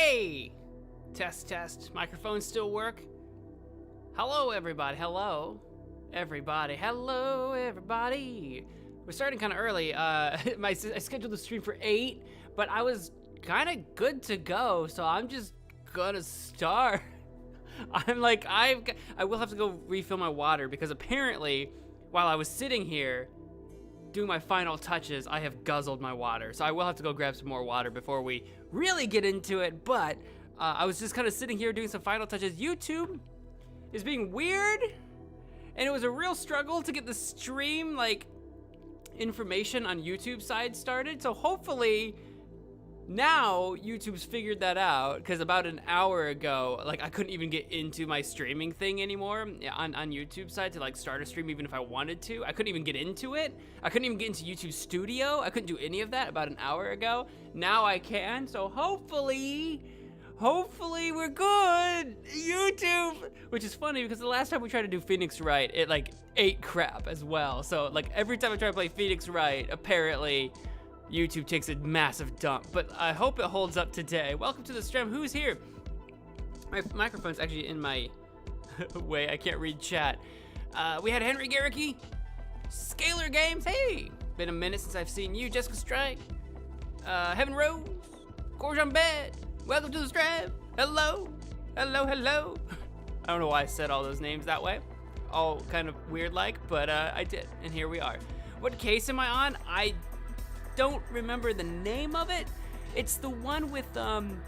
Hey! Test, test. Microphones still work? Hello, everybody. Hello. Everybody. Hello, everybody. We're starting kind of early. I scheduled the stream for 8, but I was kind of good to go, so I'm just gonna start. I will have to go refill my water because apparently, while I was sitting here doing my final touches, I have guzzled my water. So I will have to go grab some more water before we really get into it, but I was just kind of sitting here doing some final touches. YouTube is being weird, and it was a real struggle to get the stream, information on YouTube side started. So hopefully now YouTube's figured that out, because about an hour ago, I couldn't even get into my streaming thing anymore on YouTube side to start a stream even if I wanted to. I couldn't even get into it. I couldn't even get into YouTube Studio. I couldn't do any of that about an hour ago. Now I can, so hopefully we're good, YouTube. Which is funny because the last time we tried to do Phoenix Wright, it ate crap as well. So every time I try to play Phoenix Wright, apparently YouTube takes a massive dump, but I hope it holds up today. Welcome to the stream. Who's here? My microphone's actually in my way. I can't read chat. We had Henry Garricky, Scalar Games. Hey, been a minute since I've seen you. Jessica Strike, Heaven Rose, Courtroom Bed. Welcome to the stream. Hello, hello, hello. I don't know why I said all those names that way. All kind of weird but I did, and here we are. What case am I on? I don't remember the name of it. It's the one with and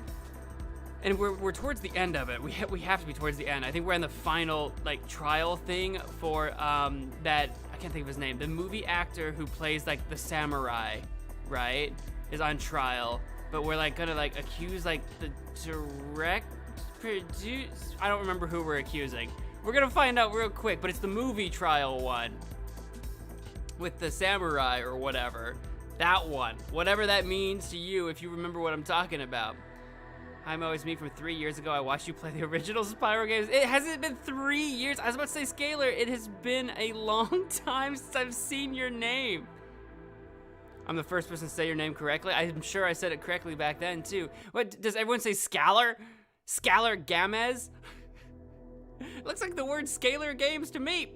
we're towards the end of it. We have to be towards the end. I think we're in the final trial thing for that, I can't think of his name. The movie actor who plays the samurai, right, is on trial. But we're gonna accuse the direct produce. I don't remember who we're accusing. We're gonna find out real quick, but it's the movie trial one with the samurai or whatever. That one, whatever that means to you, if you remember what I'm talking about. Hi Mo, it's me from 3 years ago. I watched you play the original Spyro games. It hasn't been 3 years. I was about to say Scalar. It has been a long time since I've seen your name. I'm the first person to say your name correctly. I'm sure I said it correctly back then too. What, does everyone say Scalar? Scalar Gamez? Looks like the word Scalar Games to me.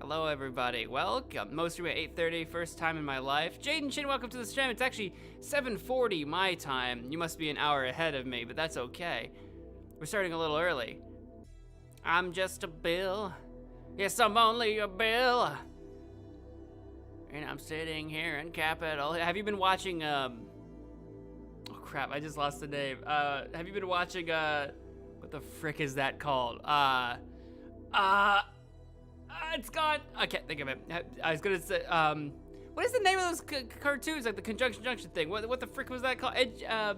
Hello everybody, welcome. Most of you at 8:30, first time in my life. Jaden Chin, welcome to the stream. It's actually 7:40 my time. You must be an hour ahead of me, but that's okay. We're starting a little early. I'm just a bill. Yes, I'm only a bill. And I'm sitting here in Capitol. Have you been watching, oh crap, I just lost the name. Have you been watching, what the frick is that called? It's gone. I can't think of it. I was gonna say, what is the name of those cartoons? The Conjunction Junction thing. What the frick was that called? I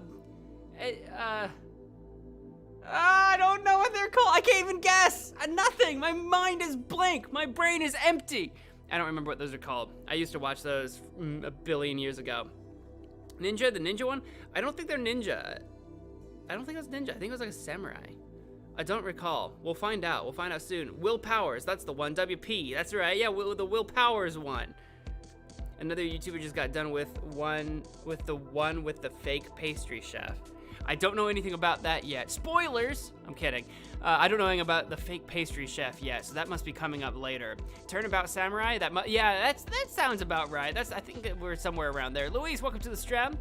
don't know what they're called. I can't even guess. Nothing. My mind is blank. My brain is empty. I don't remember what those are called. I used to watch those a billion years ago. Ninja, the ninja one? I don't think they're ninja. I don't think it was ninja. I think it was a samurai. I don't recall. We'll find out. We'll find out soon. Will Powers, that's the one. WP, that's right. Yeah, the Will Powers one. Another YouTuber just got done with the one with the fake pastry chef. I don't know anything about that yet. Spoilers! I'm kidding. I don't know anything about the fake pastry chef yet, so that must be coming up later. Turnabout Samurai? Yeah, that sounds about right. I think that we're somewhere around there. Luis, welcome to the stream.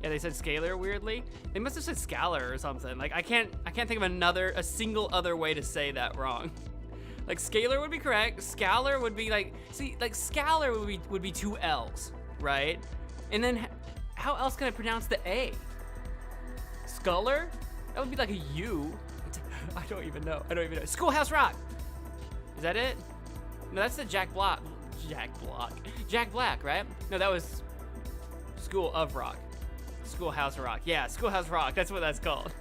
Yeah, they said Scalar weirdly. They must have said Scalar or something. I can't think of a single other way to say that wrong. Scalar would be correct. Scalar would be Scalar would be 2 L's, right? And then how else can I pronounce the A? Sculler? That would be a U. I don't even know. Schoolhouse Rock. Is that it? No, that's the Jack Black, right? No, that was School of Rock. Schoolhouse Rock. Yeah, Schoolhouse Rock. That's what that's called.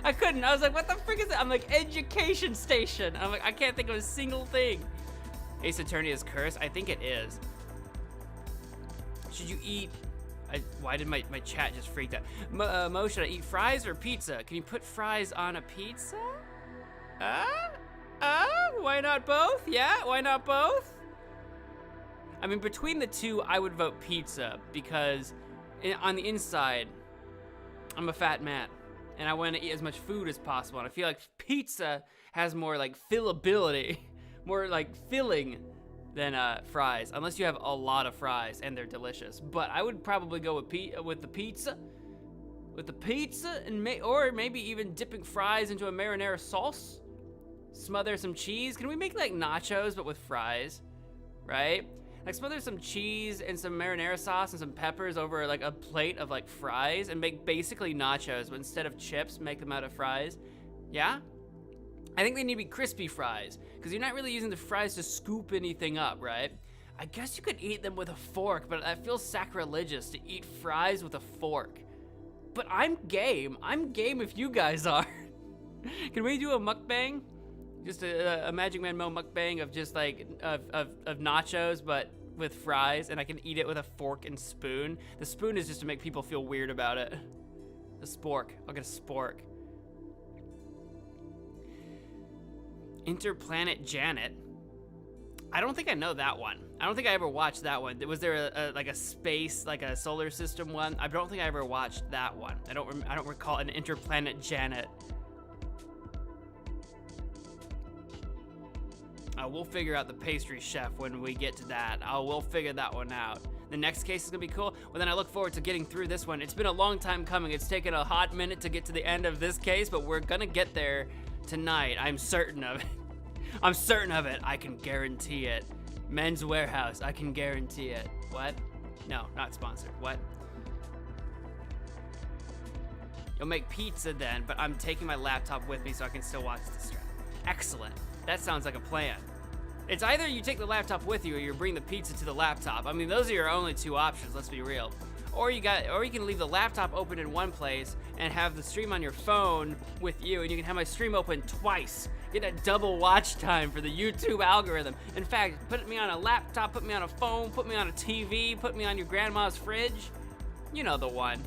I couldn't. I was what the frick is that? I'm Education Station. I'm I can't think of a single thing. Ace Attorney is cursed? I think it is. Should you eat... why did my chat just freak out? Mo, should I eat fries or pizza? Can you put fries on a pizza? Why not both? Yeah, why not both? I mean, between the two, I would vote pizza because on the inside, I'm a fat man. and I want to eat as much food as possible. And I feel like pizza has more like fillability, more like filling than fries, unless you have a lot of fries and they're delicious. But I would probably go with the pizza, and or maybe even dipping fries into a marinara sauce. Smother some cheese. Can we make like nachos but with fries, right? Like smother some cheese and some marinara sauce and some peppers over like a plate of like fries and make basically nachos, but instead of chips, make them out of fries. Yeah? I think they need to be crispy fries, because you're not really using the fries to scoop anything up, right? I guess you could eat them with a fork, but that feels sacrilegious to eat fries with a fork. But I'm game. I'm game if you guys are. Can we do a mukbang? Just a MagicManMo mukbang of just like, of nachos, but with fries, and I can eat it with a fork and spoon. The spoon is just to make people feel weird about it. A spork. I'll get a spork. Interplanet Janet. I don't think I know that one. I don't think I ever watched that one. Was there like a space, like a solar system one? I don't think I ever watched that one. I don't recall an Interplanet Janet. We'll figure out the pastry chef when we get to that. We'll figure that one out. The next case is gonna be cool. Well, then I look forward to getting through this one. It's been a long time coming. It's taken a hot minute to get to the end of this case, but we're gonna get there tonight. I'm certain of it. I'm certain of it. I can guarantee it. Men's Warehouse, I can guarantee it. What? No, not sponsored. What? You'll make pizza then, but I'm taking my laptop with me so I can still watch the stream. Excellent. That sounds like a plan. It's either you take the laptop with you or you bring the pizza to the laptop. I mean, those are your only two options, let's be real. Or you can leave the laptop open in one place and have the stream on your phone with you, and you can have my stream open twice. Get that double watch time for the YouTube algorithm. In fact, put me on a laptop, put me on a phone, put me on a TV, put me on your grandma's fridge. You know the one.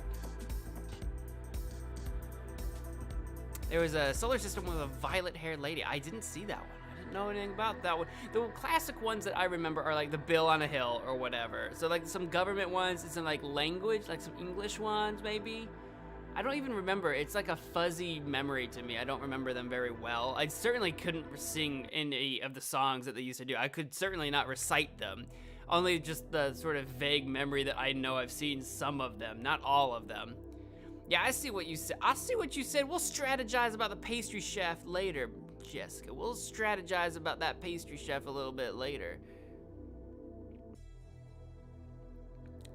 There was a solar system with a violet-haired lady. I didn't see that one. I didn't know anything about that one. The classic ones that I remember are like the Bill on a Hill or whatever. So like some government ones, and some like language, like some English ones maybe. I don't even remember. It's like a fuzzy memory to me. I don't remember them very well. I certainly couldn't sing any of the songs that they used to do. I could certainly not recite them. Only just the sort of vague memory that I know I've seen some of them, not all of them. Yeah, I see what you said. I see what you said. We'll strategize about the pastry chef later, Jessica. We'll strategize about that pastry chef a little bit later.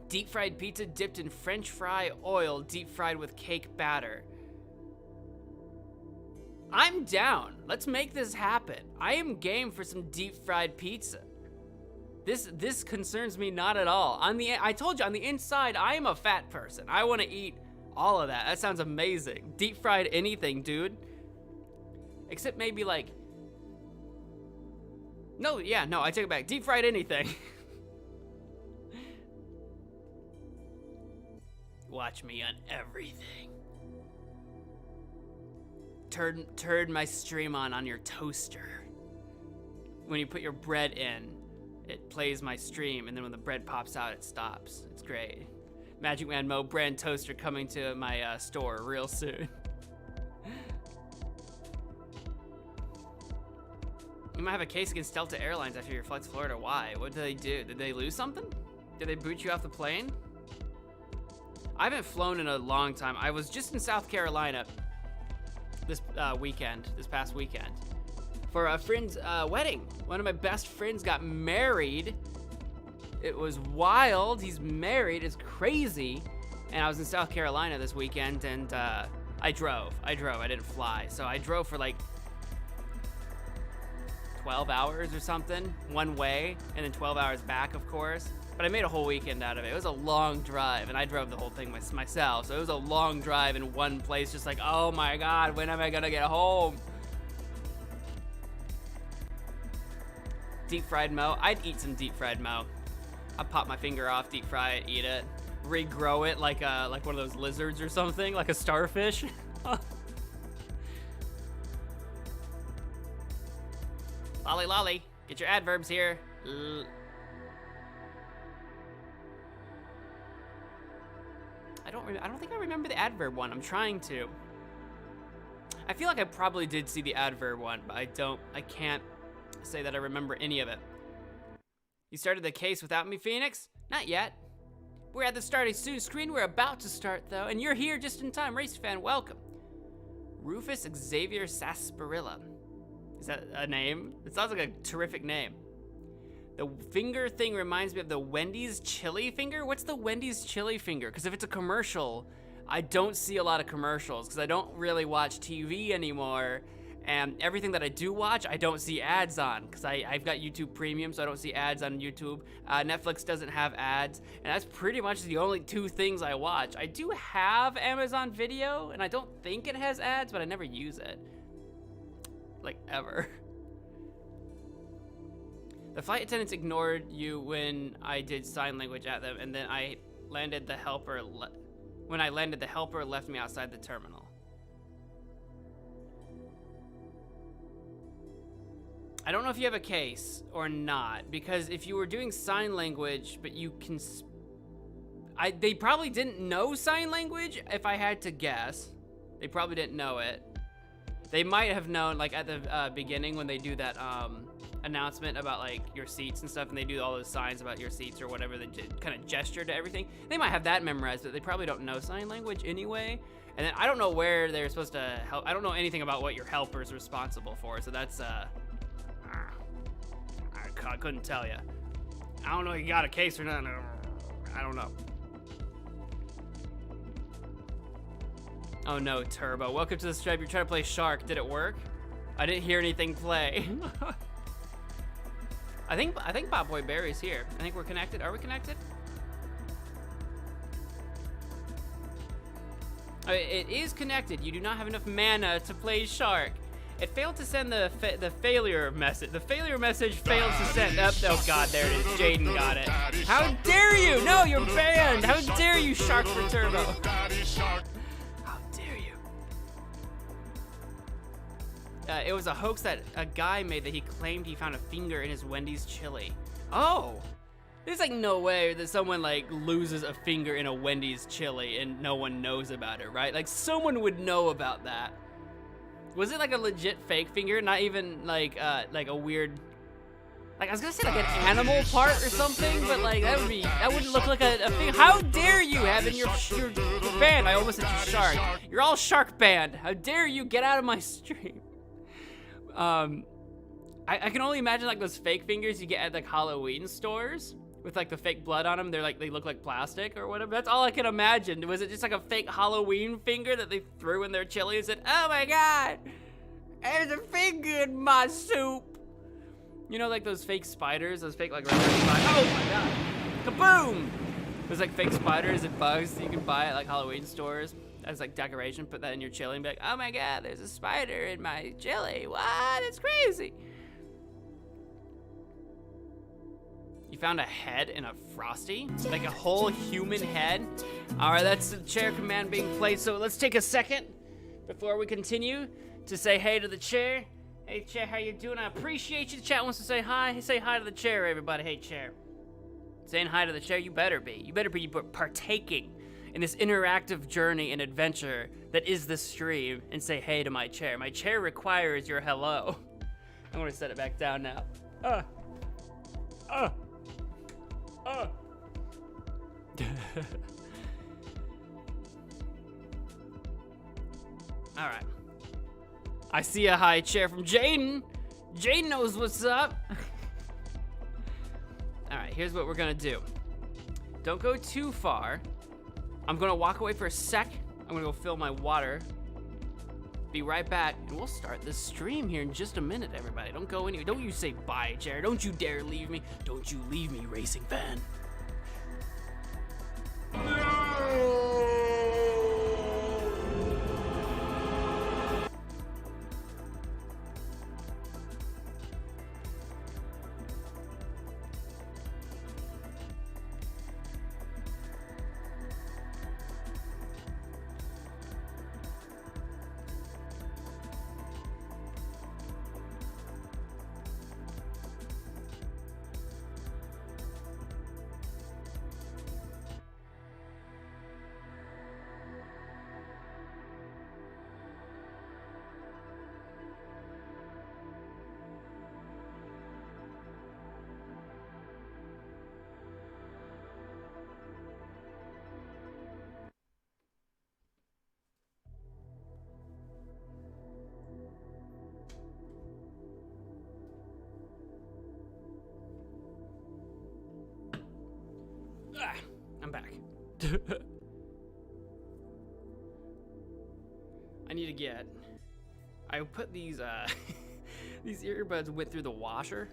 Deep fried pizza dipped in French fry oil, deep fried with cake batter. I'm down. Let's make this happen. I am game for some deep fried pizza. This concerns me not at all. I told you, on the inside, I am a fat person. I want to eat all of that. That sounds amazing. Deep fried anything, dude. Except maybe like... No, I take it back. Deep fried anything. Watch me on everything. Turn my stream on your toaster. When you put your bread in, it plays my stream, and then when the bread pops out, it stops. It's great. MagicManMo brand toaster coming to my store real soon. You might have a case against Delta Airlines after your flight to Florida. Why? What did they do? Did they lose something? Did they boot you off the plane? I haven't flown in a long time. I was just in South Carolina this past weekend, for a friend's wedding. One of my best friends got married. It was wild. He's married. It's crazy. And I was in South Carolina this weekend, and I drove. I didn't fly. So I drove for like 12 hours or something one way, and then 12 hours back, of course. But I made a whole weekend out of it. It was a long drive, and I drove the whole thing myself. So it was a long drive in one place, just like, oh my God, when am I gonna get home? Deep fried Mo. I'd eat some deep fried Mo. I'd pop my finger off, deep fry it, eat it, regrow it like one of those lizards or something, like a starfish. Lolly lolly, get your adverbs here. I don't think I remember the adverb one. I'm trying to. I feel like I probably did see the adverb one, but I can't say that I remember any of it. You started the case without me, Phoenix? Not yet. We're at the starting soon screen. We're about to start, though, and you're here just in time. Race fan, welcome. Rufus Xavier Sarsaparilla. Is that a name? It sounds like a terrific name. The finger thing reminds me of the Wendy's chili finger. What's the Wendy's chili finger? Because if it's a commercial, I don't see a lot of commercials because I don't really watch TV anymore. And everything that I do watch, I don't see ads on because I've got YouTube Premium, so I don't see ads on YouTube. Netflix doesn't have ads, and that's pretty much the only two things I watch. I do have Amazon Video, and I don't think it has ads, but I never use it. Like, ever. The flight attendants ignored you when I did sign language at them, and then I landed the helper. When I landed, the helper left me outside the terminal. I don't know if you have a case or not, because if you were doing sign language, but you can... they probably didn't know sign language, if I had to guess. They probably didn't know it. They might have known, like, at the beginning when they do that announcement about, like, your seats and stuff, and they do all those signs about your seats or whatever, they kind of gesture to everything. They might have that memorized, but they probably don't know sign language anyway. And then I don't know where they're supposed to help. I don't know anything about what your helper's responsible for, so that's... I couldn't tell you. I don't know if you got a case or not. I don't know. Oh no, Turbo. Welcome to the stripe. You're trying to play Shark. Did it work? I didn't hear anything play. I think Bob Boy Barry's here. I think we're connected. Are we connected? It is connected. You do not have enough mana to play Shark. It failed to send the failure message. The failure message failed to send. Oh god, there it is. Jaden got it. How dare you? No, you're banned. How dare you, Shark for Turbo? How dare you? It was a hoax that a guy made that he claimed he found a finger in his Wendy's chili. Oh. There's like no way that someone like loses a finger in a Wendy's chili and no one knows about it, right? Like someone would know about that. Was it like a legit fake finger? Not even like a weird, like I was gonna say like an animal part or something, but like that wouldn't look like a finger. How dare you having your band? I almost said you Shark. You're all Shark banned. How dare you get out of my stream? I can only imagine like those fake fingers you get at like Halloween stores with like the fake blood on them. They look like plastic or whatever. That's all I can imagine. Was it just like a fake Halloween finger that they threw in their chili and said, "Oh my god, there's a finger in my soup"? You know, like those fake spiders, those fake like rubber spiders. Oh my god, kaboom! There's like fake spiders and bugs that you can buy at like Halloween stores as like decoration. Put that in your chili and be like, "Oh my god, there's a spider in my chili. What? It's crazy." You found a head in a Frosty? Like a whole human head? Alright, that's the chair command being played, so let's take a second before we continue to say hey to the chair. Hey chair, how you doing? I appreciate you. The chat wants to say hi. Say hi to the chair, everybody. Hey chair. Saying hi to the chair, you better be. You better be partaking in this interactive journey and adventure that is the stream and say hey to my chair. My chair requires your hello. I'm gonna set it back down now. All right. I see a high chair from Jaden. Jaden knows what's up. All right, here's what we're gonna do. Don't go too far. I'm gonna walk away for a sec. I'm gonna go fill my water. Be right back, and we'll start this stream here in just a minute, everybody. Don't go anywhere. Don't you say bye, chair. Don't you dare leave me. Don't you leave me, racing fan. I'm back. I need to get... I put these, these earbuds went through the washer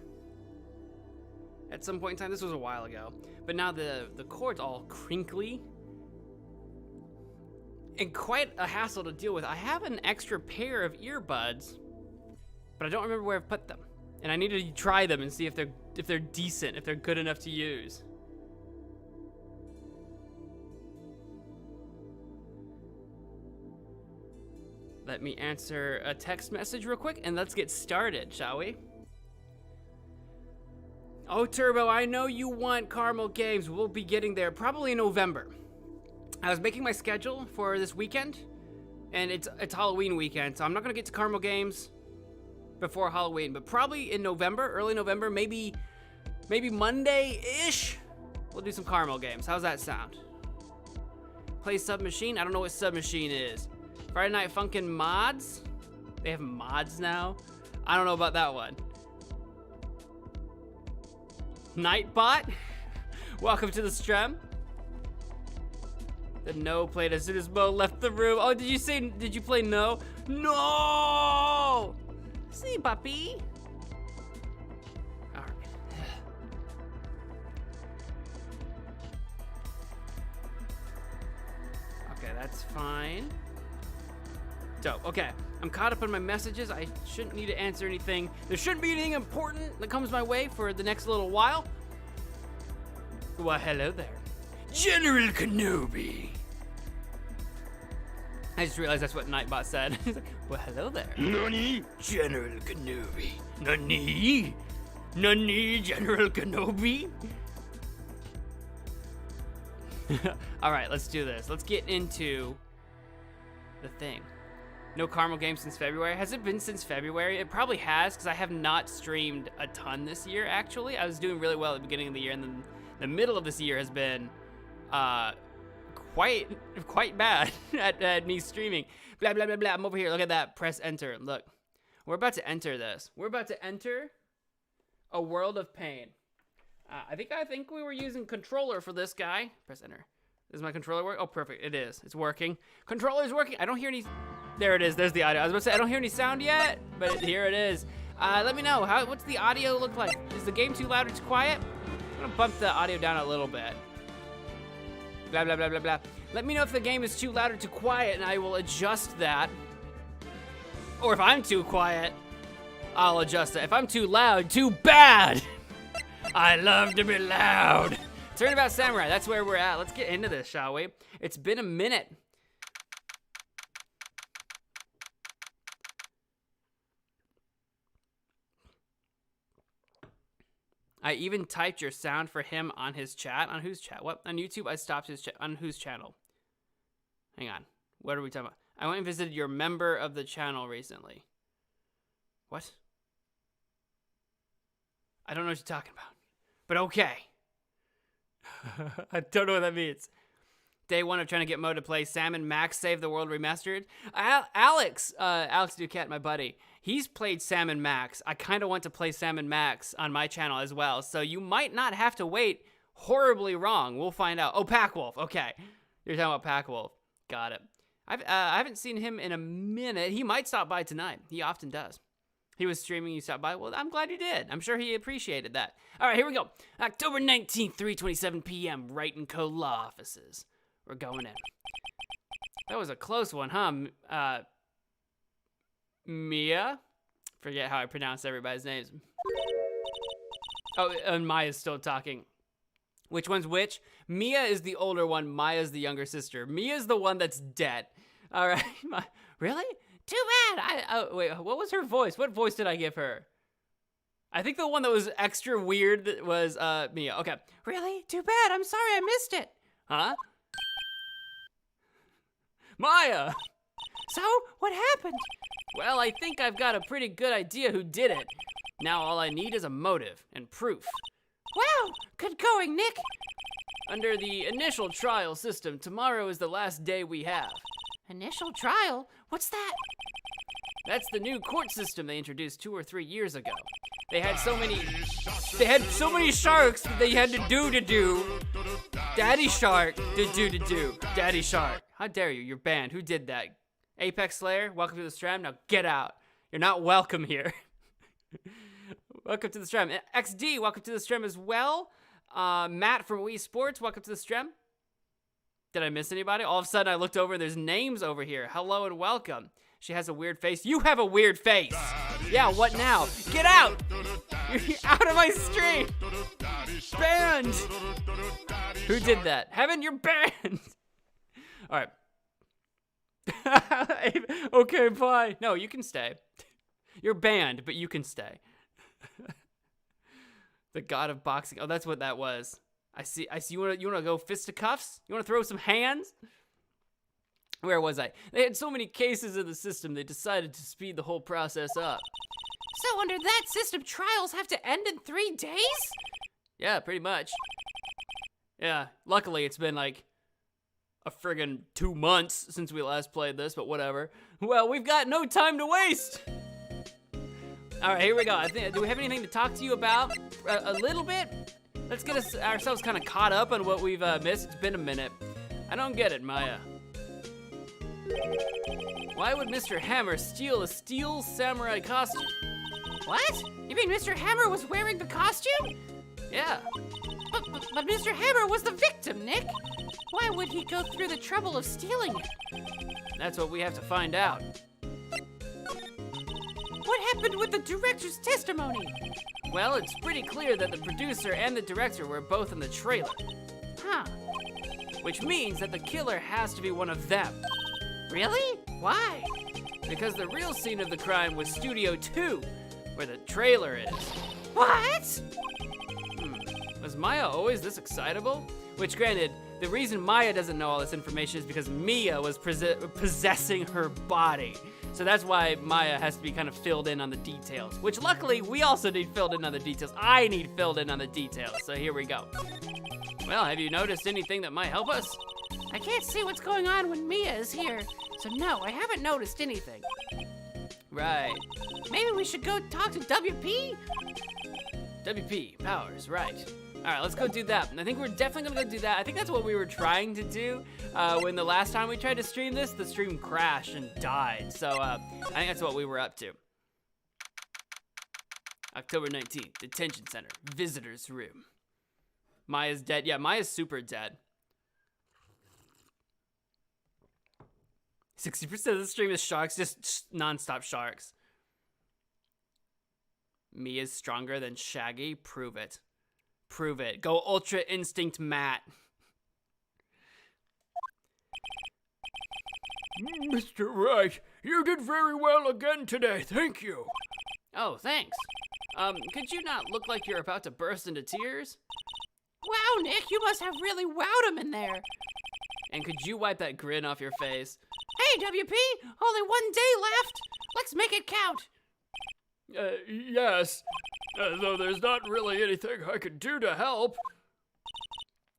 at some point in time. This was a while ago. But now the cord's all crinkly. And quite a hassle to deal with. I have an extra pair of earbuds, but I don't remember where I've put them. And I need to try them and see if they're decent, if they're good enough to use. Let me answer a text message real quick and let's get started, shall we? Oh, Turbo, I know you want Caramel Games. We'll be getting there probably in November. I was making my schedule for this weekend, and it's Halloween weekend, so I'm not gonna get to Caramel Games before Halloween, but probably in November, early November, maybe Monday-ish, we'll do some Caramel Games. How's that sound? Play Submachine? I don't know what Submachine is. Friday Night Funkin' mods? They have mods now? I don't know about that one. Nightbot? Welcome to the stream. The No played as soon as Mo left the room. Oh, did you play No? No! See, puppy. All right. Okay, that's fine. Dope. Okay, I'm caught up on my messages. I shouldn't need to answer anything. There shouldn't be anything important that comes my way for the next little while. Well, hello there. General Kenobi. I just realized that's what Nightbot said. He's like, well, hello there. Nani? General Kenobi. Nani? Nani, General Kenobi? All right, let's do this. Let's get into the thing. No Caramel Games since February. Has it been since February? It probably has, because I have not streamed a ton this year, actually. I was doing really well at the beginning of the year, and then the middle of this year has been quite bad at me streaming. Blah, blah, blah, blah. I'm over here. Look at that. Press enter. Look. We're about to enter this. We're about to enter a world of pain. I think we were using controller for this guy. Press enter. Does my controller work? Oh, perfect. It is. It's working. Controller's working. I don't hear any... There it is. There's the audio. I was about to say, I don't hear any sound yet, but here it is. Let me know. What's the audio look like? Is the game too loud or too quiet? I'm gonna bump the audio down a little bit. Blah, blah, blah, blah, blah. Let me know if the game is too loud or too quiet, and I will adjust that. Or if I'm too quiet, I'll adjust it. If I'm too loud, too bad. I love to be loud. Turnabout Samurai, that's where we're at. Let's get into this, shall we? It's been a minute. I even typed your sound for him on his chat. On whose chat? What? On YouTube, I stopped his chat. On whose channel? Hang on. What are we talking about? I went and visited your member of the channel recently. What? I don't know what you're talking about. But okay. I don't know what that means. Day one of trying to get Mo to play Sam & Max Save the World Remastered. Alex Duquette, my buddy, he's played Sam & Max. I kind of want to play Sam & Max on my channel as well, so you might not have to wait horribly wrong. We'll find out. Oh, Packwolf. Okay. You're talking about Packwolf. Got it. I haven't seen him in a minute. He might stop by tonight. He often does. He was streaming, you stopped by. Well, I'm glad you did. I'm sure he appreciated that. All right, here we go. October 19th, 3:27 p.m., Wright & Co. Law Offices. We're going in. That was a close one, huh? Mia? Forget how I pronounce everybody's names. Oh, and Maya's still talking. Which one's which? Mia is the older one. Maya's the younger sister. Mia's the one that's dead. All right. Really? Too bad. Wait, what was her voice? What voice did I give her? I think the one that was extra weird was Mia. Okay. Really? Too bad. I'm sorry I missed it. Huh? Maya! So, what happened? Well, I think I've got a pretty good idea who did it. Now all I need is a motive and proof. Wow! Good going, Nick! Under the initial trial system, tomorrow is the last day we have. Initial trial? What's that? That's the new court system they introduced 2 or 3 years ago. They had so many sharks that they had to do. Daddy Shark. Do. Daddy Shark. How dare you? You're banned. Who did that? Apex Slayer, welcome to the stream. Now get out. You're not welcome here. Welcome to the stream. XD, welcome to the stream as well. Matt from Wii Sports, welcome to the stream. Did I miss anybody? All of a sudden I looked over and there's names over here. Hello and welcome. She has a weird face. You have a weird face. Yeah, what now? Get out! You're out of my stream. Banned. Who did that? Heaven, you're banned. All right. Okay, bye. No, you can stay. You're banned, but you can stay. The god of boxing. Oh, that's what that was. I see. You wanna go fisticuffs? You wanna throw some hands? Where was I? They had so many cases in the system, they decided to speed the whole process up. So under that system, trials have to end in 3 days? Yeah, pretty much. Yeah, luckily it's been like a friggin' 2 months since we last played this, but whatever. Well, we've got no time to waste. All right, here we go. Do we have anything to talk to you about? A little bit? Let's get ourselves kind of caught up on what we've missed. It's been a minute. I don't get it, Maya. Why would Mr. Hammer steal a steel samurai costume? What? You mean Mr. Hammer was wearing the costume? Yeah. But Mr. Hammer was the victim, Nick. Why would he go through the trouble of stealing it? That's what we have to find out. What happened with the director's testimony? Well, it's pretty clear that the producer and the director were both in the trailer. Huh. Which means that the killer has to be one of them. Really? Why? Because the real scene of the crime was Studio 2, where the trailer is. What? Was Maya always this excitable? Which, granted, the reason Maya doesn't know all this information is because Mia was possessing her body. So that's why Maya has to be kind of filled in on the details. Which, luckily, we also need filled in on the details. I need filled in on the details, so here we go. Well, have you noticed anything that might help us? I can't see what's going on when Mia is here, so no, I haven't noticed anything. Right. Maybe we should go talk to WP? WP, Powers, right. All right, let's go do that. I think we're definitely gonna go do that. I think that's what we were trying to do. When the last time we tried to stream this, the stream crashed and died. So I think that's what we were up to. October 19th, detention center, visitor's room. Maya's dead. Yeah, Maya's super dead. 60% of the stream is sharks, just non-stop sharks. Mia's stronger than Shaggy? Prove it. Prove it. Go Ultra Instinct Matt. Mr. Wright, you did very well again today, thank you. Oh, thanks. Could you not look like you're about to burst into tears? Wow, Nick, you must have really wowed him in there. And could you wipe that grin off your face? Hey, WP, only 1 day left. Let's make it count. Yes, though there's not really anything I could do to help.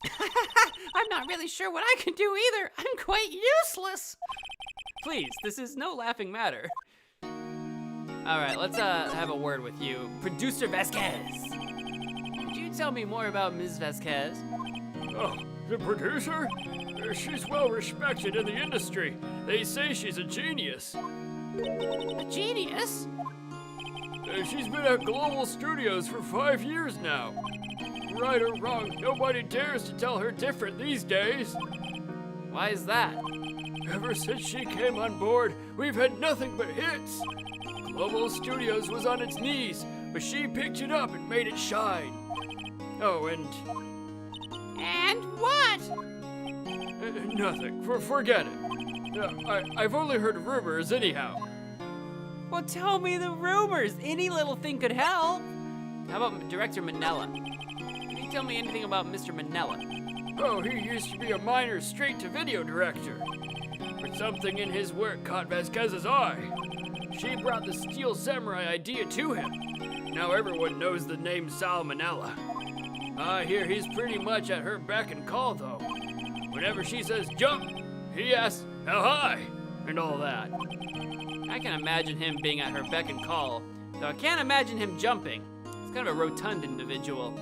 I'm not really sure what I can do either. I'm quite useless. Please, this is no laughing matter. All right, let's have a word with you. Producer Vasquez. Could you tell me more about Ms. Vasquez? Oh, the producer? She's well respected in the industry. They say she's a genius. A genius? She's been at Global Studios for 5 years now. Right or wrong, nobody dares to tell her different these days. Why is that? Ever since she came on board, we've had nothing but hits. Global Studios was on its knees, but she picked it up and made it shine. Oh, and... And what? Nothing. Forget it. I've only heard rumors anyhow. Well, tell me the rumors. Any little thing could help. How about Director Manella? Can you tell me anything about Mr. Manella? Oh, he used to be a minor straight-to-video director. But something in his work caught Vasquez's eye. She brought the Steel Samurai idea to him. Now everyone knows the name Sal Manella. I hear he's pretty much at her beck and call, though. Whenever she says jump, he asks how high, and all that. I can imagine him being at her beck and call, though I can't imagine him jumping. He's kind of a rotund individual.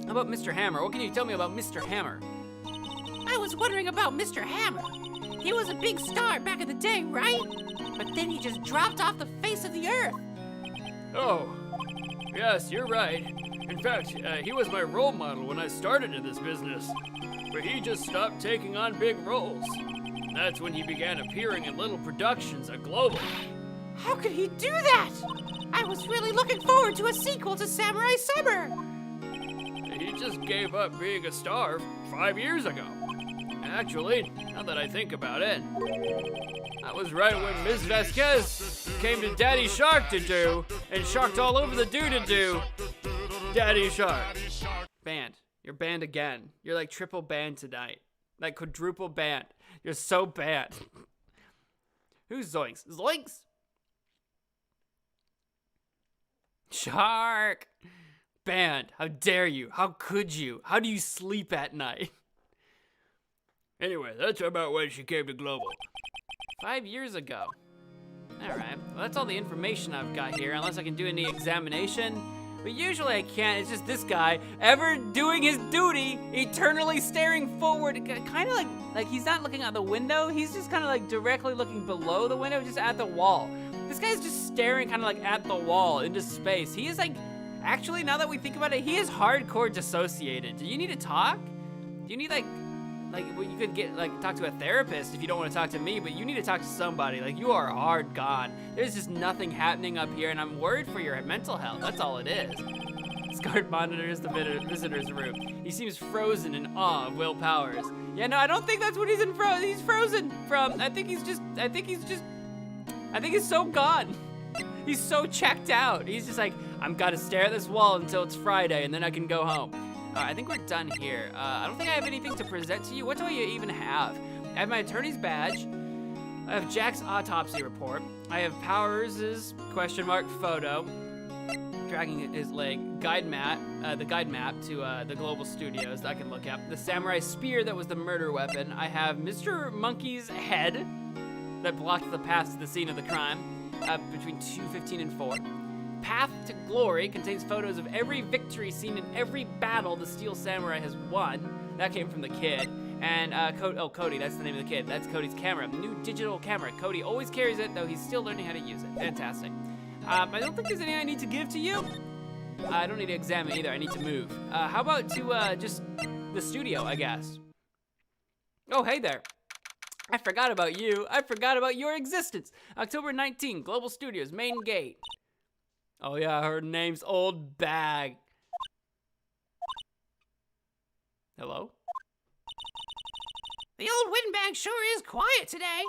How about Mr. Hammer? What can you tell me about Mr. Hammer? I was wondering about Mr. Hammer. He was a big star back in the day, right? But then he just dropped off the face of the earth. Oh, yes, you're right. In fact, he was my role model when I started in this business. But he just stopped taking on big roles. That's when he began appearing in little productions at Global. How could he do that? I was really looking forward to a sequel to Samurai Summer. He just gave up being a star 5 years ago. Actually, now that I think about it, that was right when Ms. Vasquez came to Daddy Shark to do, and sharked all over the do-to-do. Daddy Shark. Banned. You're banned again. You're like triple banned tonight. Like quadruple banned. You're so bad. Who's Zoinks? Zoinks! Shark! Banned. How dare you? How could you? How do you sleep at night? Anyway, that's about when she came to Global. 5 years ago. Alright, well that's all the information I've got here, unless I can do any examination. But usually I can't, it's just this guy, ever doing his duty, eternally staring forward, kind of like he's not looking out the window, he's just kind of like directly looking below the window, just at the wall. This guy's just staring kind of like at the wall, into space. He is like, actually, now that we think about it, he is hardcore dissociated. Do you need to talk? Do you need like well, you could get talk to a therapist if you don't want to talk to me, but you need to talk to somebody. Like, you are hard gone. There's just nothing happening up here, and I'm worried for your mental health. That's all it is. Scarred monitors the visitor's room. He seems frozen in awe of Will Powers. Yeah, no, I don't think that's what he's he's frozen from. I think he's so gone. He's so checked out. He's just like, I'm gotta stare at this wall until it's Friday, and then I can go home. I think we're done here. I don't think I have anything to present to you. What do I even have? I have my attorney's badge. I have Jack's autopsy report. I have Powers' question mark photo, dragging his leg, the guide map to the Global Studios that I can look at. The samurai spear that was the murder weapon. I have Mr. Monkey's head that blocked the path to the scene of the crime between 2:15 and 4. Path to Glory contains photos of every victory seen in every battle the Steel Samurai has won. That came from the kid. And Cody, that's the name of the kid. That's Cody's camera, new digital camera. Cody always carries it, though he's still learning how to use it. Fantastic. I don't think there's anything I need to give to you. I don't need to examine either, I need to move. How about to just the studio, I guess. Oh, hey there. I forgot about you. I forgot about your existence. October 19, Global Studios, main gate. Oh yeah, her name's Old Bag. Hello? The old windbag sure is quiet today.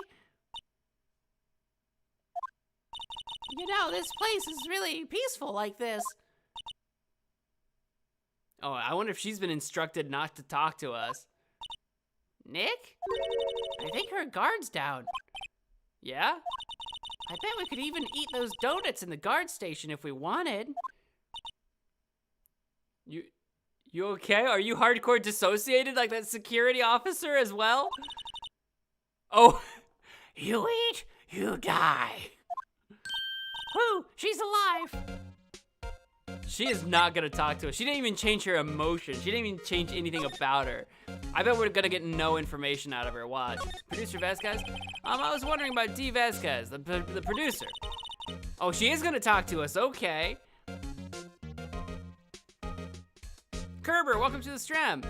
You know, this place is really peaceful like this. Oh, I wonder if she's been instructed not to talk to us. Nick? I think her guard's down. Yeah? I bet we could even eat those donuts in the guard station if we wanted. You okay? Are you hardcore dissociated like that security officer as well? Oh. You eat, you die. Whoo, she's alive. She is not gonna talk to us. She didn't even change her emotion. She didn't even change anything about her. I bet we're gonna get no information out of her. Watch. Producer Vasquez? I was wondering about D. Vasquez, the producer. Oh, she is gonna talk to us. Okay. Kerber, welcome to the stream.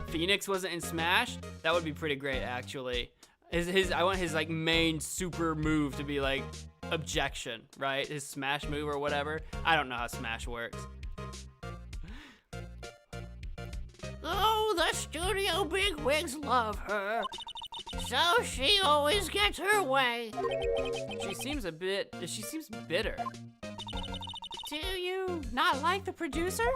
Phoenix wasn't in Smash? That would be pretty great, actually. I want his like main super move to be like objection, right? His smash move or whatever. I don't know how Smash works. Oh, the studio bigwigs love her. So she always gets her way. She seems bitter. Do you not like the producer?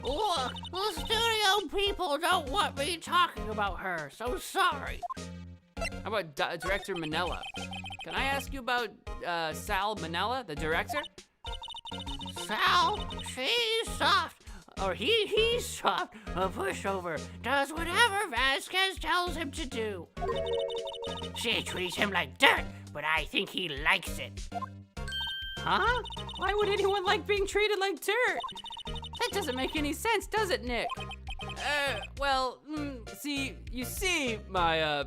Look, the studio people don't want me talking about her, so sorry. How about Director Manella? Can I ask you about Sal Manella, the director? Sal, she's soft. Or he's soft. A pushover. Does whatever Vasquez tells him to do. She treats him like dirt, but I think he likes it. Huh? Why would anyone like being treated like dirt? That doesn't make any sense, does it, Nick? Well, you see, my,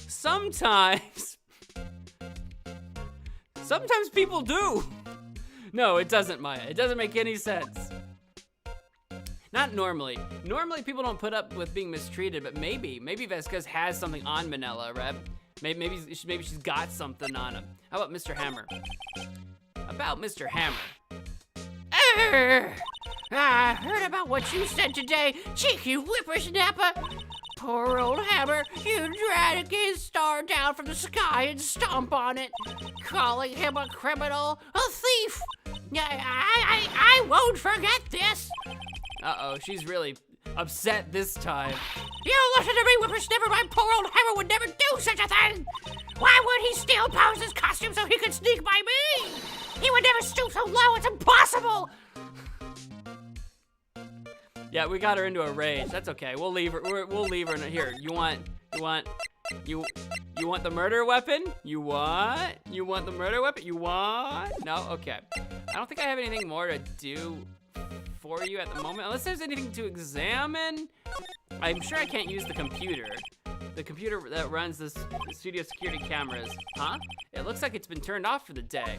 sometimes people do. No, it doesn't, Maya. It doesn't make any sense. Not normally. Normally, people don't put up with being mistreated, but maybe Vasquez has something on Manila, right? Maybe she's got something on him. How about Mr. Hammer? About Mr. Hammer. I heard about what you said today, cheeky whippersnapper. Poor old Hammer, you drag his star down from the sky and stomp on it, calling him a criminal, a thief. I won't forget this. Uh-oh, she's really upset this time. You listen to me, whippersnapper. My poor old Hammer would never do such a thing. Why would he steal Bowser's costume so he could sneak by me? He would never stoop so low. It's impossible. Yeah, we got her into a rage. That's okay. We'll leave her. We'll leave her in here. You want the murder weapon? You want the murder weapon? You want? No? Okay. I don't think I have anything more to do for you at the moment, unless there's anything to examine. I'm sure I can't use the computer. The computer that runs this studio security cameras. Huh? It looks like it's been turned off for the day.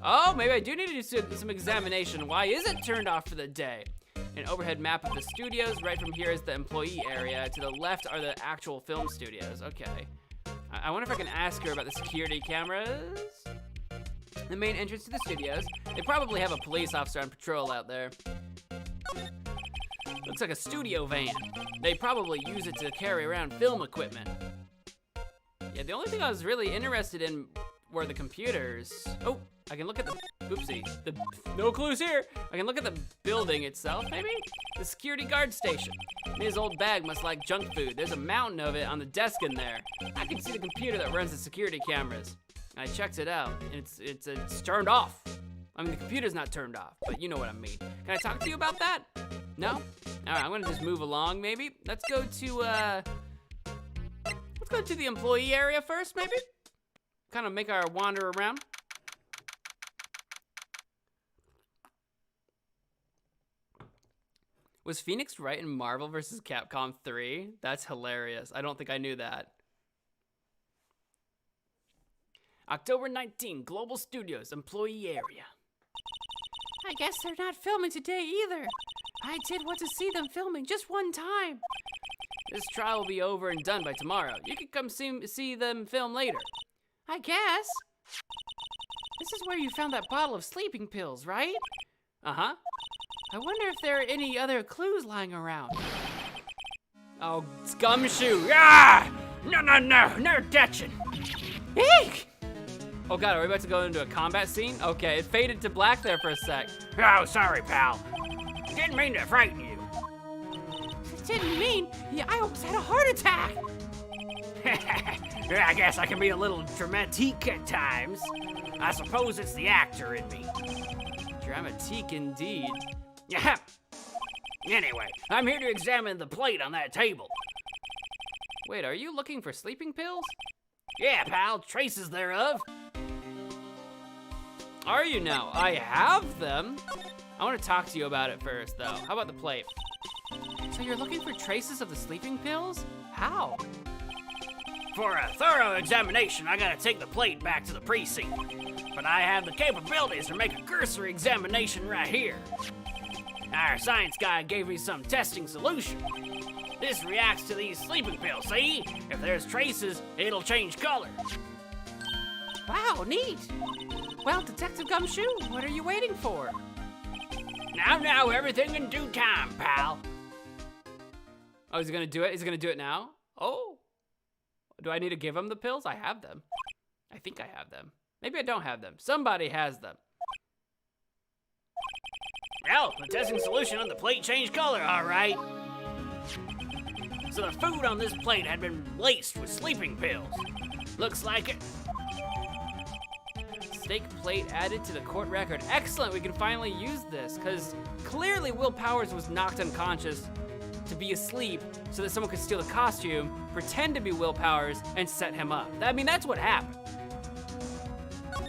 Oh, maybe I do need to do some examination. Why is it turned off for the day? An overhead map of the studios. Right from here is the employee area. To the left are the actual film studios. Okay. I wonder if I can ask her about the security cameras. The main entrance to the studios. They probably have a police officer on patrol out there. Looks like a studio van. They probably use it to carry around film equipment. Yeah, the only thing I was really interested in were the computers. Oh, I can look at the, oopsie, no clues here. I can look at the building itself, maybe? The security guard station. His old bag must like junk food. There's a mountain of it on the desk in there. I can see the computer that runs the security cameras. I checked it out, and it's turned off. I mean, the computer's not turned off, but you know what I mean. Can I talk to you about that? No? All right, I'm gonna just move along, maybe. Let's go to the employee area first, maybe? Kind of make our wander around. Was Phoenix Wright in Marvel vs. Capcom 3? That's hilarious. I don't think I knew that. October 19, Global Studios, employee area. I guess they're not filming today either. I did want to see them filming just one time. This trial will be over and done by tomorrow. You can come see them film later. I guess. This is where you found that bottle of sleeping pills, right? Uh-huh. I wonder if there are any other clues lying around. Oh, it's gumshoe. Ah! No touching. Eek! Oh god, are we about to go into a combat scene? Okay, it faded to black there for a sec. Oh, sorry, pal. Didn't mean to frighten you. It didn't mean. Yeah, I almost had a heart attack. I guess I can be a little dramatique at times. I suppose it's the actor in me. Dramatique indeed. Yeah. Anyway, I'm here to examine the plate on that table. Wait, are you looking for sleeping pills? Yeah, pal, traces thereof. Are you now? I have them. I want to talk to you about it first, though. How about the plate? So you're looking for traces of the sleeping pills? How? For a thorough examination, I gotta take the plate back to the precinct. But I have the capabilities to make a cursory examination right here. Our science guy gave me some testing solution. This reacts to these sleeping pills, see? If there's traces, it'll change color. Wow, neat. Well, Detective Gumshoe, what are you waiting for? Now, everything in due time, pal. Oh, is he gonna do it? Is he gonna do it now? Oh. Do I need to give him the pills? I have them. I think I have them. Maybe I don't have them. Somebody has them. Well, the testing solution on the plate changed color, all right. So the food on this plate had been laced with sleeping pills. Looks like it. Steak plate added to the court record. Excellent, we can finally use this, because clearly Will Powers was knocked unconscious to be asleep so that someone could steal the costume, pretend to be Will Powers, and set him up. I mean, that's what happened.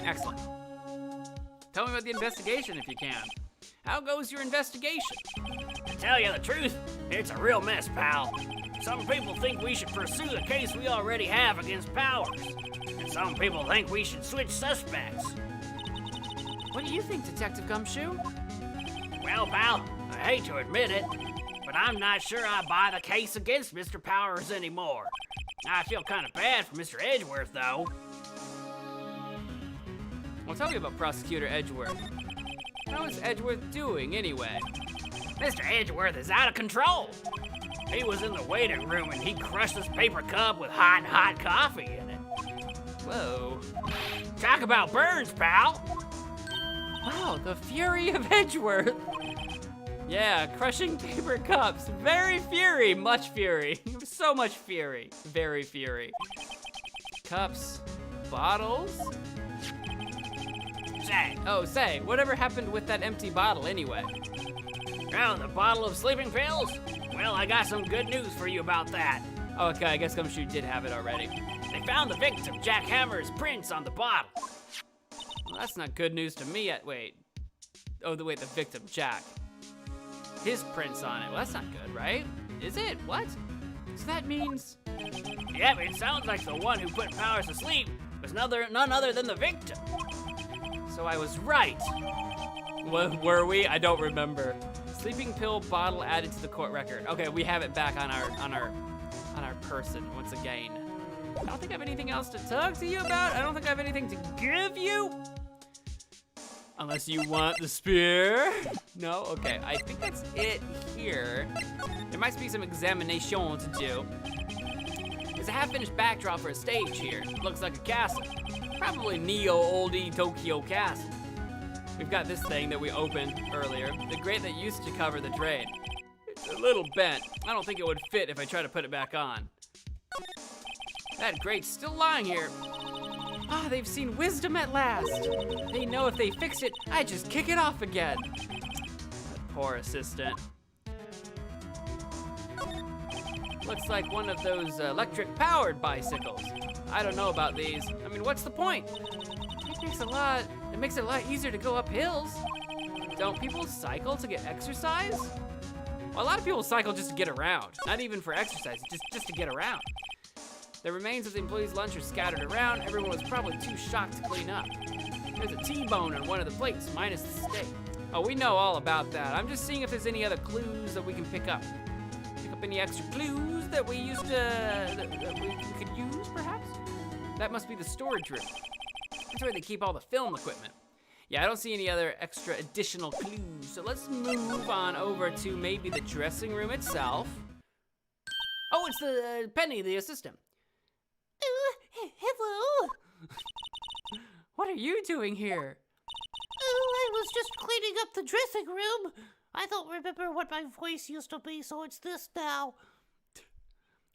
Excellent. Tell me about the investigation if you can. How goes your investigation? To tell you the truth, it's a real mess, pal. Some people think we should pursue the case we already have against Powers. And some people think we should switch suspects. What do you think, Detective Gumshoe? Well, pal, I hate to admit it, but I'm not sure I buy the case against Mr. Powers anymore. I feel kind of bad for Mr. Edgeworth, though. Well, tell me about Prosecutor Edgeworth. How is Edgeworth doing, anyway? Mr. Edgeworth is out of control. He was in the waiting room and he crushed this paper cup with hot coffee in it. Whoa. Talk about burns, pal. Wow, the fury of Edgeworth. Yeah, crushing paper cups. Very fury, much fury. So much fury. Very fury. Cups, bottles. Say, whatever happened with that empty bottle anyway? Oh, the bottle of sleeping pills? Well, I got some good news for you about that. Okay, I guess Gumshoe did have it already. They found the victim, Jack Hammer's prints on the bottle. Well, that's not good news to me yet. Wait. Oh, the victim, Jack. His prints on it. Well, that's not good, right? Is it? What? So that means... Yep, it sounds like the one who put Powers to sleep was none other than the victim. So I was right. Were we? I don't remember. Sleeping pill bottle added to the court record. Okay, we have it back on our person once again. I don't think I have anything else to talk to you about. I don't think I have anything to give you. Unless you want the spear. No? Okay, I think that's it here. There might be some examination to do. There's a half-finished backdrop for a stage here. Looks like a castle. Probably neo-oldie Tokyo castle. We've got this thing that we opened earlier. The grate that used to cover the drain. It's a little bent. I don't think it would fit if I try to put it back on. That grate's still lying here. Ah, they've seen wisdom at last. They know if they fix it, I just kick it off again. That poor assistant. Looks like one of those electric-powered bicycles. I don't know about these. I mean, what's the point? It makes it a lot easier to go up hills. Don't people cycle to get exercise? Well, a lot of people cycle just to get around. Not even for exercise, just to get around. The remains of the employees' lunch are scattered around. Everyone was probably too shocked to clean up. There's a T-bone on one of the plates, minus the steak. Oh, we know all about that. I'm just seeing if there's any other clues that we can pick up. Pick up any extra clues that we used to, that we could use, perhaps? That must be the storage room. That's where they keep all the film equipment. Yeah, I don't see any other extra additional clues. So let's move on over to maybe the dressing room itself. Oh, it's the Penny, the assistant. Hello. What are you doing here? Oh, I was just cleaning up the dressing room. I don't remember what my voice used to be, so it's this now.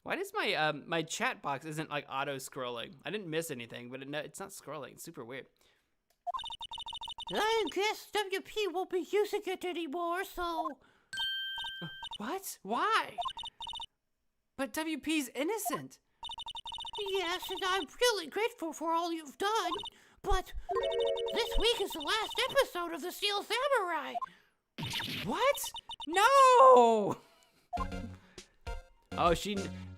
Why does my chat box isn't like auto scrolling? I didn't miss anything, but it's not scrolling. It's super weird. I guess WP won't be using it anymore, so... What? Why? But WP's innocent. Yes, and I'm really grateful for all you've done, but this week is the last episode of The Steel Samurai. What? No! Oh,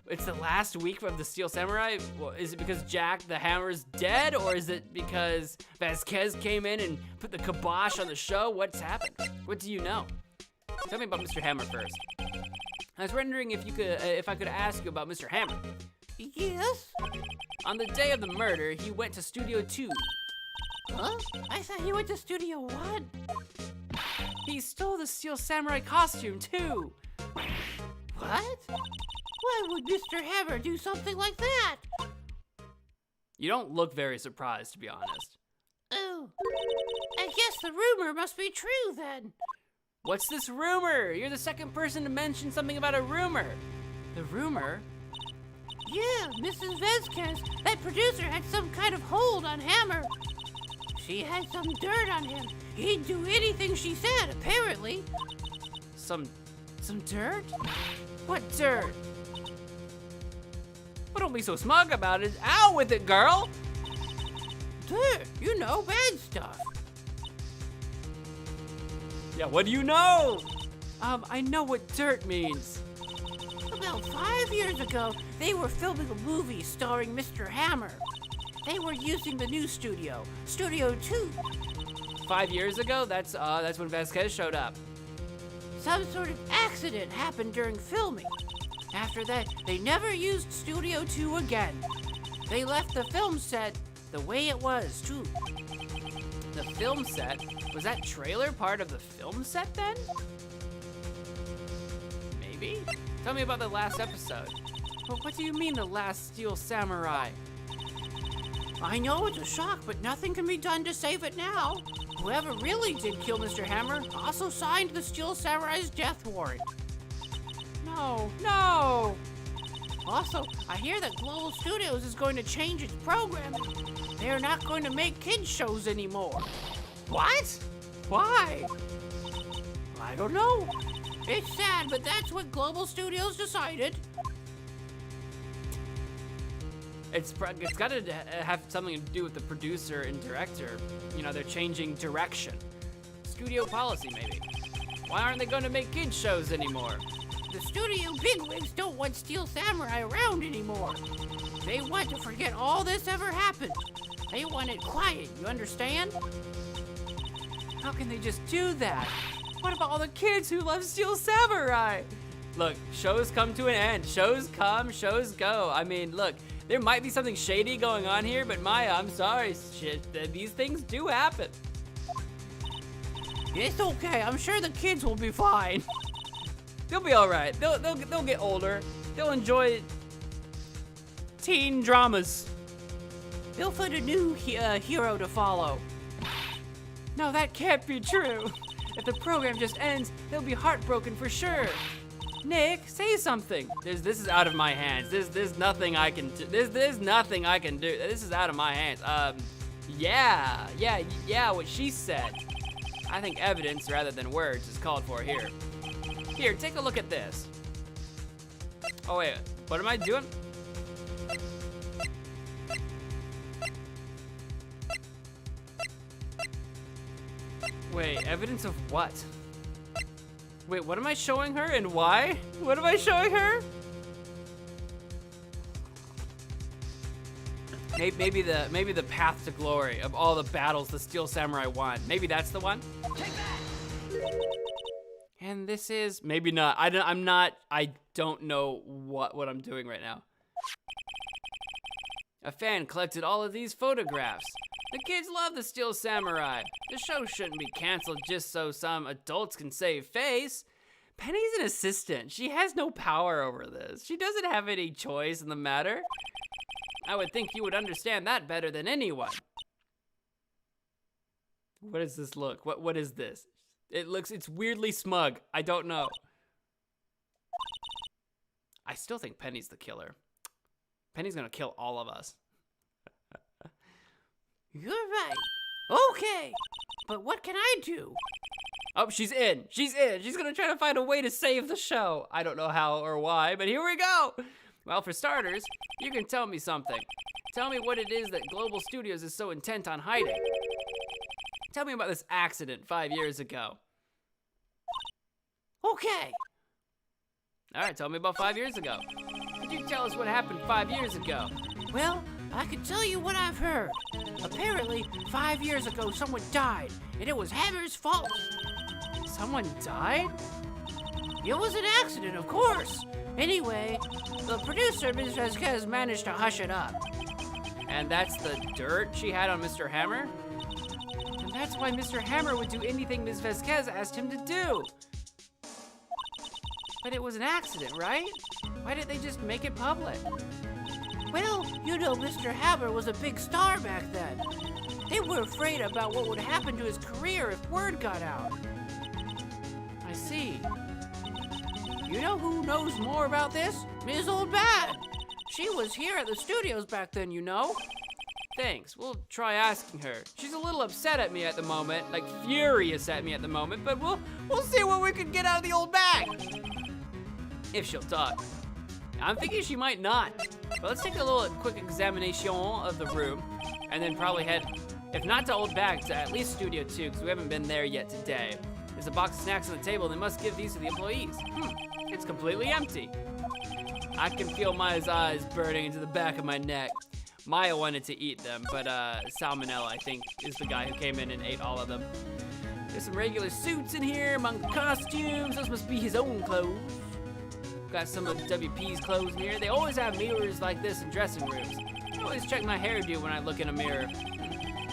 it's the last week of The Steel Samurai? Well, is it because Jack the Hammer's dead, or is it because Vasquez came in and put the kibosh on the show? What's happened? What do you know? Tell me about Mr. Hammer first. I was wondering if I could ask you about Mr. Hammer. Yes? On the day of the murder, he went to Studio 2. Huh? I thought he went to Studio 1. He stole the Steel Samurai costume, too. What? Why would Mr. Hammer do something like that? You don't look very surprised, to be honest. Oh, I guess the rumor must be true then. What's this rumor? You're the second person to mention something about a rumor. The rumor? Yeah, Mrs. Vasquez, that producer had some kind of hold on Hammer. She had some dirt on him. He'd do anything she said, apparently. Some dirt? What dirt? Well, don't be so smug about it. Out with it, girl! Dirt, you know, bad stuff. Yeah, what do you know? I know what dirt means. About 5 years ago, they were filming a movie starring Mr. Hammer. They were using the new studio, Studio 2. 5 years ago? That's when Vasquez showed up. Some sort of accident happened during filming. After that, they never used Studio 2 again. They left the film set the way it was, too. The film set? Was that trailer part of the film set then? Maybe? Tell me about the last episode. Well, what do you mean the last Steel Samurai? I know it's a shock, but nothing can be done to save it now. Whoever really did kill Mr. Hammer also signed the Steel Samurai's death warrant. No! Also, I hear that Global Studios is going to change its programming. They are not going to make kids shows anymore. What? Why? I don't know. It's sad, but that's what Global Studios decided. It's got to have something to do with the producer and director. You know, they're changing direction. Studio policy, maybe. Why aren't they going to make kids shows anymore? The studio bigwigs don't want Steel Samurai around anymore. They want to forget all this ever happened. They want it quiet, you understand? How can they just do that? What about all the kids who love Steel Samurai? Look, shows come to an end. Shows come, shows go. I mean, look, there might be something shady going on here, but Maya, I'm sorry, these things do happen. It's okay. I'm sure the kids will be fine. They'll be all right. They'll get older. They'll enjoy teen dramas. They'll find a new hero to follow. No, that can't be true. If the program just ends, they'll be heartbroken for sure. Nick, say something. This is out of my hands. There's nothing I can do. There's nothing I can do. This is out of my hands. Yeah, what she said. I think evidence rather than words is called for here. Here, take a look at this. Oh wait, what am I doing? Wait, evidence of what? Wait, what am I showing her and why? What am I showing her? Maybe the path to glory of all the battles the Steel Samurai won. Maybe that's the one? Take that! And this is, maybe not. I don't know what I'm doing right now. A fan collected all of these photographs. The kids love the Steel Samurai. The show shouldn't be canceled just so some adults can save face. Penny's an assistant. She has no power over this. She doesn't have any choice in the matter. I would think you would understand that better than anyone. What does this look? What is this? It's weirdly smug. I don't know. I still think Penny's the killer. Penny's gonna kill all of us. You're right. Okay, but what can I do? Oh, she's in. She's in. She's gonna try to find a way to save the show. I don't know how or why, but here we go. Well, for starters, you can tell me something. Tell me what it is that Global Studios is so intent on hiding. Tell me about this accident 5 years ago. Okay. All right, tell me about 5 years ago. Could you tell us what happened 5 years ago? Well, I can tell you what I've heard. Apparently, 5 years ago, someone died, and it was Hammer's fault. Someone died? It was an accident, of course. Anyway, the producer, Ms. Vasquez, managed to hush it up. And that's the dirt she had on Mr. Hammer? And that's why Mr. Hammer would do anything Ms. Vasquez asked him to do. But it was an accident, right? Why didn't they just make it public? Well, you know Mr. Hammer was a big star back then. They were afraid about what would happen to his career if word got out. I see. You know who knows more about this? Ms. Old Bad. She was here at the studios back then, you know. Thanks, we'll try asking her. She's a little upset at me at the moment, like furious at me at the moment, but we'll see what we can get out of the old bag. If she'll talk. I'm thinking she might not. But let's take a little quick examination of the room, and then probably head, if not to Old Bag, to at least Studio 2, because we haven't been there yet today. There's a box of snacks on the table. They must give these to the employees. It's completely empty. I can feel Maya's eyes burning into the back of my neck. Maya wanted to eat them, but Salmonella, I think, is the guy who came in and ate all of them. There's some regular suits in here among the costumes. Those must be his own clothes. Got some of WP's clothes in here. They always have mirrors like this in dressing rooms. I always check my hairdo when I look in a mirror.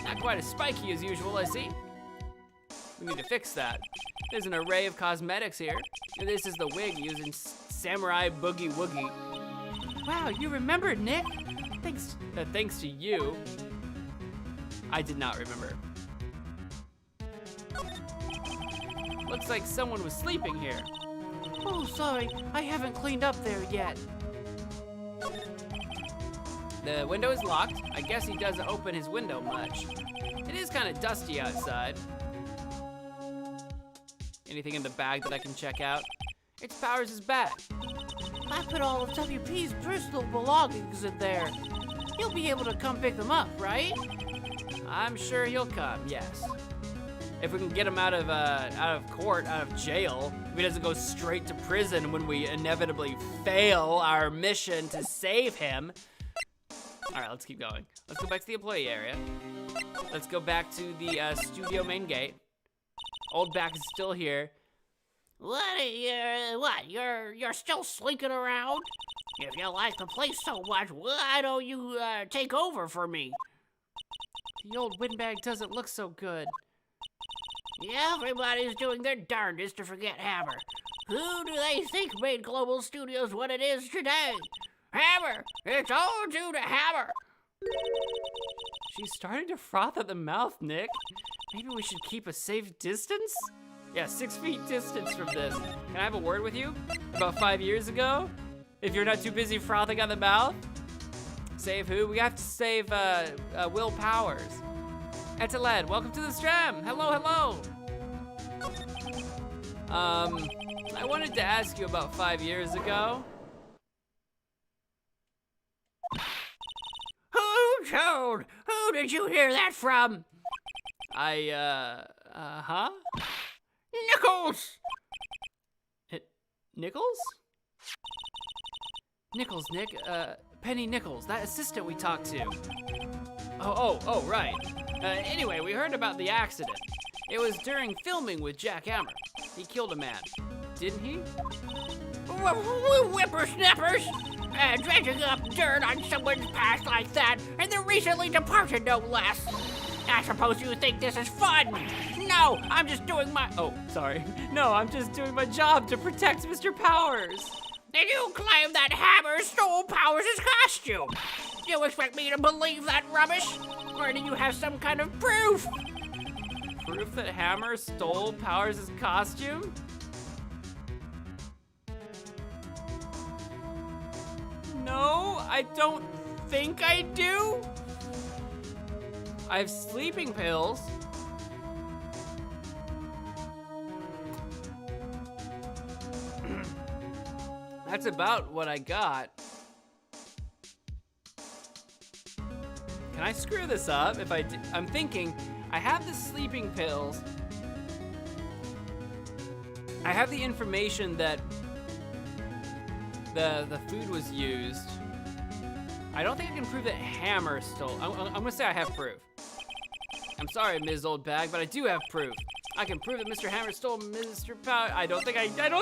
Not quite as spiky as usual, I see. We need to fix that. There's an array of cosmetics here. And this is the wig using Samurai Boogie Woogie. Wow, you remembered, Nick. Thanks to you. I did not remember. Looks like someone was sleeping here. Oh, sorry, I haven't cleaned up there yet. The window is locked. I guess he doesn't open his window much. It is kind of dusty outside. Anything in the bag that I can check out? It's Powers' bag. I put all of WP's personal belongings in there. He'll be able to come pick them up, right? I'm sure he'll come, yes. If we can get him out of court, out of jail, if he doesn't go straight to prison when we inevitably fail our mission to save him. All right, let's keep going. Let's go back to the employee area. Let's go back to the studio main gate. Old Back is still here. You're still slinking around? If you like the place so much, why don't you take over for me? The old windbag doesn't look so good. Everybody's doing their darndest to forget Hammer. Who do they think made Global Studios what it is today? Hammer! It's all due to Hammer! She's starting to froth at the mouth, Nick. Maybe we should keep a safe distance? Yeah, 6 feet distance from this. Can I have a word with you? About 5 years ago? If you're not too busy frothing at the mouth? Save who? We have to save Will Powers. Eteled, welcome to the stream. Hello, hello. I wanted to ask you about 5 years ago. Who told? Who did you hear that from? Huh? Nichols! Nichols? Nichols, Nick. Penny Nichols, that assistant we talked to. Oh, right. Anyway, we heard about the accident. It was during filming with Jack Hammer. He killed a man, didn't he? Whippersnappers! Dredging up dirt on someone's past like that, and the recently departed no less. I suppose you think this is fun. No, I'm just doing my... Oh, sorry. No, I'm just doing my job to protect Mr. Powers. Did you claim that Hammer stole Powers' costume? Do you expect me to believe that rubbish? Or do you have some kind of proof? Proof that Hammer stole Powers' costume? No, I don't think I do. I have sleeping pills. That's about what I got. Can I screw this up if I do? I'm thinking, I have the sleeping pills. I have the information that the food was used. I don't think I can prove that Hammer stole. I'm gonna say I have proof. I'm sorry, Ms. Old Bag, but I do have proof. I can prove that Mr. Hammer stole Mr. Powers. I don't think I can.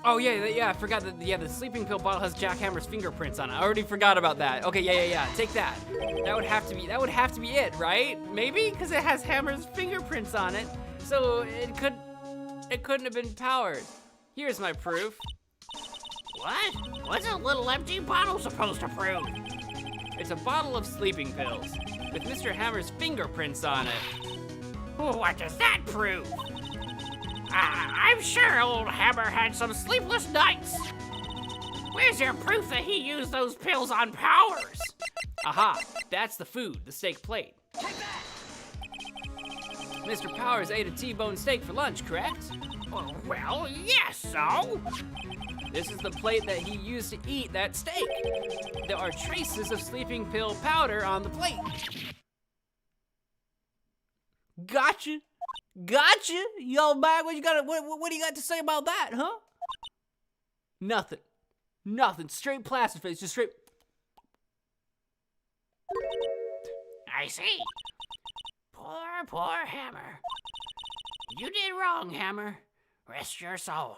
Oh yeah, I forgot that, the sleeping pill bottle has Jack Hammer's fingerprints on it. I already forgot about that. Okay, yeah, take that. That would have to be it, right? Maybe, because it has Hammer's fingerprints on it. So it couldn't have been Powers. Here's my proof. What? What's a little empty bottle supposed to prove? It's a bottle of sleeping pills with Mr. Hammer's fingerprints on it. What does that prove? I'm sure old Hammer had some sleepless nights. Where's your proof that he used those pills on Powers? Aha, that's the food, the steak plate. Mr. Powers ate a T-bone steak for lunch, correct? Well, yes, so? This is the plate that he used to eat that steak. There are traces of sleeping pill powder on the plate. Gotcha. Gotcha. Yo, man, what do you got to say about that, huh? Nothing. Nothing. Straight plaster face. Just straight. I see. Poor Hammer. You did wrong, Hammer. Rest your soul.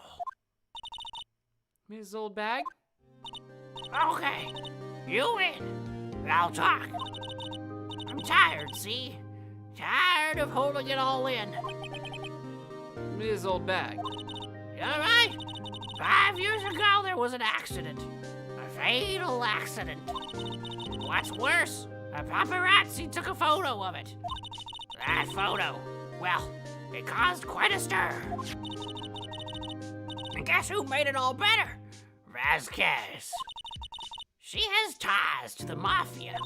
Ms. Old Bag? Okay, you win. I'll talk. I'm tired, see? Tired of holding it all in. Ms. Old Bag. You all right? 5 years ago, there was an accident. A fatal accident. What's worse, a paparazzi took a photo of it. That photo, well, it caused quite a stir. And guess who made it all better? Vasquez. She has ties to the mafia.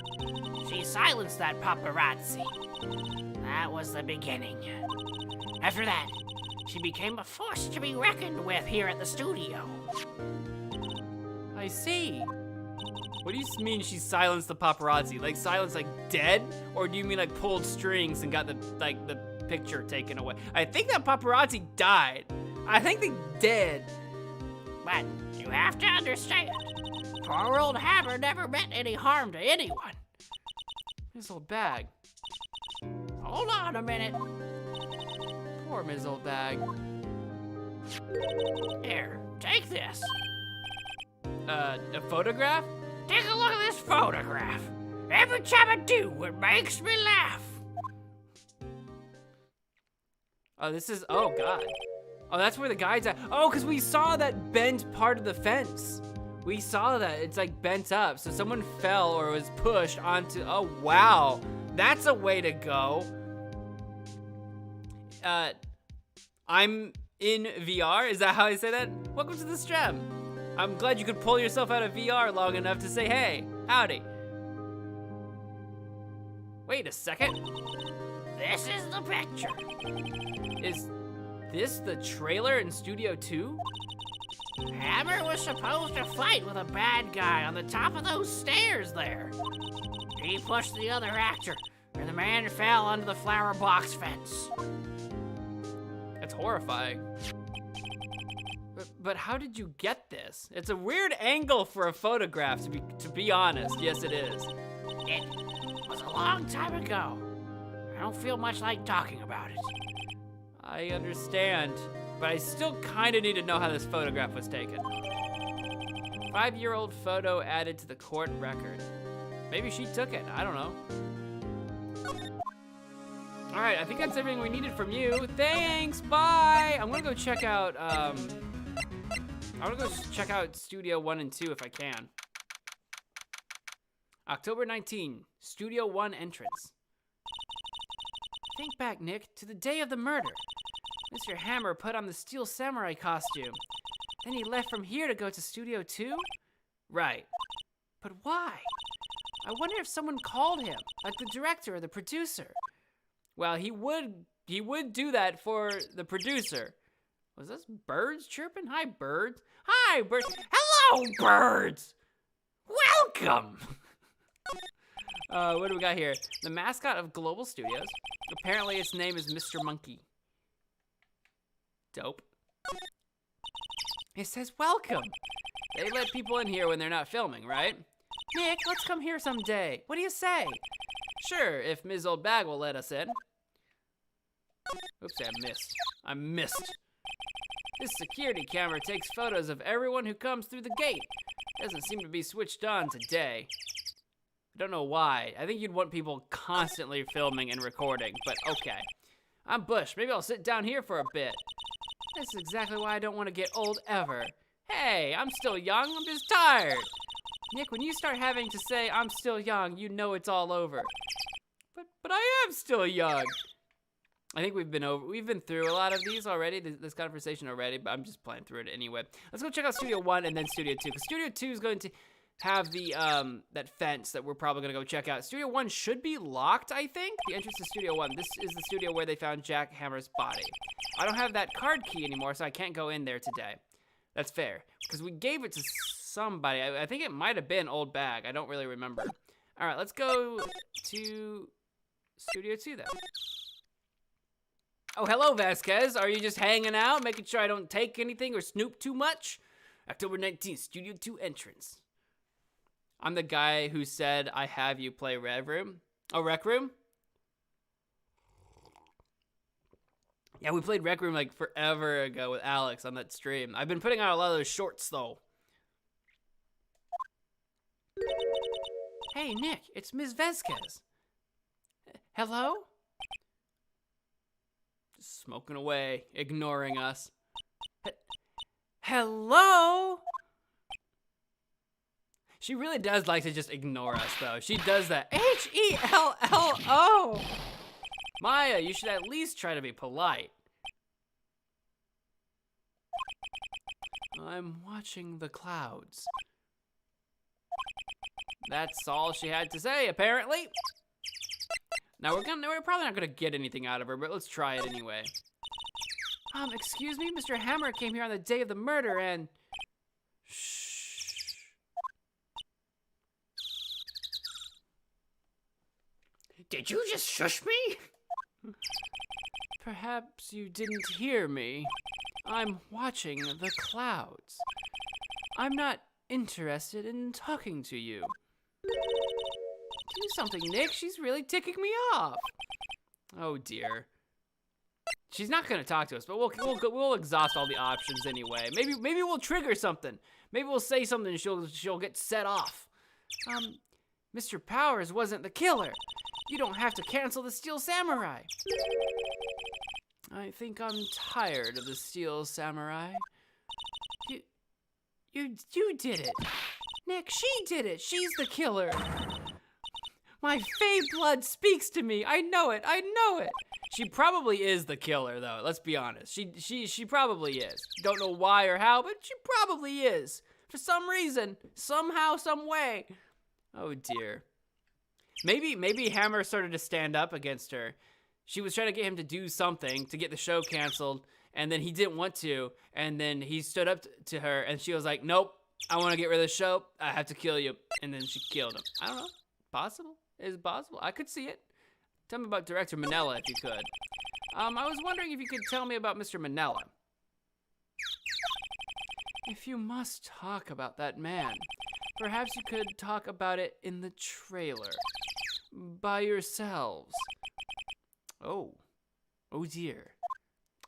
She silenced that paparazzi. That was the beginning. After that, she became a force to be reckoned with here at the studio. I see. What do you mean she silenced the paparazzi? Like silenced like dead? Or do you mean like pulled strings and got the picture taken away? I think that paparazzi died. I think they did. But you have to understand, poor old Hammer never meant any harm to anyone. Ms. Old Bag. Hold on a minute. Poor Ms. Old Bag. Here, take this. A photograph? Take a look at this photograph. Every time I do, it makes me laugh. Oh, this is, oh God. Oh, that's where the guy's at. Oh, because we saw that bent part of the fence. We saw that, it's like bent up. So someone fell or was pushed onto, oh wow. That's a way to go. I'm in VR, is that how I say that? Welcome to the stream. I'm glad you could pull yourself out of VR long enough to say, hey, howdy. Wait a second. This is the picture. Is this the trailer in Studio 2? Hammer was supposed to fight with a bad guy on the top of those stairs there. He pushed the other actor, and the man fell onto the flower box fence. That's horrifying. But how did you get this? It's a weird angle for a photograph, to be honest. Yes, it is. It was a long time ago. I don't feel much like talking about it. I understand, but I still kind of need to know how this photograph was taken. 5-year-old photo added to the court record. Maybe she took it, I don't know. All right, I think that's everything we needed from you. Thanks, bye. I'm gonna go check out, Studio 1 and 2 if I can. October 19, Studio 1 entrance. Think back, Nick, to the day of the murder. Mr. Hammer put on the Steel Samurai costume. Then he left from here to go to Studio 2? Right. But why? I wonder if someone called him, like the director or the producer. Well, he would do that for the producer. Was this birds chirping? Hi, birds. Hi, birds. Hello, birds. Welcome. What do we got here? The mascot of Global Studios. Apparently its name is Mr. Monkey. Dope. It says welcome. They let people in here when they're not filming, right? Nick, let's come here someday. What do you say? Sure, if Ms. Old Bag will let us in. Oops, I missed. This security camera takes photos of everyone who comes through the gate. Doesn't seem to be switched on today. I don't know why. I think you'd want people constantly filming and recording, but okay. I'm Bush. Maybe I'll sit down here for a bit. That's exactly why I don't want to get old ever. Hey, I'm still young. I'm just tired. Nick, when you start having to say I'm still young, you know it's all over. But I am still young. I think we've been through a lot of these already, this conversation already, but I'm just playing through it anyway. Let's go check out Studio 1 and then Studio 2, because Studio 2 is going to have the, that fence that we're probably gonna go check out. Studio 1 should be locked, I think. The entrance to Studio 1. This is the studio where they found Jack Hammer's body. I don't have that card key anymore, so I can't go in there today. That's fair. Because we gave it to somebody. I think it might have been Old Bag. I don't really remember. All right, let's go to Studio 2 then. Oh, hello, Vasquez. Are you just hanging out, making sure I don't take anything or snoop too much? October 19th, Studio 2 entrance. I'm the guy who said I have you play Rec Room. Oh, Rec Room? Yeah, we played Rec Room like forever ago with Alex on that stream. I've been putting out a lot of those shorts, though. Hey, Nick, it's Ms. Vasquez. Hello? Just smoking away, ignoring us. Hello? She really does like to just ignore us, though. She does that. Hello? Maya, you should at least try to be polite. I'm watching the clouds. That's all she had to say, apparently. Now we're probably not gonna get anything out of her, but let's try it anyway. Excuse me, Mr. Hammer came here on the day of the murder and... Shh. Did you just shush me? Perhaps you didn't hear me. I'm watching the clouds. I'm not interested in talking to you. Do something, Nick. She's really ticking me off. Oh dear. She's not gonna talk to us, but we'll exhaust all the options anyway. Maybe we'll trigger something. Maybe we'll say something and she'll get set off. Mr. Powers wasn't the killer. You don't have to cancel the Steel Samurai. I think I'm tired of the Steel Samurai. You did it. Nick, she did it. She's the killer. My fey blood speaks to me. I know it. She probably is the killer, though. Let's be honest. She probably is. Don't know why or how, but she probably is. For some reason, somehow, some way. Oh dear. Maybe Hammer started to stand up against her. She was trying to get him to do something to get the show canceled, and then he didn't want to, and then he stood up to her, and she was like, nope, I want to get rid of the show. I have to kill you. And then she killed him. I don't know. Possible. Is possible. I could see it. Tell me about Director Manella if you could. I was wondering if you could tell me about Mr. Manella. If you must talk about that man, perhaps you could talk about it in the trailer. By yourselves. Oh dear.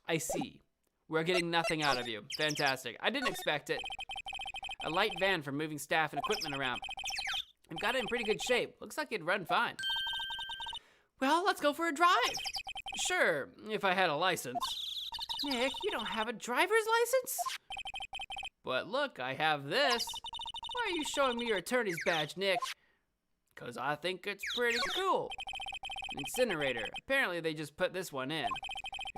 I see. We're getting nothing out of you. Fantastic. I didn't expect it. A light van for moving staff and equipment around. I've got it in pretty good shape. Looks like it'd run fine. Well, let's go for a drive. Sure, if I had a license. Nick, you don't have a driver's license? But look, I have this. Why are you showing me your attorney's badge, Nick? Because I think it's pretty cool. Incinerator. Apparently they just put this one in.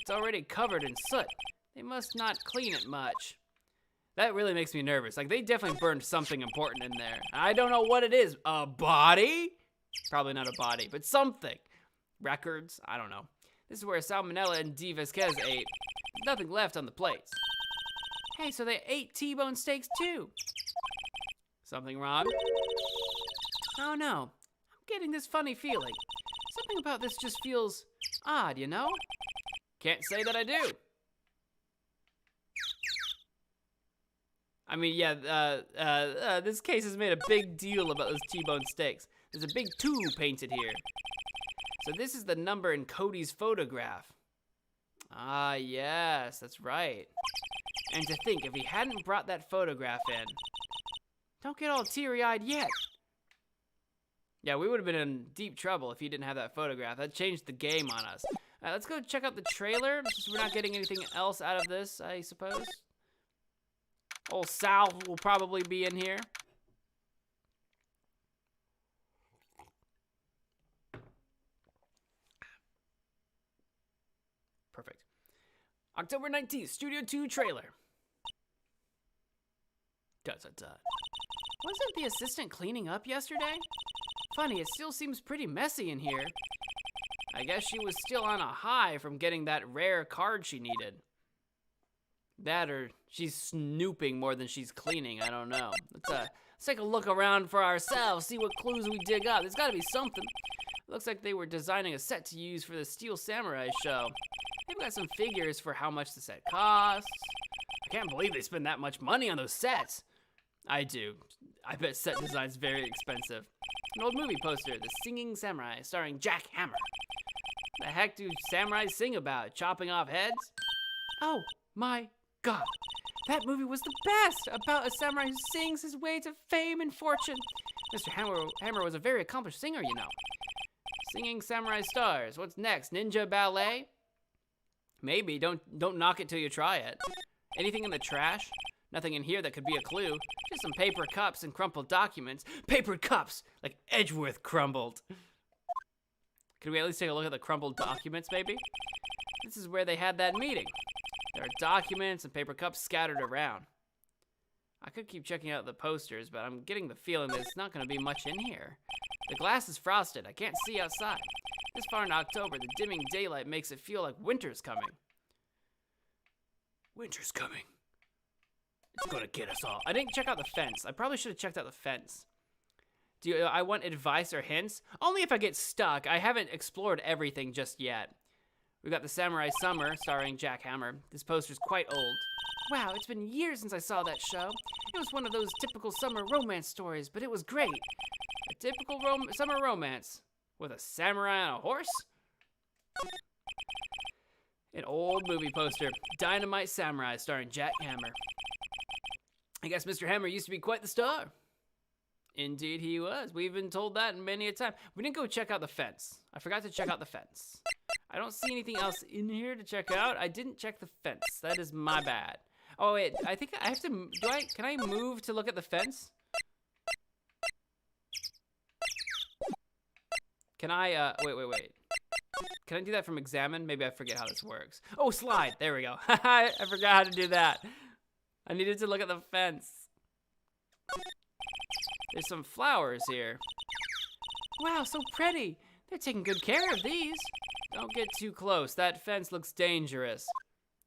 It's already covered in soot. They must not clean it much. That really makes me nervous. Like, they definitely burned something important in there. I don't know what it is. A body? Probably not a body, but something. Records? I don't know. This is where Salmonella and D. Vasquez ate. There's nothing left on the plates. Hey, so they ate T-bone steaks too. Something wrong? Oh no, I'm getting this funny feeling. Something about this just feels odd, you know? Can't say that I do. I mean, yeah, this case has made a big deal about those T-bone steaks. There's a big 2 painted here. So this is the number in Cody's photograph. Ah, yes, that's right. And to think, if he hadn't brought that photograph in. Don't get all teary-eyed yet. Yeah, we would have been in deep trouble if he didn't have that photograph. That changed the game on us. Let's go check out the trailer, since we're not getting anything else out of this, I suppose. Old Sal will probably be in here. Perfect. October 19th, Studio 2 trailer. Da-da-da. Wasn't the assistant cleaning up yesterday? Funny, it still seems pretty messy in here. I guess she was still on a high from getting that rare card she needed. That or she's snooping more than she's cleaning. I don't know. Let's take a look around for ourselves, see what clues we dig up. There's gotta be something. Looks like they were designing a set to use for the Steel Samurai show. They've got some figures for how much the set costs. I can't believe they spend that much money on those sets. I do. I bet set design's very expensive. An old movie poster, The Singing Samurai, starring Jack Hammer. The heck do samurais sing about? Chopping off heads? Oh my God. That movie was the best, about a samurai who sings his way to fame and fortune. Mr. Hammer was a very accomplished singer, you know. Singing samurai stars. What's next? Ninja ballet? Maybe. Don't knock it till you try it. Anything in the trash? Nothing in here that could be a clue. Just some paper cups and crumpled documents. Paper cups! Like Edgeworth crumbled. Could we at least take a look at the crumpled documents, maybe? This is where they had that meeting. There are documents and paper cups scattered around. I could keep checking out the posters, but I'm getting the feeling there's not going to be much in here. The glass is frosted. I can't see outside. This far in October, the dimming daylight makes it feel like winter's coming. Winter's coming. It's gonna get us all. I didn't check out the fence. I probably should have checked out the fence. I want advice or hints? Only if I get stuck. I haven't explored everything just yet. We've got the Samurai Summer, starring Jack Hammer. This poster's quite old. Wow, it's been years since I saw that show. It was one of those typical summer romance stories, but it was great. A typical summer romance with a samurai on a horse? An old movie poster, Dynamite Samurai, starring Jack Hammer. I guess Mr. Hammer used to be quite the star. Indeed he was. We've been told that many a time. We didn't go check out the fence. I forgot to check out the fence. I don't see anything else in here to check out. I didn't check the fence. That is my bad. Oh wait, I think I have to, can I move to look at the fence? Can I, wait. Can I do that from examine? Maybe I forget how this works. Oh, slide, there we go. I forgot how to do that. I needed to look at the fence. There's some flowers here. Wow, so pretty. They're taking good care of these. Don't get too close. That fence looks dangerous.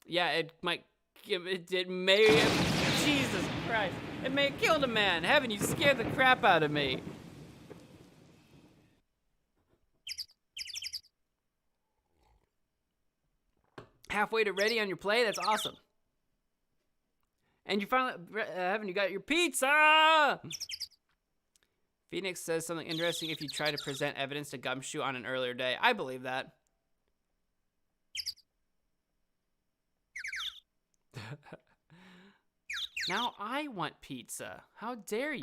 Yeah, it might, it may have, Jesus Christ. It may have killed a man. Heaven, you scared the crap out of me. Halfway to ready on your play? That's awesome. And you finally, Heaven, you got your pizza! Phoenix says something interesting if you try to present evidence to Gumshoe on an earlier day. I believe that. Now I want pizza. How dare you?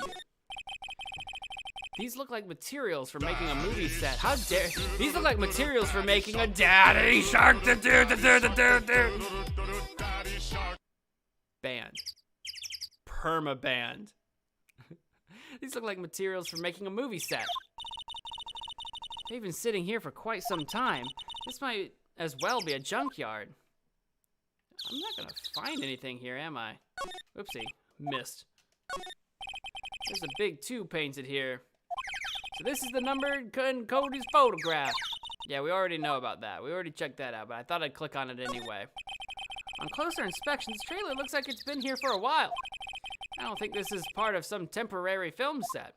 These look like materials for making a movie set. How dare... These look like materials for making a Daddy Shark band. Perma-band. These look like materials for making a movie set. They've been sitting here for quite some time. This might as well be a junkyard. I'm not gonna find anything here, am I? Oopsie, missed. There's a big 2 painted here. So this is the number in Cody's photograph. Yeah, we already know about that. We already checked that out, but I thought I'd click on it anyway. On closer inspection, this trailer looks like it's been here for a while. I don't think this is part of some temporary film set.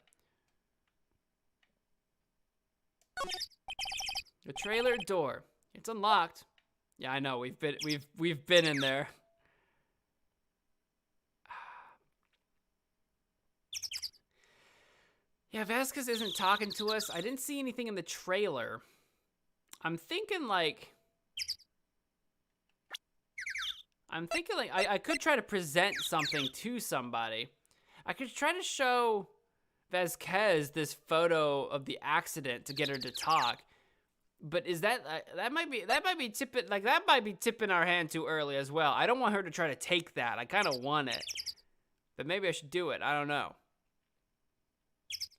The trailer door. It's unlocked. Yeah, I know. We've been in there. Yeah, Vasquez isn't talking to us. I didn't see anything in the trailer. I'm thinking like I could try to present something to somebody. I could try to show Vasquez this photo of the accident to get her to talk. But is that might be tipping our hand too early as well. I don't want her to try to take that. I kind of want it. But maybe I should do it. I don't know.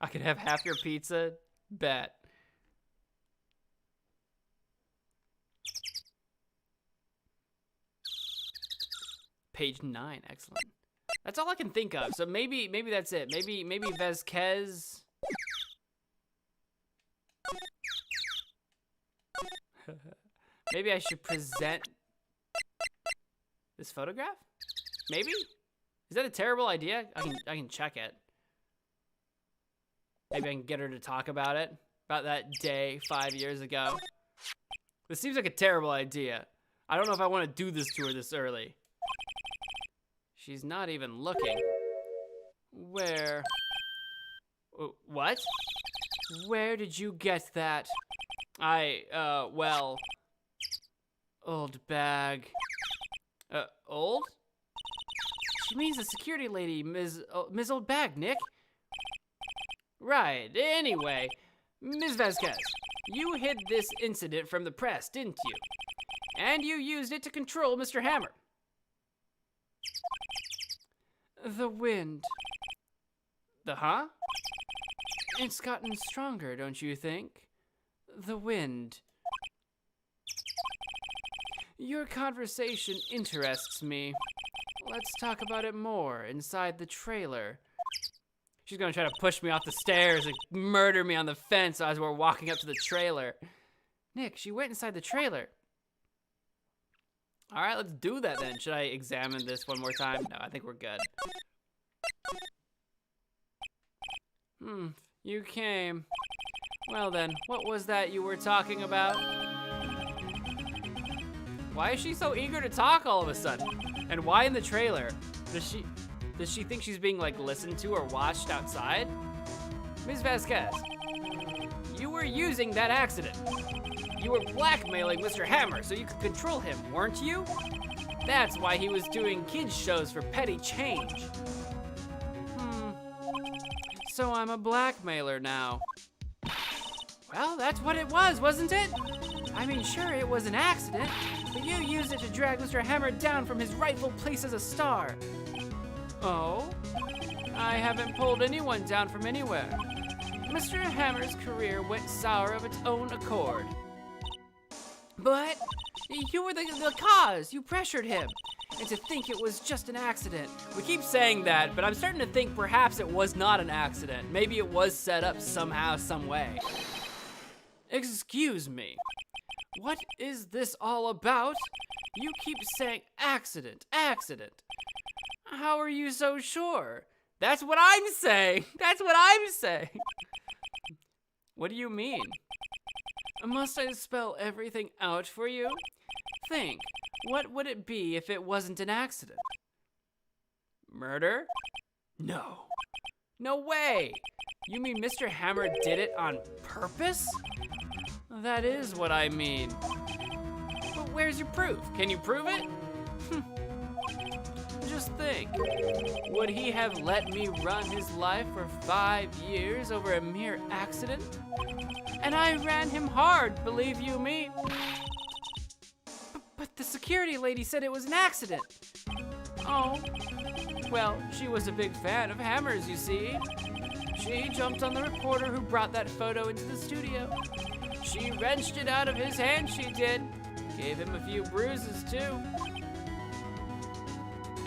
I could have half your pizza. Bet. Page 9, excellent. That's all I can think of. So maybe that's it. Maybe Vasquez. Maybe I should present this photograph? Maybe? Is that a terrible idea? I can check it. Maybe I can get her to talk about it. About that day 5 years ago. This seems like a terrible idea. I don't know if I want to do this to her this early. She's not even looking. Where? What? Where did you get that? Well... Old bag. Old? She means the security lady, Ms. Old Bag, Nick. Right, anyway, Ms. Vasquez, you hid this incident from the press, didn't you? And you used it to control Mr. Hammer. The wind. The huh? It's gotten stronger, don't you think? The wind. Your conversation interests me. Let's talk about it more inside the trailer. She's gonna try to push me off the stairs and murder me on the fence as we're walking up to the trailer. Nick, she went inside the trailer. All right, let's do that then. Should I examine this one more time? No, I think we're good. You came. Well then, what was that you were talking about? Why is she so eager to talk all of a sudden? And why in the trailer? Does she think she's being like listened to or watched outside? Ms. Vasquez, you were using that accident. You were blackmailing Mr. Hammer so you could control him, weren't you? That's why he was doing kids shows for petty change. So I'm a blackmailer now. Well, that's what it was, wasn't it? I mean, sure, it was an accident, but you used it to drag Mr. Hammer down from his rightful place as a star. Oh? I haven't pulled anyone down from anywhere. Mr. Hammer's career went sour of its own accord. But you were the cause. You pressured him. And to think it was just an accident. We keep saying that, but I'm starting to think perhaps it was not an accident. Maybe it was set up somehow, some way. Excuse me. What is this all about? You keep saying accident, accident. How are you so sure? That's what I'm saying. That's what I'm saying. What do you mean? Must I spell everything out for you? Think, what would it be if it wasn't an accident? Murder? No. No way. You mean Mr. Hammer did it on purpose? That is what I mean. But where's your proof? Can you prove it? Just think. Would he have let me run his life for 5 years over a mere accident? And I ran him hard, believe you me. But the security lady said it was an accident. Oh, well, she was a big fan of Hammer's, you see. She jumped on the reporter who brought that photo into the studio. She wrenched it out of his hand, she did. Gave him a few bruises, too.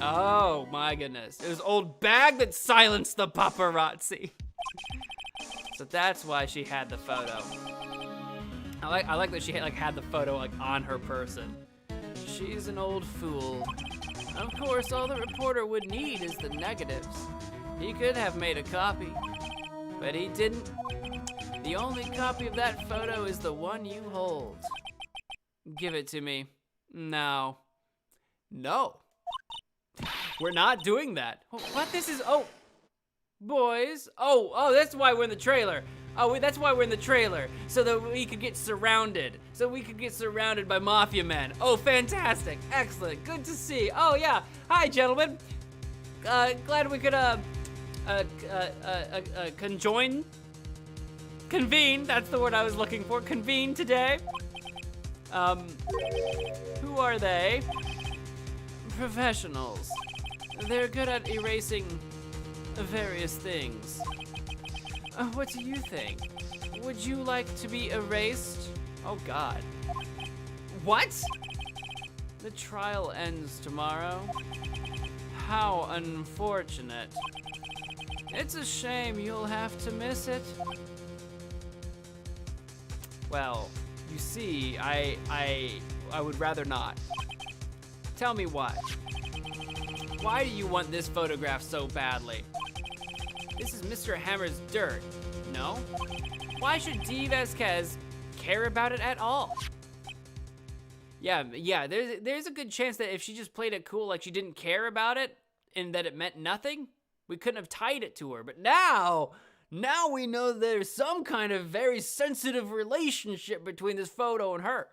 Oh, my goodness. It was Old Bag that silenced the paparazzi. So that's why she had the photo. I like that she had the photo on her person. She's an old fool. Of course, all the reporter would need is the negatives. He could have made a copy, but he didn't. The only copy of that photo is the one you hold. Give it to me. No. No. We're not doing that. What? This is, oh. Boys. Oh, that's why we're in the trailer. Oh, that's why we're in the trailer. So that we could get surrounded. So we could get surrounded by mafia men. Oh, fantastic. Excellent. Good to see. Oh, yeah. Hi, gentlemen. Glad we could, convene. That's the word I was looking for. Convene today. Who are they? Professionals. They're good at erasing various things. What do you think? Would you like to be erased? Oh God. What? The trial ends tomorrow. How unfortunate. It's a shame you'll have to miss it. Well, you see, I would rather not. Tell me why. Why do you want this photograph so badly? This is Mr. Hammer's dirt. No? Why should D. Vasquez care about it at all? Yeah, there's a good chance that if she just played it cool, like she didn't care about it, and that it meant nothing, we couldn't have tied it to her. But now we know there's some kind of very sensitive relationship between this photo and her.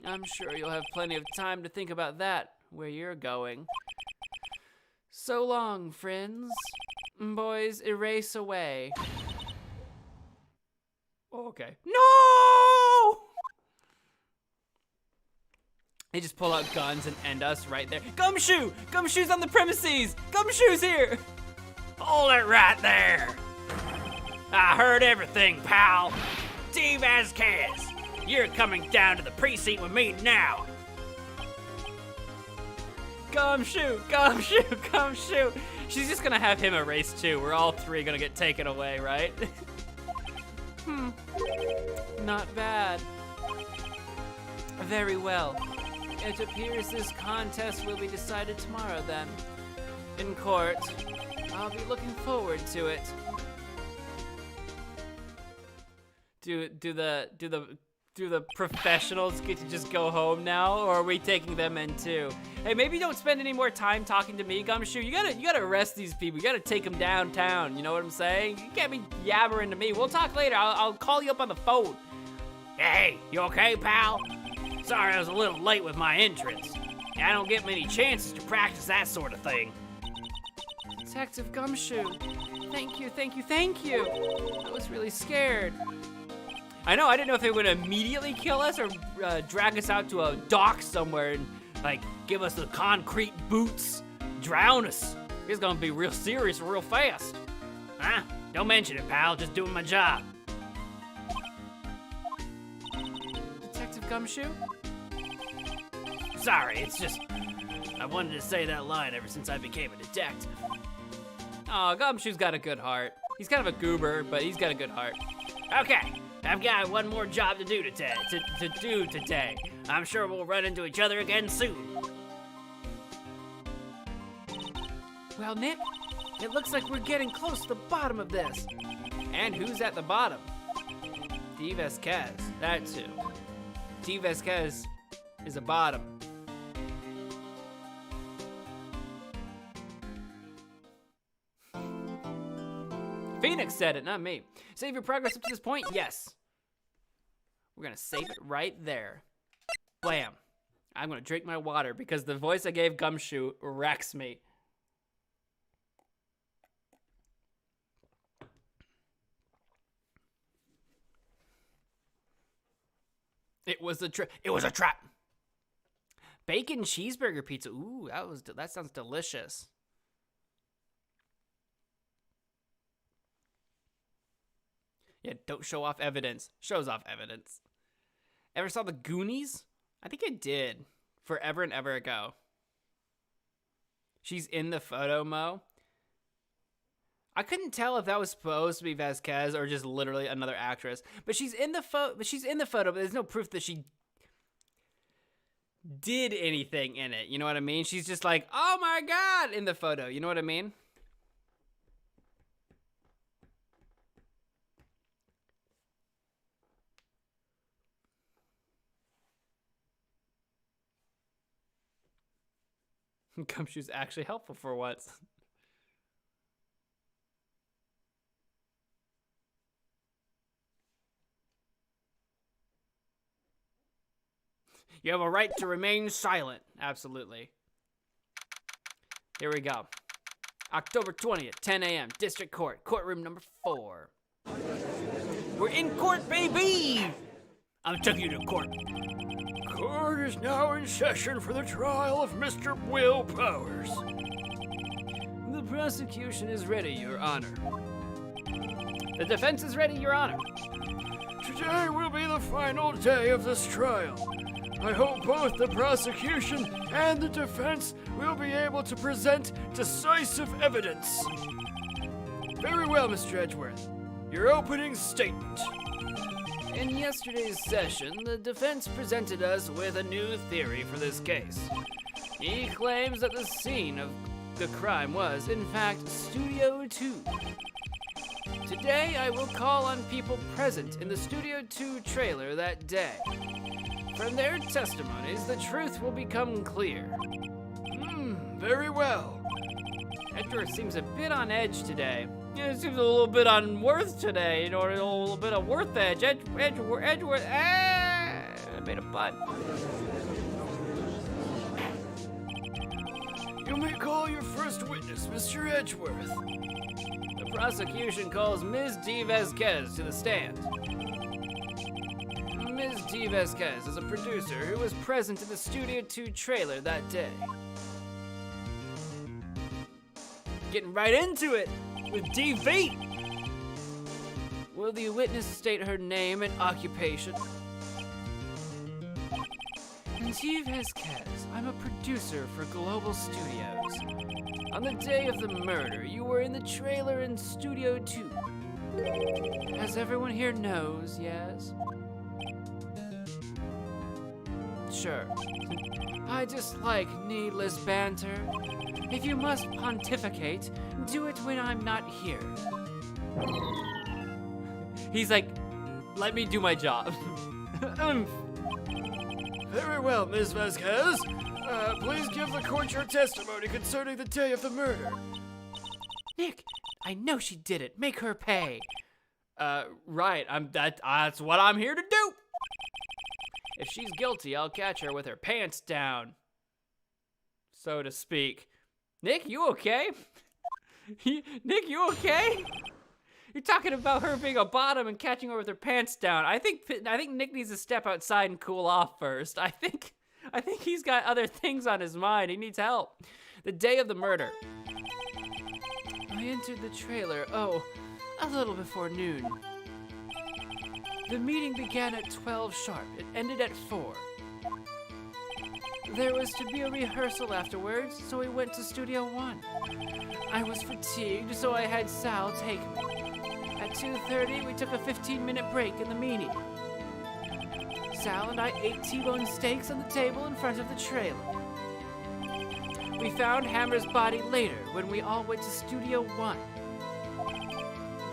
I'm sure you'll have plenty of time to think about that, where you're going. So long, friends. Boys, erase away. Okay. No! They just pull out guns and end us right there. Gumshoe! Gumshoe's on the premises! Gumshoe's here! Hold it right there. I heard everything, pal. D. Vasquez, you're coming down to the precinct with me now. Gumshoe! Gumshoe! Gumshoe! She's just gonna have him erased too. We're all three gonna get taken away, right? Not bad. Very well. It appears this contest will be decided tomorrow then. In court. I'll be looking forward to it. Do the professionals get to just go home now, or are we taking them in too? Hey, maybe don't spend any more time talking to me, Gumshoe. You gotta arrest these people. You gotta take them downtown. You know what I'm saying? You can't be yabbering to me. We'll talk later. I'll call you up on the phone. Hey, you okay, pal? Sorry I was a little late with my entrance. I don't get many chances to practice that sort of thing. Detective Gumshoe, thank you. I was really scared. I know, I didn't know if they were gonna immediately kill us or drag us out to a dock somewhere and like give us the concrete boots, drown us. It's gonna be real serious real fast. Huh? Don't mention it, pal. Just doing my job. Detective Gumshoe? Sorry, it's just I wanted to say that line ever since I became a detective. Oh, Gumshoe's got a good heart. He's kind of a goober, but he's got a good heart. Okay, I've got one more job to do today. I'm sure we'll run into each other again soon. Well, Nick, it looks like we're getting close to the bottom of this. And who's at the bottom? D. Vasquez, that's who. D. Vasquez is a bottom. Phoenix said it, not me. Save your progress up to this point? Yes. We're gonna save it right there. Blam. I'm gonna drink my water because the voice I gave Gumshoe wrecks me. It was a trap. Bacon cheeseburger pizza. Ooh, that sounds delicious. Yeah, don't show off evidence. Shows off evidence. Ever saw the Goonies? I think I did. Forever and ever ago. She's in the photo, Mo. I couldn't tell if that was supposed to be Vasquez or just literally another actress. But she's in the photo. But there's no proof that she did anything in it. You know what I mean? She's just like, oh my God, in the photo. You know what I mean? Gumshoe's actually helpful for once. You have a right to remain silent. Absolutely. Here we go. October 20th, 10 a.m., District Court, courtroom number 4. We're in court, baby! I'm taking you to court. Court is now in session for the trial of Mr. Will Powers. The prosecution is ready, Your Honor. The defense is ready, Your Honor. Today will be the final day of this trial. I hope both the prosecution and the defense will be able to present decisive evidence. Very well, Mr. Edgeworth. Your opening statement. In yesterday's session, the defense presented us with a new theory for this case. He claims that the scene of the crime was, in fact, Studio 2. Today, I will call on people present in the Studio 2 trailer that day. From their testimonies, the truth will become clear. Very well. Edgeworth seems a bit on edge today. Yeah, it seems a little bit on worth today, a little bit of worth edge. Edgeworth, I made a butt. You may call your first witness, Mr. Edgeworth. The prosecution calls Ms. D. Vasquez to the stand. Ms. D. Vasquez is a producer who was present in the Studio 2 trailer that day. Getting right into it with D-Feet. Will the witness state her name and occupation? D. Vasquez, I'm a producer for Global Studios. On the day of the murder, you were in the trailer in Studio 2. As everyone here knows, yes? Sure. I dislike needless banter. If you must pontificate, do it when I'm not here. He's like, let me do my job. Very well, Ms. Vasquez. Please give the court your testimony concerning the day of the murder. Nick, I know she did it. Make her pay. Right. That's what I'm here to do. If she's guilty, I'll catch her with her pants down, so to speak. Nick, you okay? Nick, you okay? You're talking about her being a bottom and catching her with her pants down. I think Nick needs to step outside and cool off first. I think he's got other things on his mind. He needs help. The day of the murder. I entered the trailer, a little before noon. The meeting began at 12 sharp. It ended at 4. There was to be a rehearsal afterwards, so we went to Studio 1. I was fatigued, so I had Sal take me. At 2:30, we took a 15-minute break in the meeting. Sal and I ate T-bone steaks on the table in front of the trailer. We found Hammer's body later when we all went to Studio 1.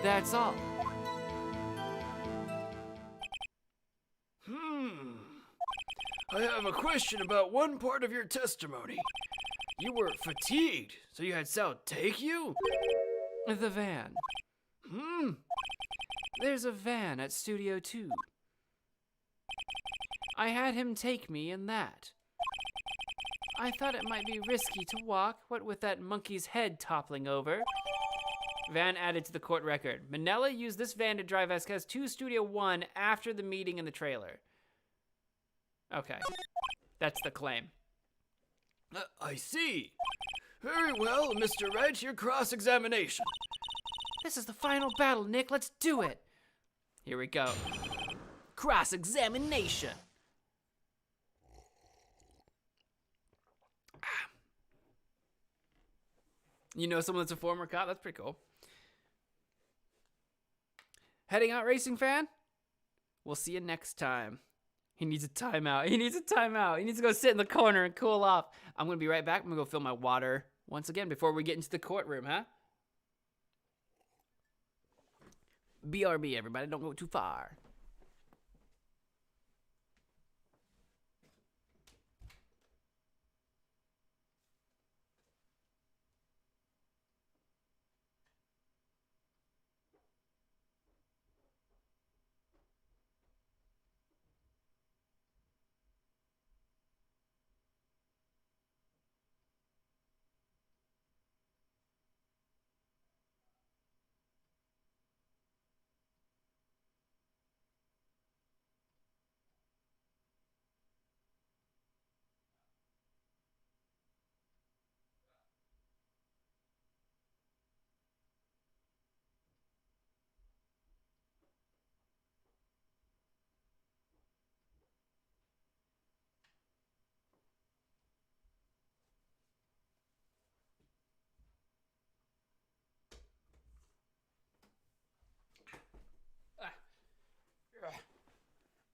That's all. I have a question about one part of your testimony. You were fatigued, so you had Sal take you? The van. There's a van at Studio 2. I had him take me in that. I thought it might be risky to walk, what with that monkey's head toppling over. Van added to the court record. Manella used this van to drive Vasquez to Studio 1 after the meeting in the trailer. Okay. That's the claim. I see. Very well, Mr. Wright, your cross-examination. This is the final battle, Nick. Let's do it. Here we go. Cross-examination. You know someone that's a former cop? That's pretty cool. Heading out, racing fan? We'll see you next time. He needs a timeout. He needs a timeout. He needs to go sit in the corner and cool off. I'm going to be right back. I'm going to go fill my water once again before we get into the courtroom, huh? BRB, everybody. Don't go too far.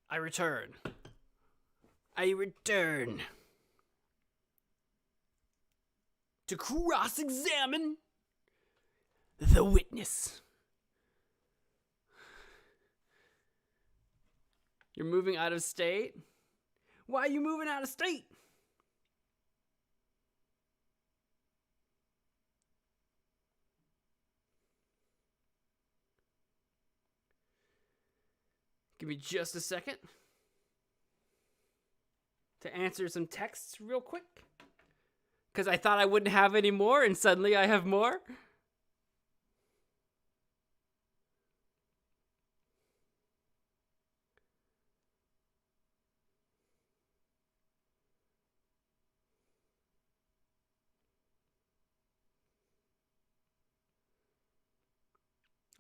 I return. to cross-examine the witness. You're moving out of state? Why are you moving out of state? Give me just a second to answer some texts real quick. Because I thought I wouldn't have any more, and suddenly I have more.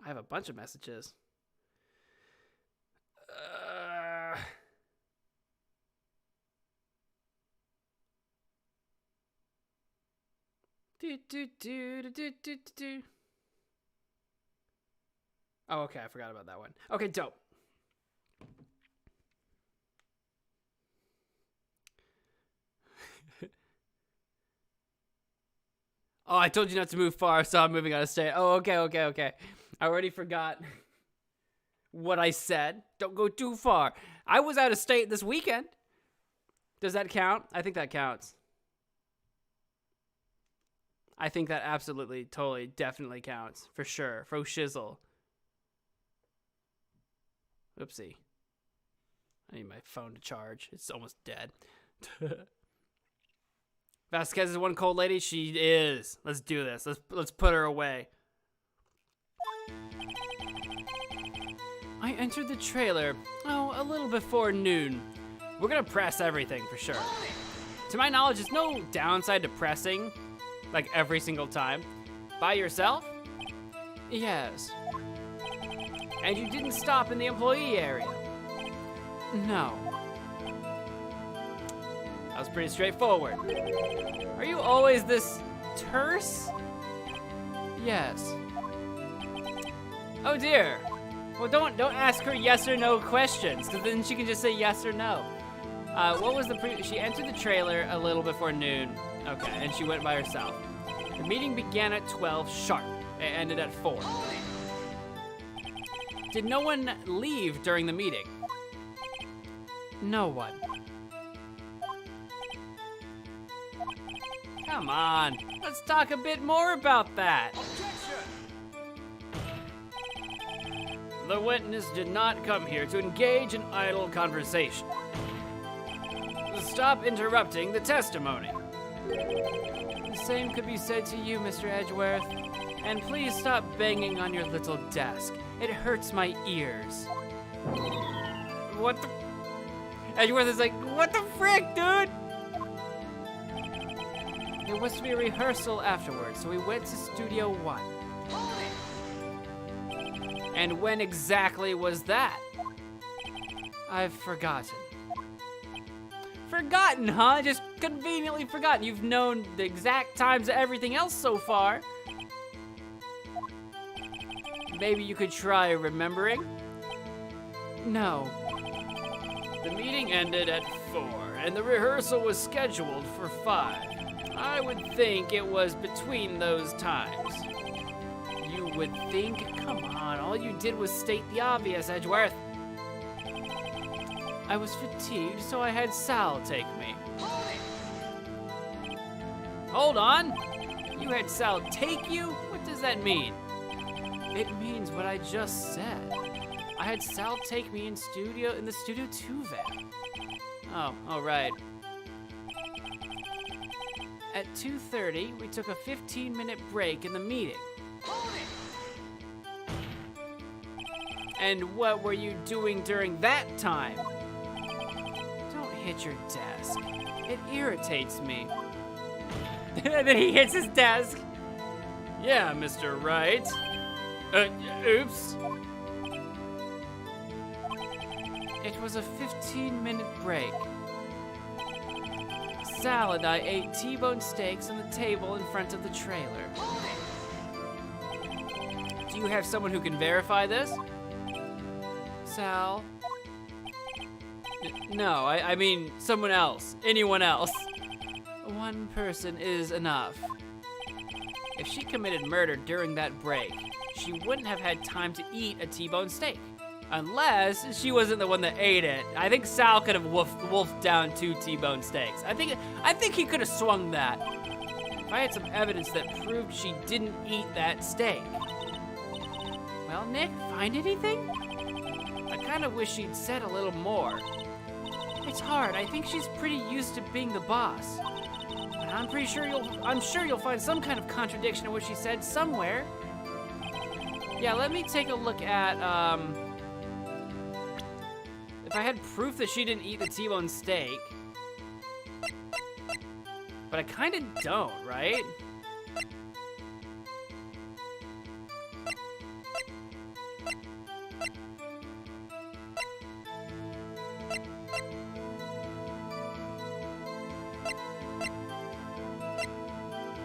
I have a bunch of messages. Oh, okay, I forgot about that one. Okay, dope. Oh, I told you not to move far, so I'm moving out of state. Oh, okay. I already forgot what I said. Don't go too far. I was out of state this weekend. Does that count? I think that counts. I think that absolutely, totally, definitely counts. For sure. Fro shizzle. Oopsie. I need my phone to charge. It's almost dead. Vasquez is one cold lady? She is. Let's do this. Let's put her away. I entered the trailer, a little before noon. We're gonna press everything for sure. To my knowledge, there's no downside to pressing, like every single time. By yourself? Yes. And you didn't stop in the employee area? No. That was pretty straightforward. Are you always this terse? Yes. Oh dear. Well, don't ask her yes or no questions, because then she can just say yes or no. What was she entered the trailer a little before noon. Okay, and she went by herself. The meeting began at 12 sharp. It ended at 4. Did no one leave during the meeting? No one. Come on, let's talk a bit more about that. The witness did not come here to engage in idle conversation. Stop interrupting the testimony. The same could be said to you, Mr. Edgeworth. And please stop banging on your little desk. It hurts my ears. What the? Edgeworth is like, what the frick, dude? There was to be a rehearsal afterwards, so we went to Studio 1. And when exactly was that? I've forgotten. Forgotten, huh? Just conveniently forgotten. You've known the exact times of everything else so far. Maybe you could try remembering? No. The meeting ended at 4, and the rehearsal was scheduled for 5. I would think it was between those times. You would think? Come on, all you did was state the obvious, Edgeworth. I was fatigued, so I had Sal take me. Hold on! You had Sal take you? What does that mean? It means what I just said. I had Sal take me in the Studio 2 van. Oh, right. At 2:30, we took a 15-minute break in the meeting. And what were you doing during that time? Don't hit your desk. It irritates me. And then he hits his desk. Yeah, Mr. Wright. Oops. It was a 15-minute break. Sal and I ate T-bone steaks on the table in front of the trailer. Do you have someone who can verify this? Sal? No, I mean someone else. Anyone else. One person is enough. If she committed murder during that break, she wouldn't have had time to eat a T-bone steak. Unless she wasn't the one that ate it. I think Sal could have wolfed down 2 T-bone steaks. I think he could have swung that. If I had some evidence that proved she didn't eat that steak. Well, Nick, find anything? I kind of wish she'd said a little more. It's hard. I think she's pretty used to being the boss. But I'm sure you'll find some kind of contradiction in what she said somewhere. Yeah, let me take a look at, if I had proof that she didn't eat the T-bone steak. But I kind of don't, right?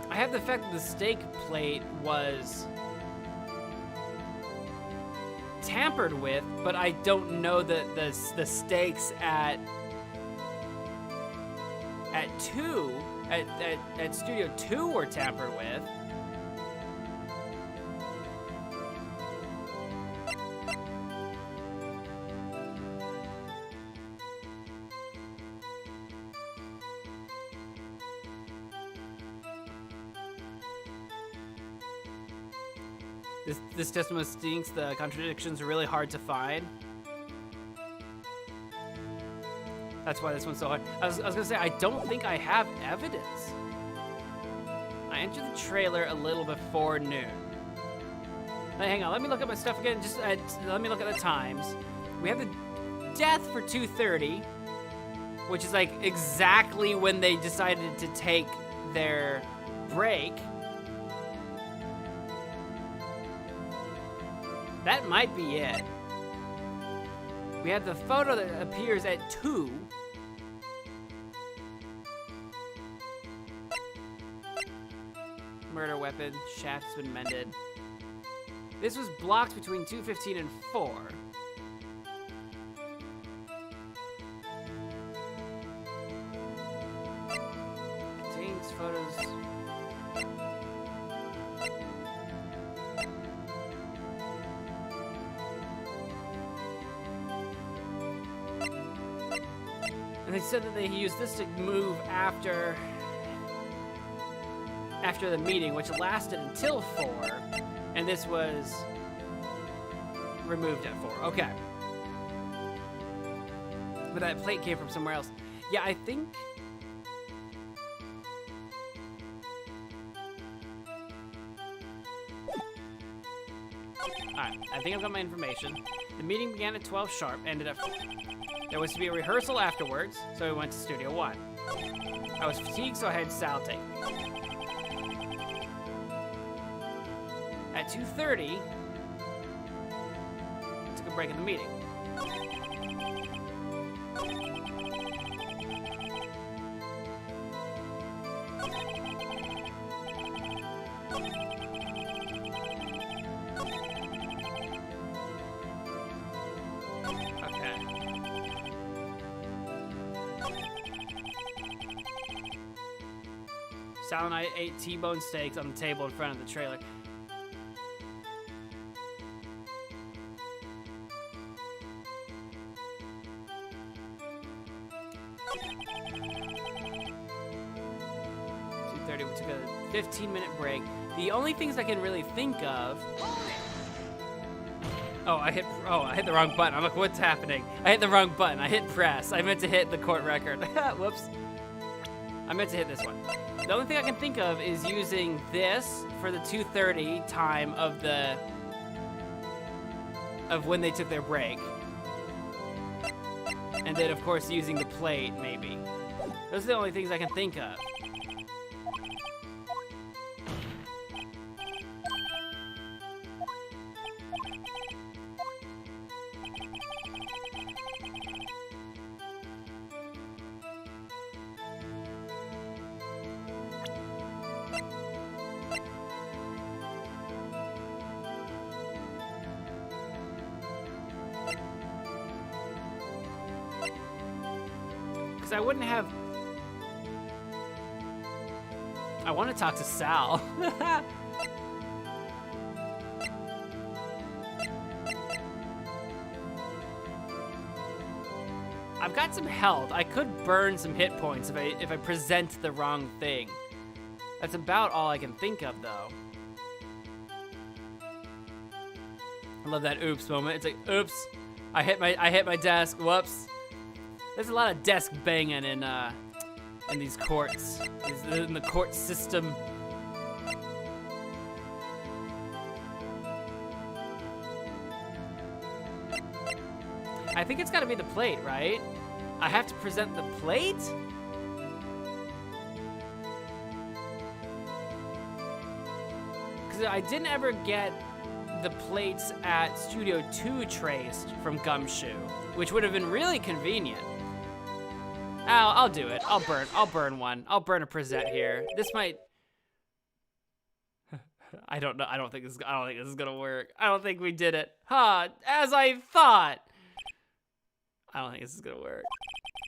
I have the fact that the steak plate was tampered with, but I don't know that the steaks at Studio 2 were tampered with. This testimony stinks. The contradictions are really hard to find. That's why this one's so hard. I was gonna say, I don't think I have evidence. I entered the trailer a little before noon. Now, hang on, let me look at my stuff again. Let me look at the times. We have the death for 2:30, which is like exactly when they decided to take their break. That might be it. We have the photo that appears at 2. Murder weapon, shaft's been mended. This was blocked between 2:15 and 4. Contains photos. And they said that they used this to move after the meeting, which lasted until 4, and this was removed at 4. Okay. But that plate came from somewhere else. Yeah, I think... Alright, I think I've got my information. The meeting began at 12 sharp, ended at 4. There was to be a rehearsal afterwards, so we went to Studio 1. I was fatigued, so I had Sal take me. At 2:30, took a break in the meeting. Okay. Sal and I ate T-bone steaks on the table in front of the trailer. We took a 15-minute break. The only things I can really think of... Oh, I hit the wrong button. I'm like, what's happening? I hit the wrong button. I hit press. I meant to hit the court record. Whoops. I meant to hit this one. The only thing I can think of is using this for the 2:30 time of when they took their break. And then, of course, using the plate, maybe. Those are the only things I can think of. I wouldn't have... I want to talk to Sal. I've got some health. I could burn some hit points if I present the wrong thing. That's about all I can think of, though. I love that oops moment. It's like, oops, I hit my desk. Whoops. There's a lot of desk banging in these courts, in the court system. I think it's got to be the plate, right? I have to present the plate? Because I didn't ever get the plates at Studio 2 traced from Gumshoe, which would have been really convenient. I'll do it. I'll burn one. I'll burn a present here. This might. I don't know. I don't think this is gonna work. I don't think we did it. As I thought. I don't think this is gonna work.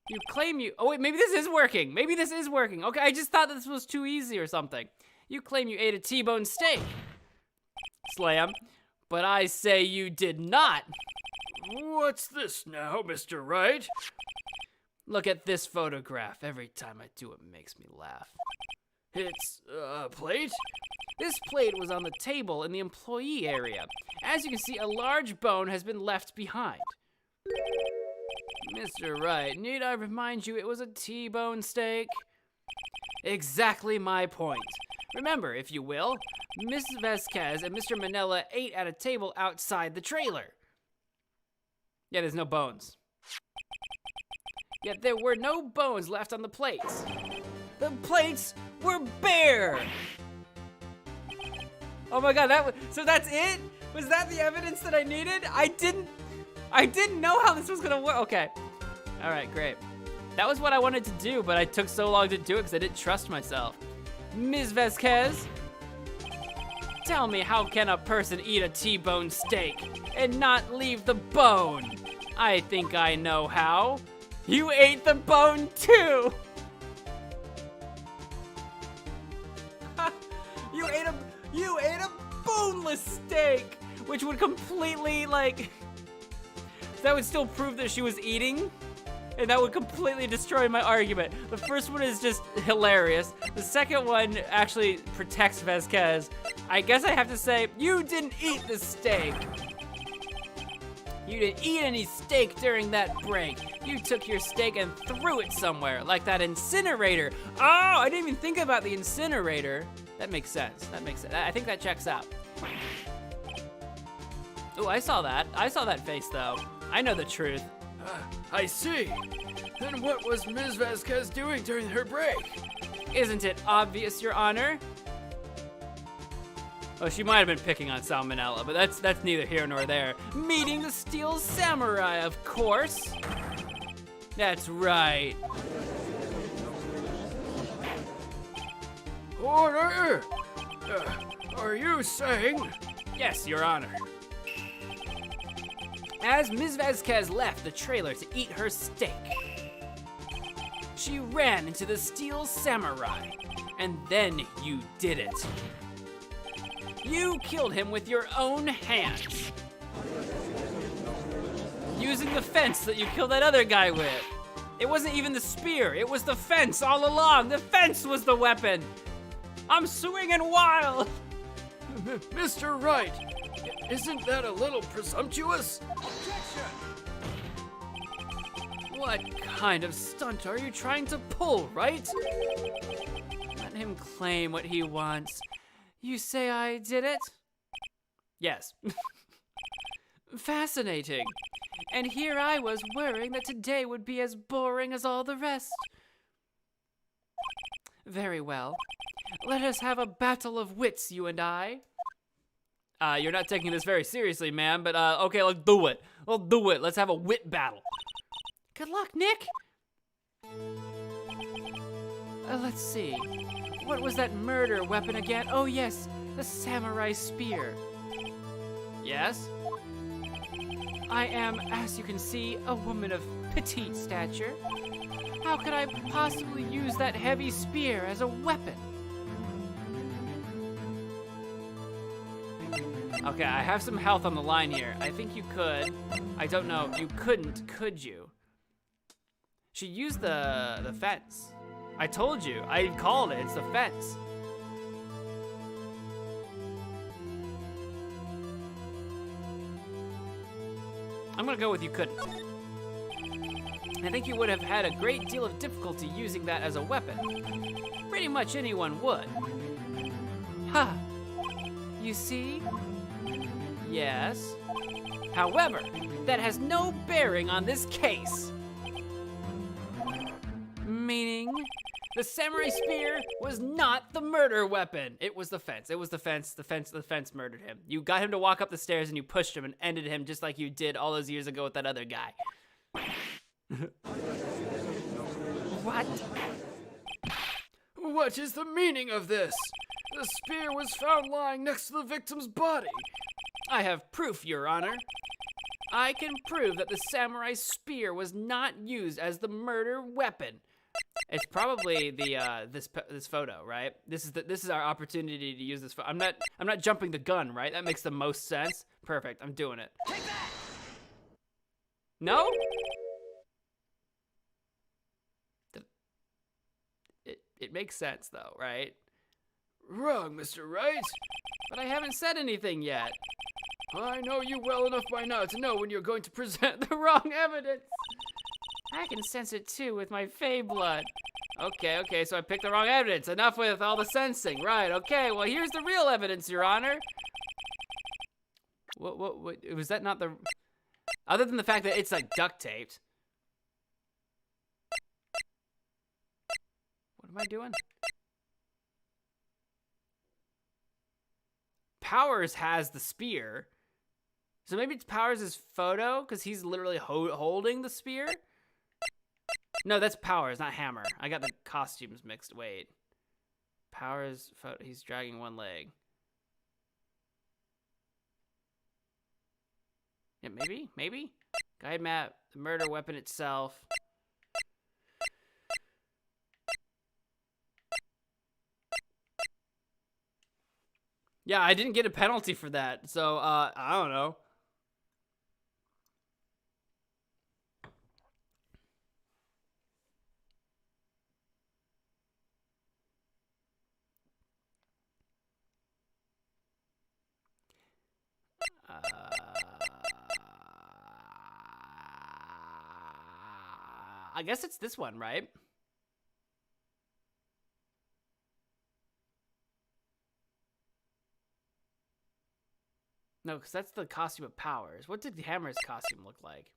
You claim you. Oh wait, maybe this is working. Maybe this is working. Okay, I just thought this was too easy or something. You claim you ate a T-bone steak. Slam. But I say you did not. What's this now, Mr. Wright? Look at this photograph. Every time I do it makes me laugh. It's a plate? This plate was on the table in the employee area. As you can see, a large bone has been left behind. Mr. Wright, need I remind you it was a T-bone steak? Exactly my point. Remember, if you will, Miss Vasquez and Mr. Manella ate at a table outside the trailer. Yeah, there's no bones. Yet there were no bones left on the plates. The plates were bare. Oh my God, so that's it? Was that the evidence that I needed? I didn't know how this was gonna work. Okay, all right, great. That was what I wanted to do, but I took so long to do it because I didn't trust myself. Ms. Vasquez, tell me, how can a person eat a T-bone steak and not leave the bone? I think I know how. You ate the bone too. You ate a boneless steak, which would completely that would still prove that she was eating, and that would completely destroy my argument. The first one is just hilarious. The second one actually protects Vasquez. I guess I have to say, you didn't eat the steak. You didn't eat any steak during that break. You took your steak and threw it somewhere, like that incinerator. Oh, I didn't even think about the incinerator. That makes sense. I think that checks out. Oh, I saw that face, though. I know the truth. I see. Then what was Ms. Vasquez doing during her break? Isn't it obvious, Your Honor? Oh, she might have been picking on Salmonella, but that's neither here nor there. Meeting the Steel Samurai, of course. That's right. Order! Are you saying? Yes, Your Honor. As Ms. Vasquez left the trailer to eat her steak, she ran into the Steel Samurai, and then you did it. You killed him with your own hands, using the fence that you killed that other guy with. It wasn't even the spear, it was the fence all along. The fence was the weapon. I'm swinging wild. Mr. Wright, isn't that a little presumptuous? What kind of stunt are you trying to pull, right? Let him claim what he wants. You say I did it? Yes. Fascinating. And here I was worrying that today would be as boring as all the rest. Very well. Let us have a battle of wits, you and I. You're not taking this very seriously, ma'am, but okay, let's do it. Let's have a wit battle. Good luck, Nick. Let's see. What was that murder weapon again? Oh yes, the samurai spear. Yes? I am, as you can see, a woman of petite stature. How could I possibly use that heavy spear as a weapon? Okay, I have some health on the line here. I think you could. I don't know. You couldn't, could you? She used the fence. I told you. I called it. It's the fence. I'm gonna go with you couldn't. I think you would have had a great deal of difficulty using that as a weapon. Pretty much anyone would. Huh. You see? Yes. However, that has no bearing on this case. Meaning, the samurai spear was not the murder weapon. It was the fence. It was the fence. The fence murdered him. You got him to walk up the stairs and you pushed him and ended him just like you did all those years ago with that other guy. What? What is the meaning of this? The spear was found lying next to the victim's body. I have proof, Your Honor. I can prove that the samurai spear was not used as the murder weapon. It's probably the this photo, right? This is our opportunity to use this photo. I'm not jumping the gun, right? That makes the most sense. Perfect. I'm doing it. No? It makes sense though, right? Wrong, Mr. Wright. But I haven't said anything yet. I know you well enough by now to know when you're going to present the wrong evidence. I can sense it too with my fey blood. Okay, so I picked the wrong evidence. Enough with all the sensing. Right, okay, well here's the real evidence, Your Honor. What, was that not the... Other than the fact that it's like duct taped. What am I doing? Powers has the spear. So maybe it's Powers' photo, because he's literally holding the spear? No, that's Powers, not Hammer. I got the costumes mixed. Wait. Powers' photo, he's dragging one leg. Yeah, maybe? Guide map, the murder weapon itself. Yeah, I didn't get a penalty for that, so, I don't know. I guess it's this one, right? No, because that's the costume of Powers. What did Hammer's costume look like?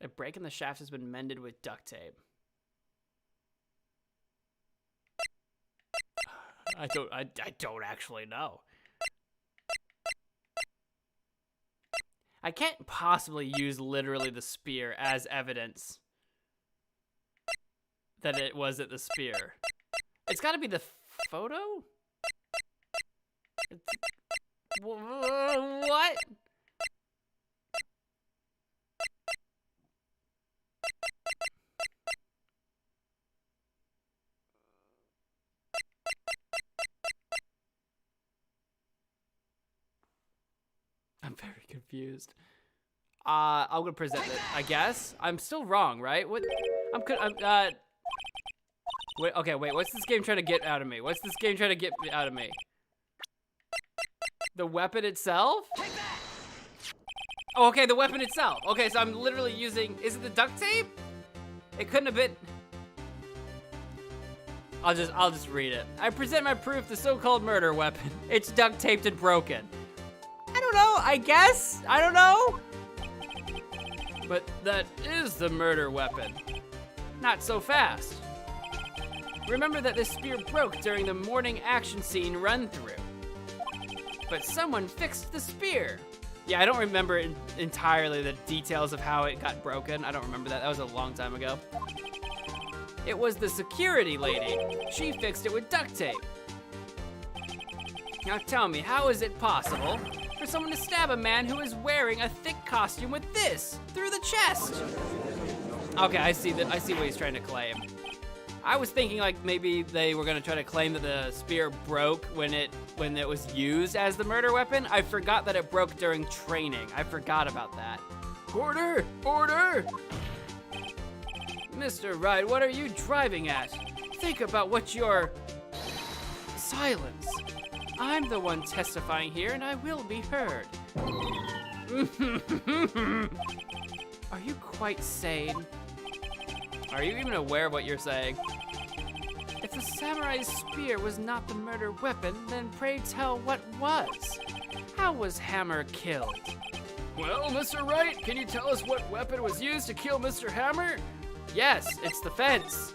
A break in the shaft has been mended with duct tape. I don't actually know. I can't possibly use literally the spear as evidence that it wasn't the spear. It's got to be the photo? What? I'm very confused. I'm gonna present it, I guess. I'm still wrong, right? What? Wait, okay, wait, what's this game trying to get out of me? What's this game trying to get out of me? The weapon itself? Oh, okay, the weapon itself. Okay, so I'm literally using, is it the duct tape? It couldn't have been. I'll just read it. I present my proof, the so-called murder weapon. It's duct taped and broken. I don't know, I guess? I don't know. But that is the murder weapon. Not so fast. Remember that this spear broke during the morning action scene run-through. But someone fixed the spear. Yeah, I don't remember entirely the details of how it got broken. I don't remember that. That was a long time ago. It was the security lady. She fixed it with duct tape. Now tell me, how is it possible for someone to stab a man who is wearing a thick costume with this through the chest? Okay, I see what he's trying to claim. I was thinking like maybe they were gonna try to claim that the spear broke when it was used as the murder weapon. I forgot that it broke during training. I forgot about that. Order! Order! Mr. Wright, what are you driving at? Think about what you're... Silence. I'm the one testifying here and I will be heard. Are you quite sane? Are you even aware of what you're saying? If the samurai's spear was not the murder weapon, then pray tell what was? How was Hammer killed? Well, Mr. Wright, can you tell us what weapon was used to kill Mr. Hammer? Yes, it's the fence.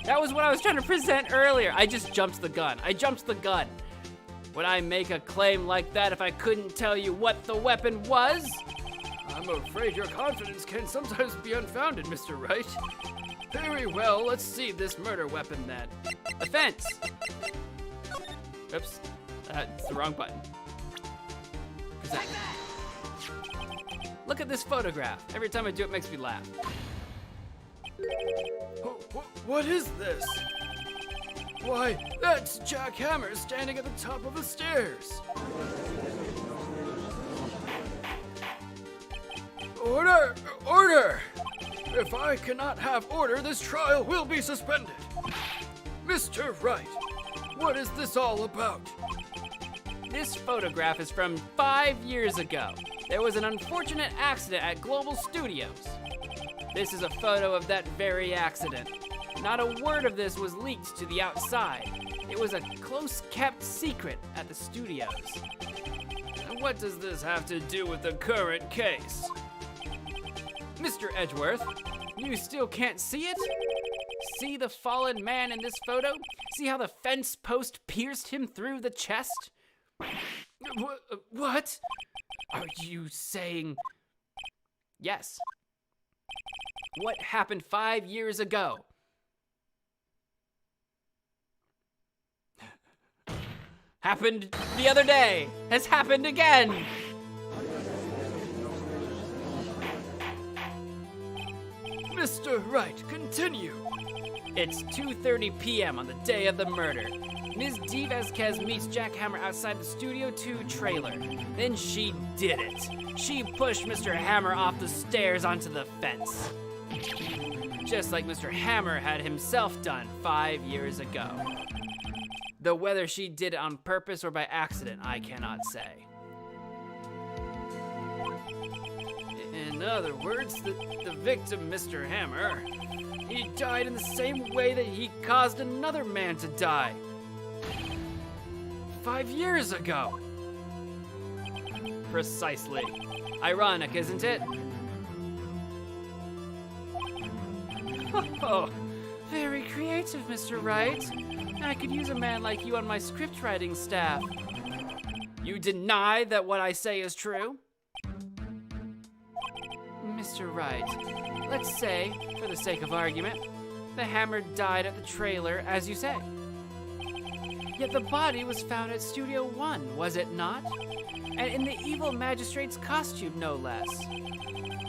That was what I was trying to present earlier. I just jumped the gun. Would I make a claim like that if I couldn't tell you what the weapon was? I'm afraid your confidence can sometimes be unfounded, Mr. Wright. Very well, let's see this murder weapon then. A fence. Oops, that's the wrong button. Present. Look at this photograph. Every time I do it, makes me laugh. What is this? Why, that's Jack Hammer standing at the top of the stairs. Order! Order! If I cannot have order, this trial will be suspended. Mr. Wright, what is this all about? This photograph is from 5 years ago. There was an unfortunate accident at Global Studios. This is a photo of that very accident. Not a word of this was leaked to the outside. It was a close-kept secret at the studios. And what does this have to do with the current case? Mr. Edgeworth, you still can't see it? See the fallen man in this photo? See how the fence post pierced him through the chest? What? Are you saying... Yes. What happened 5 years ago? Happened the other day. Has happened again. Mr. Wright, continue. It's 2:30 p.m. on the day of the murder. Ms. D. Vasquez meets Jack Hammer outside the Studio 2 trailer. Then she did it. She pushed Mr. Hammer off the stairs onto the fence. Just like Mr. Hammer had himself done 5 years ago. Though whether she did it on purpose or by accident, I cannot say. In other words, the victim, Mr. Hammer, he died in the same way that he caused another man to die. 5 years ago. Precisely. Ironic, isn't it? Oh, very creative, Mr. Wright. I could use a man like you on my script writing staff. You deny that what I say is true? Mr. Wright, let's say, for the sake of argument, the Hammer died at the trailer, as you say. Yet the body was found at Studio 1, was it not? And in the evil magistrate's costume, no less.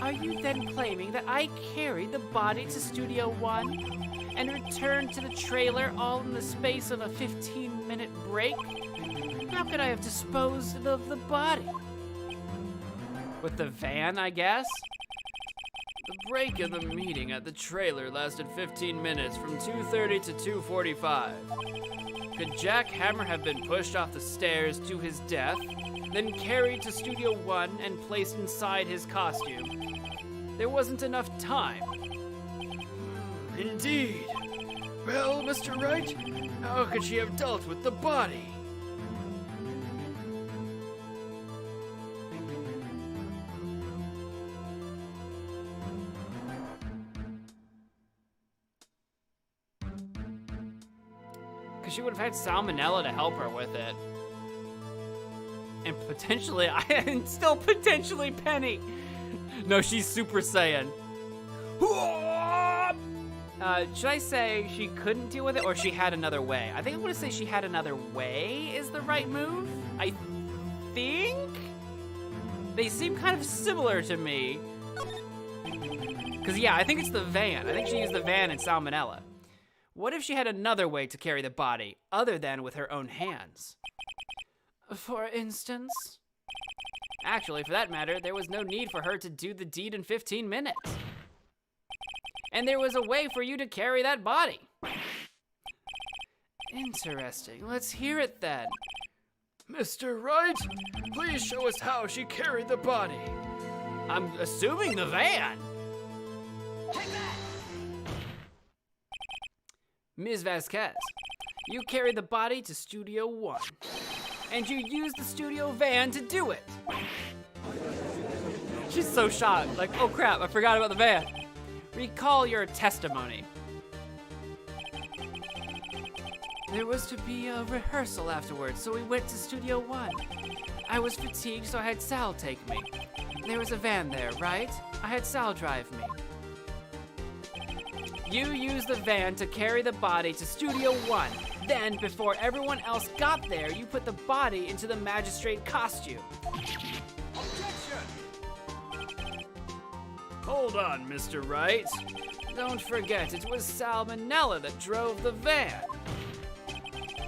Are you then claiming that I carried the body to Studio 1 and returned to the trailer all in the space of a 15-minute break? How could I have disposed of the body? With the van, I guess? The break in the meeting at the trailer lasted 15 minutes from 2:30 to 2:45. Could Jack Hammer have been pushed off the stairs to his death, then carried to Studio 1 and placed inside his costume? There wasn't enough time. Indeed. Well, Mr. Wright, how could she have dealt with the body? Because she would have had Salmonella to help her with it. And potentially, and still potentially Penny. No, she's Super Saiyan. Should I say she couldn't deal with it or she had another way? I think I'm gonna say she had another way is the right move. I think? They seem kind of similar to me. Because yeah, I think it's the van. I think she used the van in Salmonella. What if she had another way to carry the body, other than with her own hands? For instance? Actually, for that matter, there was no need for her to do the deed in 15 minutes. And there was a way for you to carry that body. Interesting. Let's hear it then. Mr. Wright, please show us how she carried the body. I'm assuming the van. Ms. Vasquez, you carried the body to Studio 1, and you used the studio van to do it. She's so shocked, like, oh crap, I forgot about the van. Recall your testimony. There was to be a rehearsal afterwards, so we went to Studio 1. I was fatigued, so I had Sal take me. There was a van there, right? I had Sal drive me. You used the van to carry the body to Studio 1. Then, before everyone else got there, you put the body into the magistrate costume. Objection! Hold on, Mr. Wright. Don't forget, it was Salmonella that drove the van.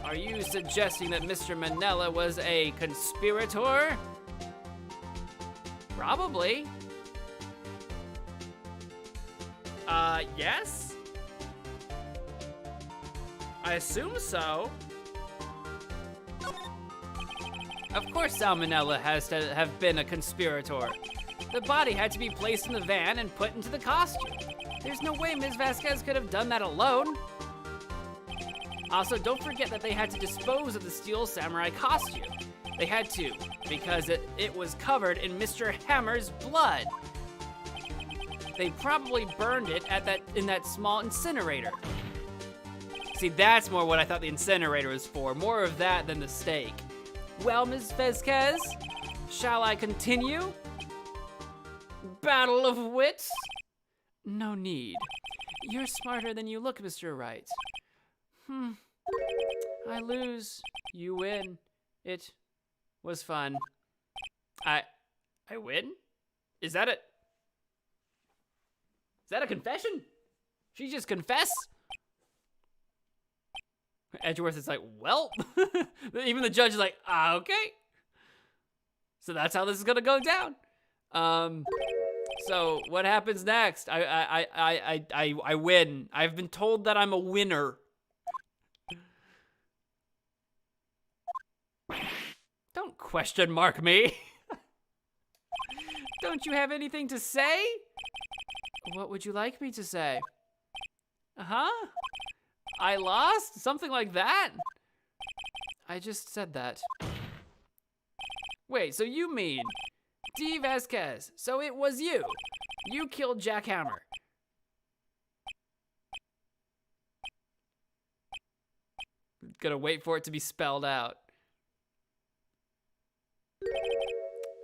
Are you suggesting that Mr. Manella was a conspirator? Probably. Yes? I assume so. Of course Salmonella has to have been a conspirator. The body had to be placed in the van and put into the costume. There's no way Ms. Vasquez could have done that alone. Also, don't forget that they had to dispose of the steel samurai costume. They had to, because it was covered in Mr. Hammer's blood. They probably burned it in that small incinerator. See, that's more what I thought the incinerator was for. More of that than the stake. Well, Ms. Vasquez, shall I continue? Battle of wits? No need. You're smarter than you look, Mr. Wright. I lose. You win. It was fun. I win? Is that a confession? She just confessed? Edgeworth is like, well, even the judge is like, okay. So that's how this is gonna go down. So what happens next? I win. I've been told that I'm a winner. Don't question mark me. Don't you have anything to say? What would you like me to say? Huh? I lost? Something like that? I just said that. Wait, so you mean D. Vasquez, so it was you. You killed Jack Hammer. Gonna wait for it to be spelled out.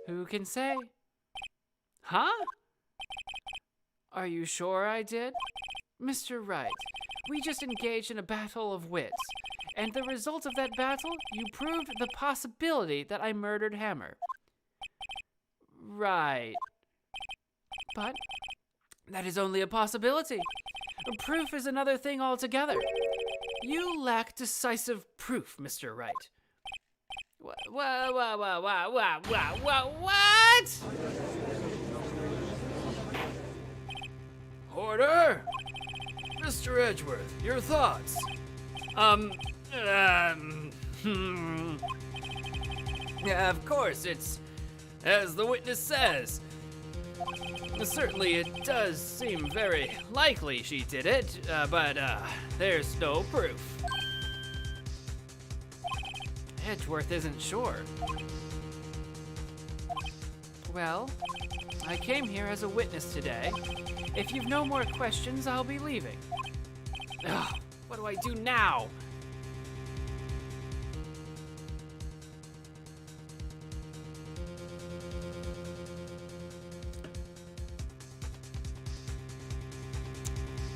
Who can say? Huh? Are you sure I did? Mr. Wright, we just engaged in a battle of wits, and the result of that battle, you proved the possibility that I murdered Hammer. Right. But that is only a possibility. Proof is another thing altogether. You lack decisive proof, Mr. Wright. What? Order! Mr. Edgeworth, your thoughts? Yeah, of course, it's as the witness says. Certainly, it does seem very likely she did it, but there's no proof. Edgeworth isn't sure. Well, I came here as a witness today. If you've no more questions, I'll be leaving. Ugh, what do I do now?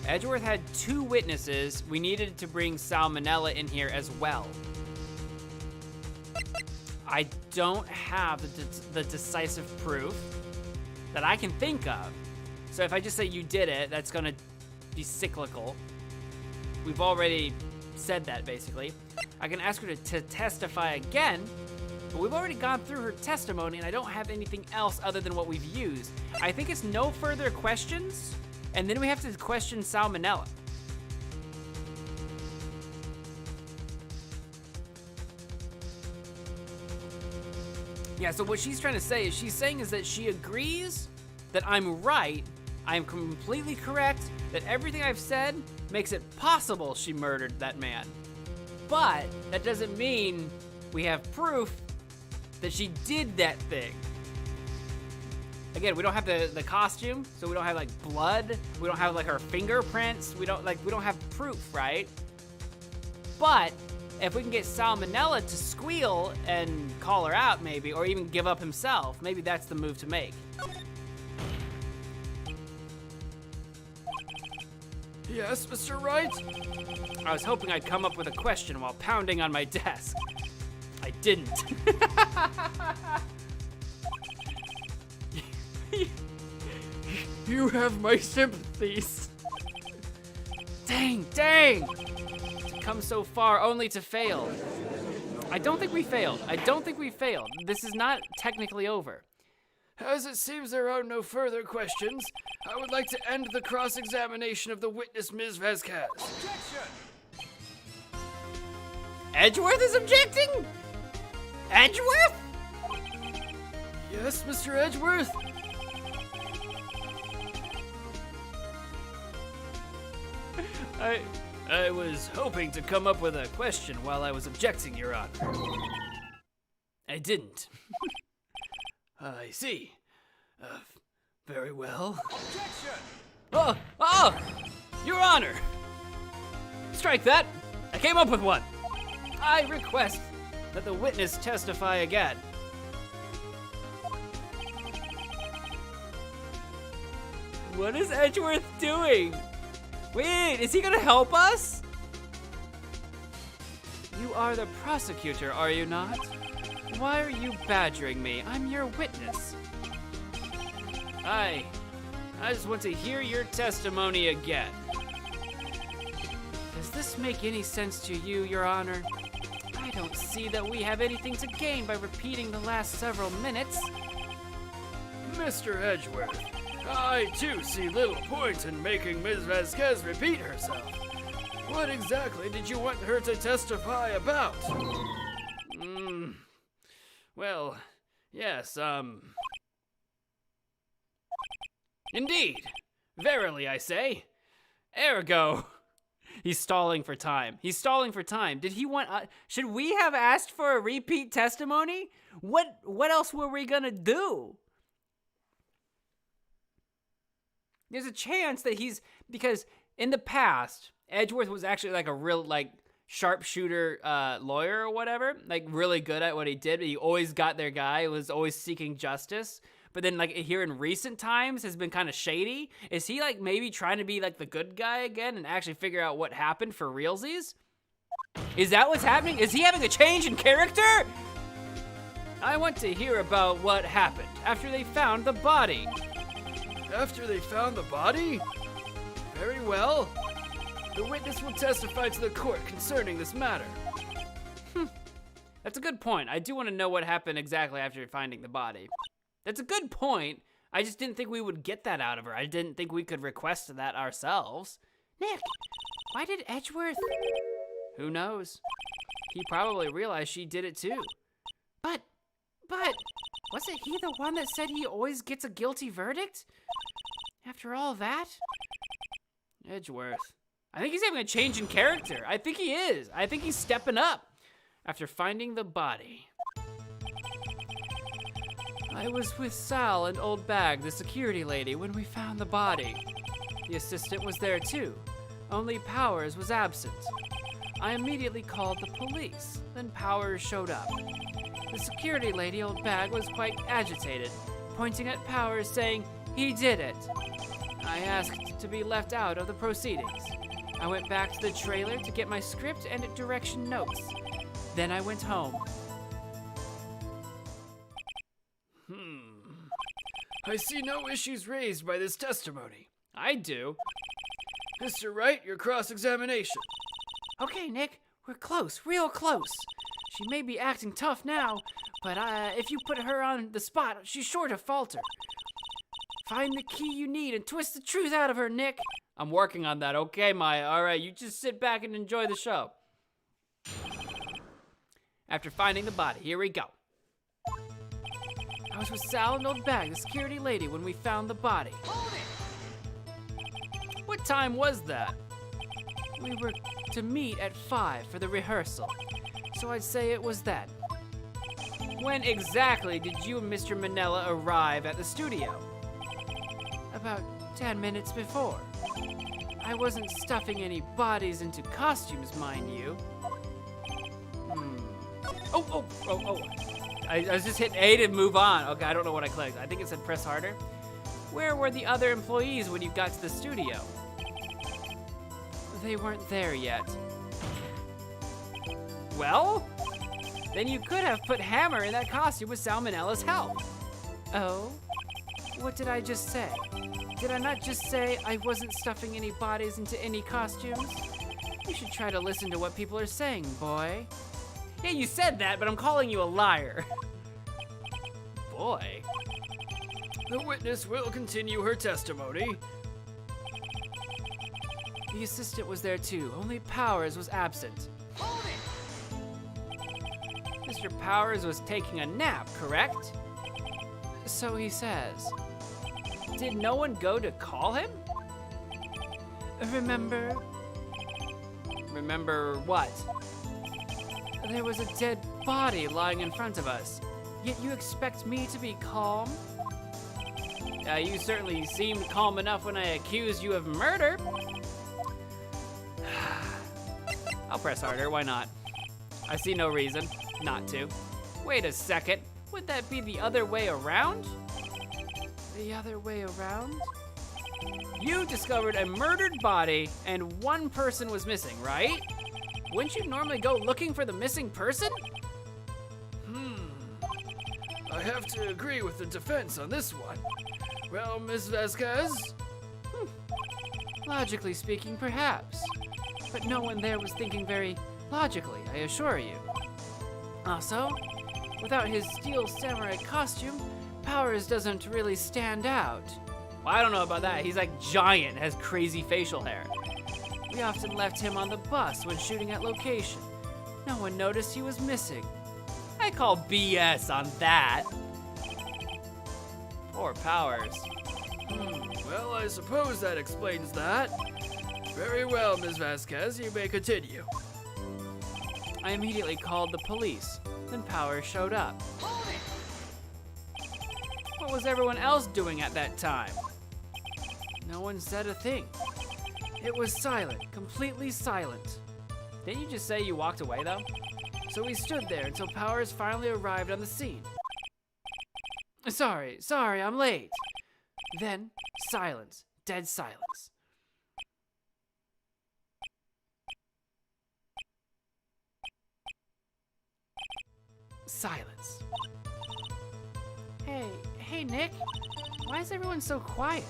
Edgeworth had 2 witnesses. We needed to bring Salmonella in here as well. I don't have the decisive proof that I can think of. So if I just say you did it, that's gonna be cyclical. we've already said that, basically. I can ask her to testify again, but we've already gone through her testimony, and I don't have anything else other than what we've used. I think it's no further questions, and then we have to question Salmonella. Yeah, so what she's trying to say is that she agrees that I'm right, I am completely correct, that everything I've said makes it possible she murdered that man. But that doesn't mean we have proof that she did that thing. Again, we don't have the costume, so we don't have like blood, we don't have like her fingerprints, we don't have proof, right? But if we can get Salmonella to squeal and call her out maybe, or even give up himself, maybe that's the move to make. Yes, Mr. Wright? I was hoping I'd come up with a question while pounding on my desk. I didn't. You have my sympathies. Dang. To come so far only to fail. I don't think we failed. This is not technically over. As it seems there are no further questions, I would like to end the cross-examination of the witness, Ms. Vasquez. Edgeworth is objecting? Edgeworth? Yes, Mr. Edgeworth? I was hoping to come up with a question while I was objecting, Your Honor. I didn't. I see. Very well. Oh! Your Honor! Strike that! I came up with one! I request that the witness testify again. What is Edgeworth doing? Wait, is he gonna help us? You are the prosecutor, are you not? Why are you badgering me? I'm your witness. I just want to hear your testimony again. Does this make any sense to you, Your Honor? I don't see that we have anything to gain by repeating the last several minutes. Mr. Edgeworth, I too see little point in making Ms. Vasquez repeat herself. What exactly did you want her to testify about? Well, yes, Indeed. Verily, I say. Ergo. He's stalling for time. Did he want, should we have asked for a repeat testimony? What else were we gonna do? There's a chance that because in the past, Edgeworth was actually like a real, like, sharpshooter lawyer or whatever, like really good at what he did, but he always got their guy, he was always seeking justice. But then like here in recent times has been kind of shady. Is he like maybe trying to be like the good guy again and actually figure out what happened for realsies? Is that what's happening? Is he having a change in character? I want to hear about what happened after they found the body. After they found the body? Very well. The witness will testify to the court concerning this matter. That's a good point. I do want to know what happened exactly after finding the body. That's a good point. I just didn't think we would get that out of her. I didn't think we could request that ourselves. Nick, why did Edgeworth? Who knows? He probably realized she did it too. But, wasn't he the one that said he always gets a guilty verdict? After all that? Edgeworth. I think he's having a change in character. I think he is. I think he's stepping up after finding the body. I was with Sal and Old Bag, the security lady, when we found the body. The assistant was there too, only Powers was absent. I immediately called the police, then Powers showed up. The security lady, Old Bag, was quite agitated, pointing at Powers saying he did it. I asked to be left out of the proceedings. I went back to the trailer to get my script and direction notes. Then I went home. I see no issues raised by this testimony. I do. Mr. Wright, your cross-examination. Okay, Nick, we're close, real close. She may be acting tough now, but if you put her on the spot, she's sure to falter. Find the key you need and twist the truth out of her, Nick. I'm working on that, okay, Maya? All right, you just sit back and enjoy the show. After finding the body, here we go. I was with Sal and Old Bag, the security lady, when we found the body. Hold it! What time was that? We were to meet at 5 for the rehearsal, so I'd say it was then. When exactly did you and Mr. Manella arrive at the studio? About 10 minutes before. I wasn't stuffing any bodies into costumes, mind you. Oh. I was just hitting A to move on. Okay, I don't know what I clicked. I think it said press harder. Where were the other employees when you got to the studio? They weren't there yet. Well, then you could have put Hammer in that costume with Salmonella's help. Oh? What did I just say? Did I not just say I wasn't stuffing any bodies into any costumes? You should try to listen to what people are saying, boy. Yeah, you said that, but I'm calling you a liar. Boy. The witness will continue her testimony. The assistant was there too, only Powers was absent. Hold it! Mr. Powers was taking a nap, correct? So he says. Did no one go to call him? Remember? Remember what? There was a dead body lying in front of us. Yet you expect me to be calm? You certainly seemed calm enough when I accused you of murder. I'll press harder, why not? I see no reason not to. Wait a second, would that be the other way around? The other way around? You discovered a murdered body and one person was missing, right? Wouldn't you normally go looking for the missing person? I have to agree with the defense on this one. Well, Miss Vasquez? Logically speaking, perhaps. But no one there was thinking very logically, I assure you. Also, without his steel samurai costume, Powers doesn't really stand out. Well, I don't know about that. He's like giant, has crazy facial hair. We often left him on the bus when shooting at location. No one noticed he was missing. I call BS on that. Poor Powers. Well, I suppose that explains that. Very well, Ms. Vasquez, you may continue. I immediately called the police. Then Powers showed up. What was everyone else doing at that time? No one said a thing. It was silent, completely silent. Didn't you just say you walked away though? So we stood there until Powers finally arrived on the scene. Sorry, I'm late. Then, silence, dead silence. Silence. Hey Nick, why is everyone so quiet?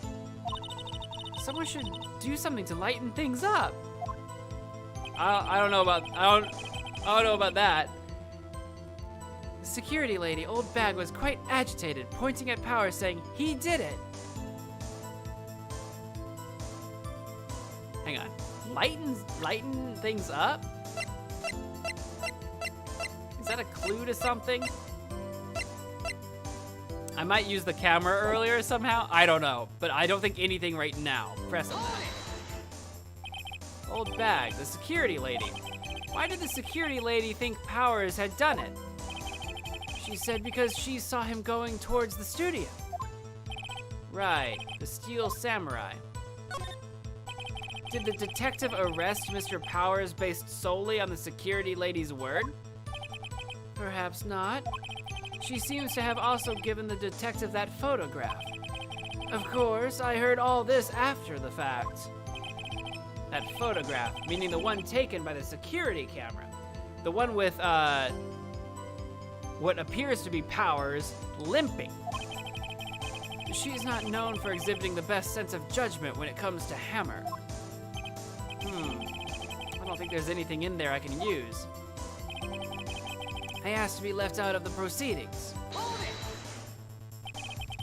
Someone should do something to lighten things up. I don't know about that. The security lady, Old Bag, was quite agitated, pointing at Powers saying he did it. Hang on. Lighten things up? Is that a clue to something? I might use the camera earlier somehow. I don't know, but I don't think anything right now. Press on that. Old Bag, the security lady. Why did the security lady think Powers had done it? She said because she saw him going towards the studio. Right, the Steel Samurai. Did the detective arrest Mr. Powers based solely on the security lady's word? Perhaps not. She seems to have also given the detective that photograph. Of course, I heard all this after the fact. That photograph, meaning the one taken by the security camera. The one with, what appears to be Powers limping. She's not known for exhibiting the best sense of judgment when it comes to Hammer. I don't think there's anything in there I can use. I asked to be left out of the proceedings.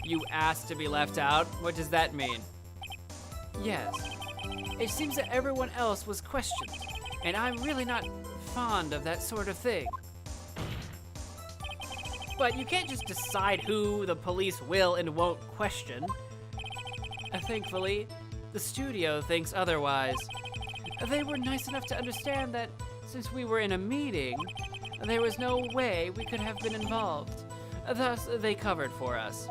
You asked to be left out? What does that mean? Yes. It seems that everyone else was questioned, and I'm really not fond of that sort of thing. But you can't just decide who the police will and won't question. Thankfully, the studio thinks otherwise. They were nice enough to understand that since we were in a meeting, there was no way we could have been involved. Thus, they covered for us.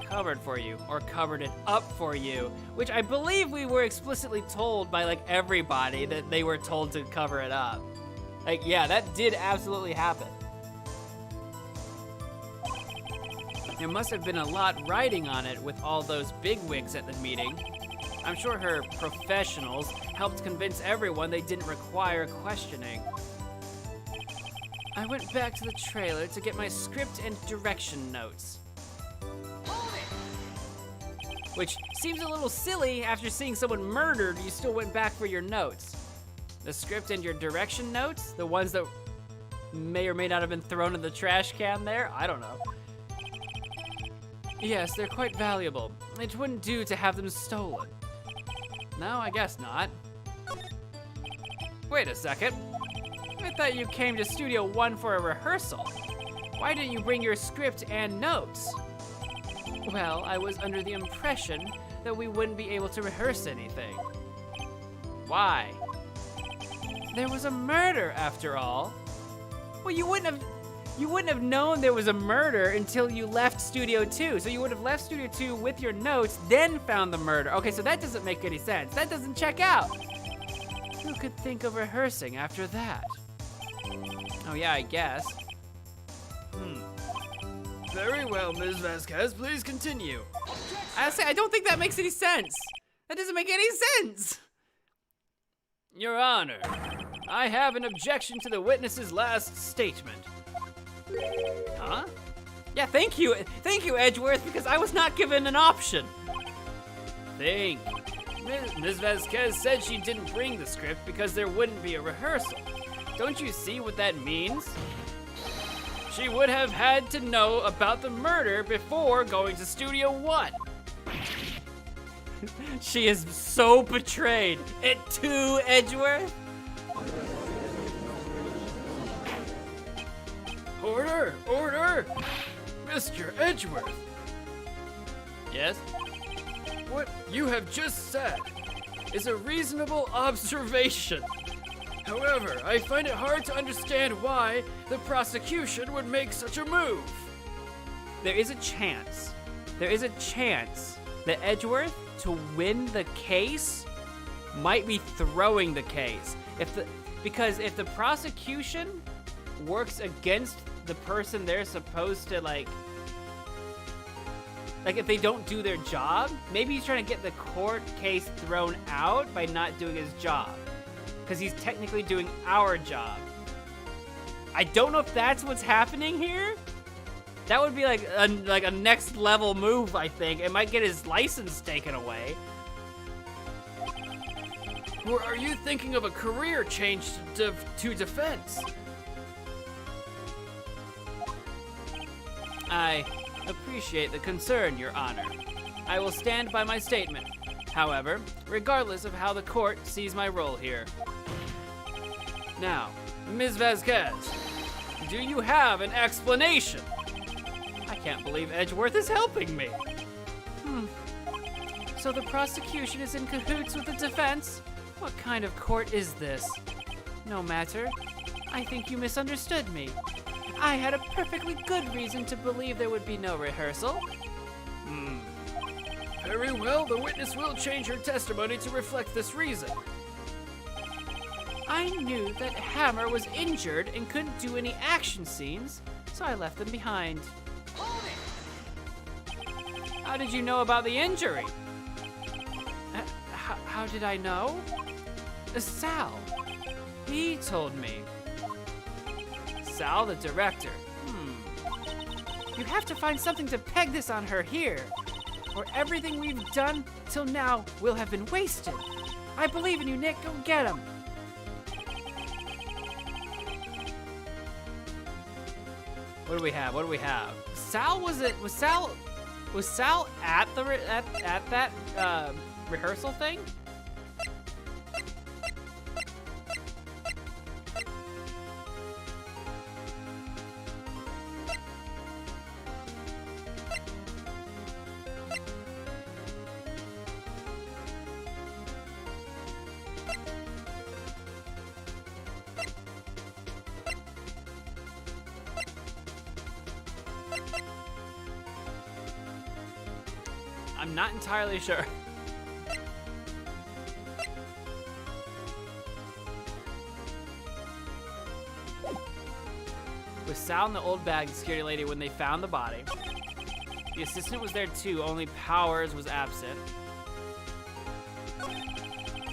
Covered for you, or covered it up for you, which I believe we were explicitly told by like everybody that they were told to cover it up. Like, yeah, that did absolutely happen. There must have been a lot riding on it with all those bigwigs at the meeting. I'm sure her professionals helped convince everyone they didn't require questioning. I went back to the trailer to get my script and direction notes. Which seems a little silly after seeing someone murdered, you still went back for your notes. The script and your direction notes? The ones that may or may not have been thrown in the trash can there? I don't know. Yes, they're quite valuable. It wouldn't do to have them stolen. No, I guess not. Wait a second. I thought you came to Studio 1 for a rehearsal. Why didn't you bring your script and notes? Well, I was under the impression that we wouldn't be able to rehearse anything. Why? There was a murder, after all. Well, you wouldn't have known there was a murder until you left Studio 2. So you would have left Studio 2 with your notes, then found the murder. Okay, so that doesn't make any sense. That doesn't check out. Who could think of rehearsing after that? Oh yeah, I guess. Very well, Ms. Vasquez, please continue. I don't think that makes any sense. That doesn't make any sense. Your Honor, I have an objection to the witness's last statement. Huh? Yeah, thank you, Edgeworth, because I was not given an option. Think. Ms. Vasquez said she didn't bring the script because there wouldn't be a rehearsal. Don't you see what that means? She would have had to know about the murder before going to Studio 1. She is so betrayed. It too, Edgeworth? Order! Order! Mr. Edgeworth! Yes? What you have just said is a reasonable observation. However, I find it hard to understand why the prosecution would make such a move. There is a chance that Edgeworth, to win the case, might be throwing the case. Because if the prosecution works against the person they're supposed to like if they don't do their job, maybe he's trying to get the court case thrown out by not doing his job. Because he's technically doing our job. I don't know if that's what's happening here. That would be like a next level move, I think. It might get his license taken away. Or are you thinking of a career change to defense? I appreciate the concern, Your Honor. I will stand by my statement. However, regardless of how the court sees my role here. Now, Ms. Vasquez, do you have an explanation? I can't believe Edgeworth is helping me. So the prosecution is in cahoots with the defense? What kind of court is this? No matter. I think you misunderstood me. I had a perfectly good reason to believe there would be no rehearsal. Very well, the witness will change her testimony to reflect this reason. I knew that Hammer was injured and couldn't do any action scenes, so I left them behind. How did you know about the injury? How did I know? Sal. He told me. Sal, the director. You have to find something to peg this on her here, or everything we've done till now will have been wasted. I believe in you, Nick. Go get him. What do we have? What do we have? Sal was Sal at the at that rehearsal thing? I'm not entirely sure. With Sal and the old bag security lady when they found the body. The assistant was there too, only Powers was absent.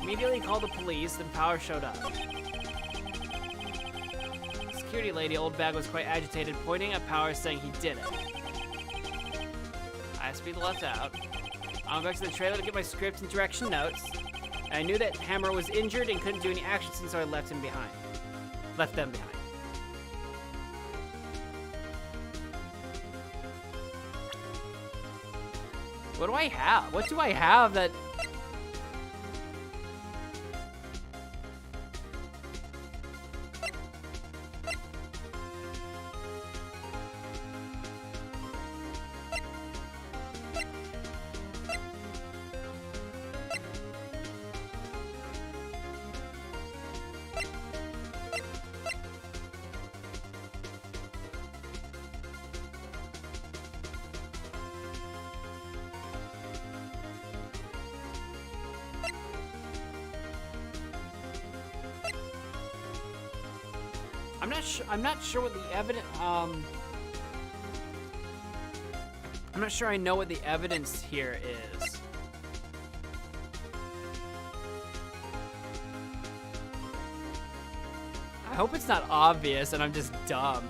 Immediately called the police, then Powers showed up. Security lady, old bag, was quite agitated, pointing at Powers saying he did it. I speed left out. I went back to the trailer to get my script and direction notes. And I knew that Hammer was injured and couldn't do any action, so I left him behind. Left them behind. What do I have? What do I have that... I'm not sure what the evidence, I'm not sure I know what the evidence here is. I hope it's not obvious and I'm just dumb.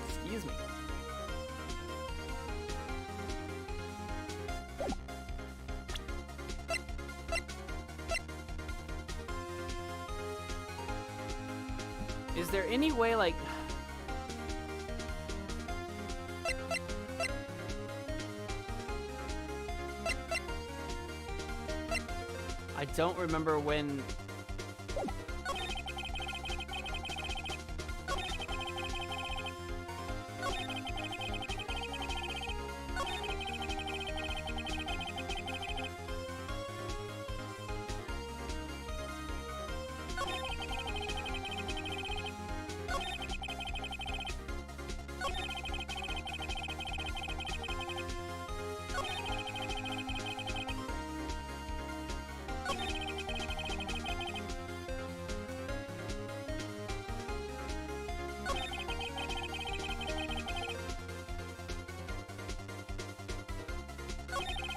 Excuse me. Is there any way, like... I don't remember when...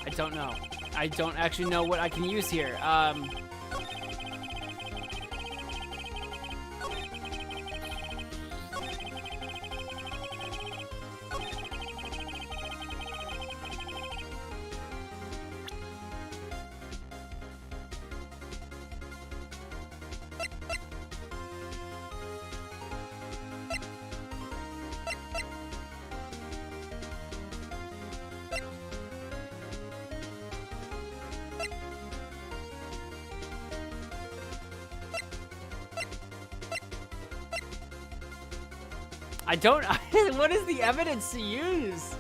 I don't know. I don't actually know what I can use here. I don't... What is the evidence to use?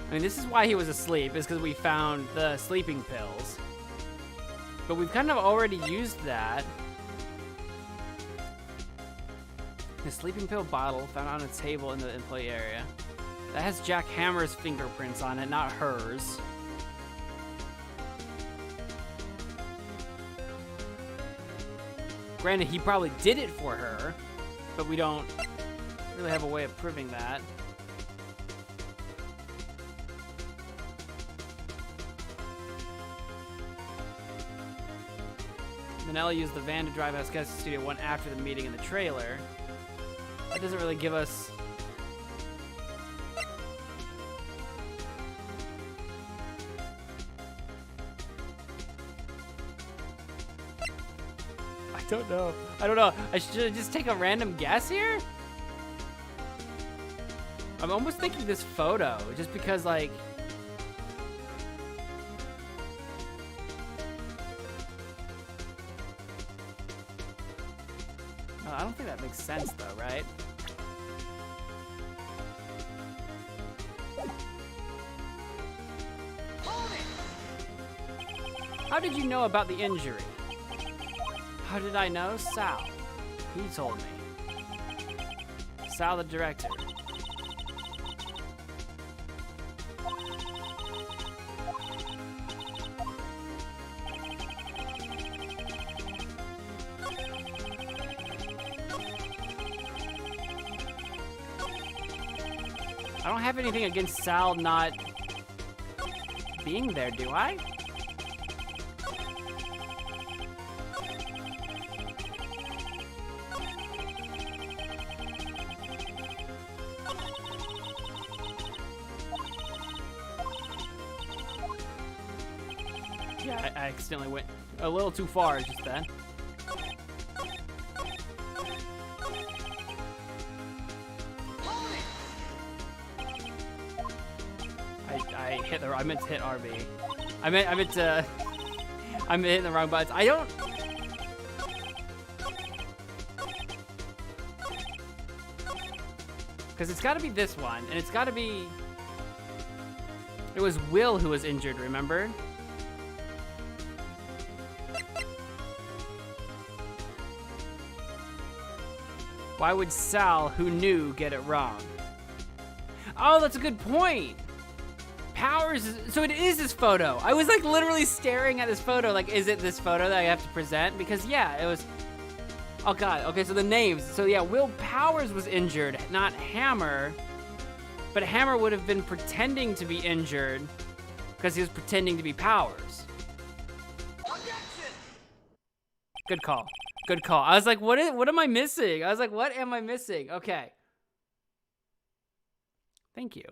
I mean, this is why he was asleep, is because we found the sleeping pills. But we've kind of already used that. The sleeping pill bottle found on a table in the employee area. That has Jack Hammer's fingerprints on it, not hers. Granted, he probably did it for her, but we don't really have a way of proving that. Manella used the van to drive Vasquez to Studio 1 after the meeting in the trailer. That doesn't really give us... I don't know. I don't know. Should I just take a random guess here? I'm almost thinking this photo, just because, like... No, I don't think that makes sense, though, right? How did you know about the injury? How did I know? Sal. He told me. Sal, the director. I don't have anything against Sal not being there, do I? Yeah, I accidentally went a little too far just then. I meant to hit RB. I meant to. I'm hitting the wrong buttons. I don't. Because it's got to be this one, and it's got to be. It was Will who was injured, remember? Why would Sal, who knew, get it wrong? Oh, that's a good point. Powers, so it is this photo. I was like literally staring at this photo, like, is it this photo that I have to present? Because yeah, it was, oh God, okay, so the names. So yeah, Will Powers was injured, not Hammer, but Hammer would have been pretending to be injured because he was pretending to be Powers. Good call, good call. I was like, what am I missing? I was like, what am I missing? Okay. Thank you.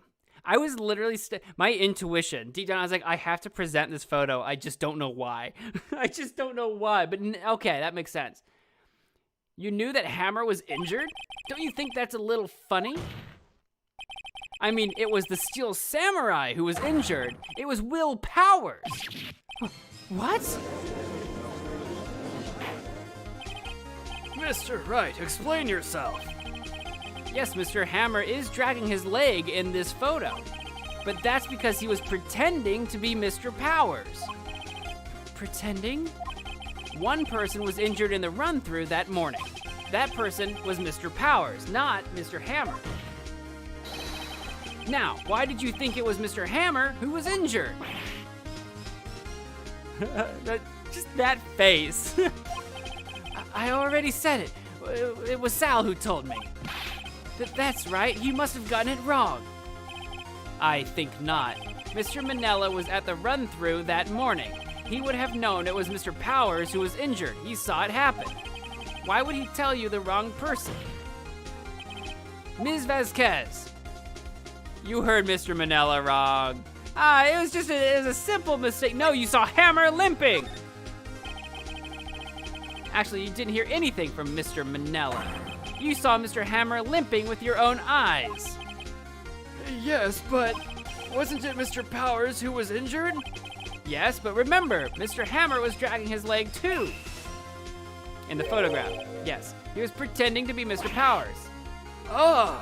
I was literally, my intuition, deep down, I was like, I have to present this photo. I just don't know why. I just don't know why, but okay, that makes sense. You knew that Hammer was injured? Don't you think that's a little funny? I mean, it was the Steel Samurai who was injured. It was Will Powers. What? Mr. Wright, explain yourself. Yes, Mr. Hammer is dragging his leg in this photo, but that's because he was pretending to be Mr. Powers. Pretending? One person was injured in the run-through that morning. That person was Mr. Powers, not Mr. Hammer. Now, why did you think it was Mr. Hammer who was injured? Just that face. I already said it. It was Sal who told me. That's right, you must have gotten it wrong. I think not. Mr. Manella was at the run-through that morning. He would have known it was Mr. Powers who was injured. He saw it happen. Why would he tell you the wrong person? Ms. Vasquez, you heard Mr. Manella wrong. It was a simple mistake. No, you saw Hammer limping. Actually, you didn't hear anything from Mr. Manella. You saw Mr. Hammer limping with your own eyes. Yes, but wasn't it Mr. Powers who was injured? Yes, but remember, Mr. Hammer was dragging his leg too. In the photograph, yes. He was pretending to be Mr. Powers. Oh.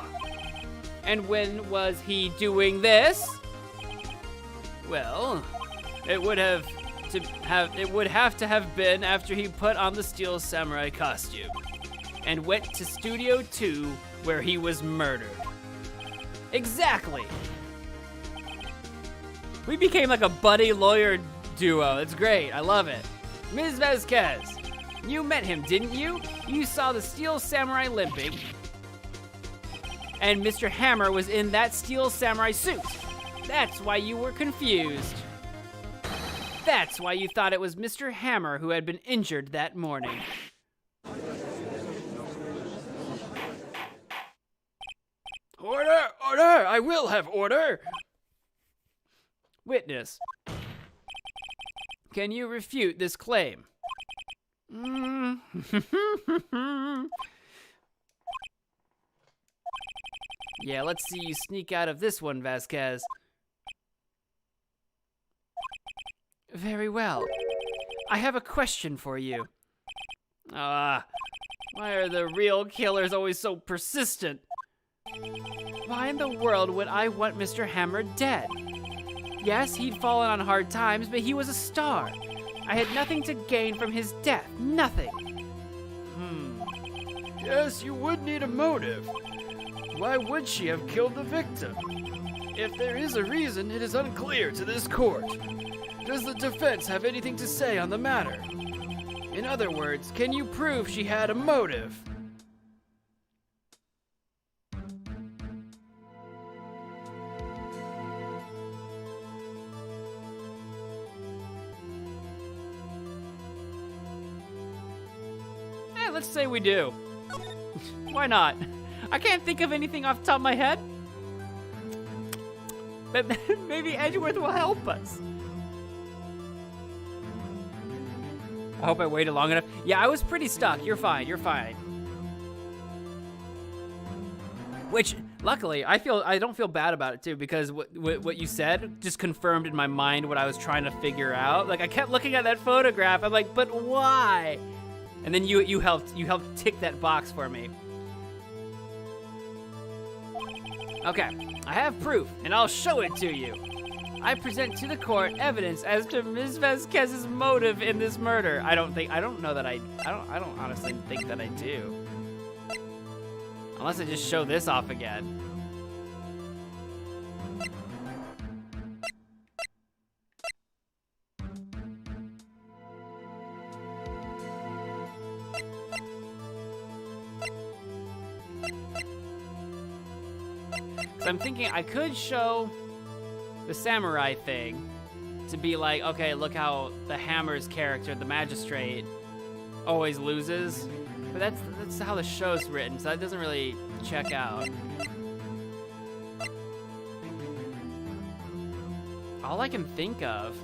And when was he doing this? Well, it would have to have been after he put on the Steel Samurai costume and went to Studio 2 where he was murdered. Exactly. We became like a buddy lawyer duo. It's great. I love it. Ms. Vasquez, you met him, didn't you? You saw the Steel Samurai limping. and Mr. Hammer was in that steel samurai suit. That's why you were confused. That's why you thought it was Mr. Hammer who had been injured that morning. Order! Order! I will have order! Witness, can you refute this claim? Yeah, let's see you sneak out of this one, Vasquez. Very well. I have a question for you. Why are the real killers always so persistent? Why in the world would I want Mr. Hammer dead? Yes, he'd fallen on hard times, but he was a star. I had nothing to gain from his death. Nothing. Yes, you would need a motive. Why would she have killed the victim? If there is a reason, it is unclear to this court. Does the defense have anything to say on the matter? In other words, can you prove she had a motive? Let's say we do. Why not? I can't think of anything off the top of my head. But maybe Edgeworth will help us. I hope I waited long enough. Yeah, I was pretty stuck. You're fine. You're fine. Which, luckily, I don't feel bad about it too, because what you said just confirmed in my mind what I was trying to figure out. Like, I kept looking at that photograph. I'm like, but why? And then you helped tick that box for me. Okay, I have proof, and I'll show it to you. I present to the court evidence as to Ms. Vasquez's motive in this murder. I don't honestly think that I do. Unless I just show this off again. I'm thinking I could show the samurai thing to be like, okay, look how the Hammer's character, the magistrate, always loses. But that's how the show's written, so that doesn't really check out. All I can think of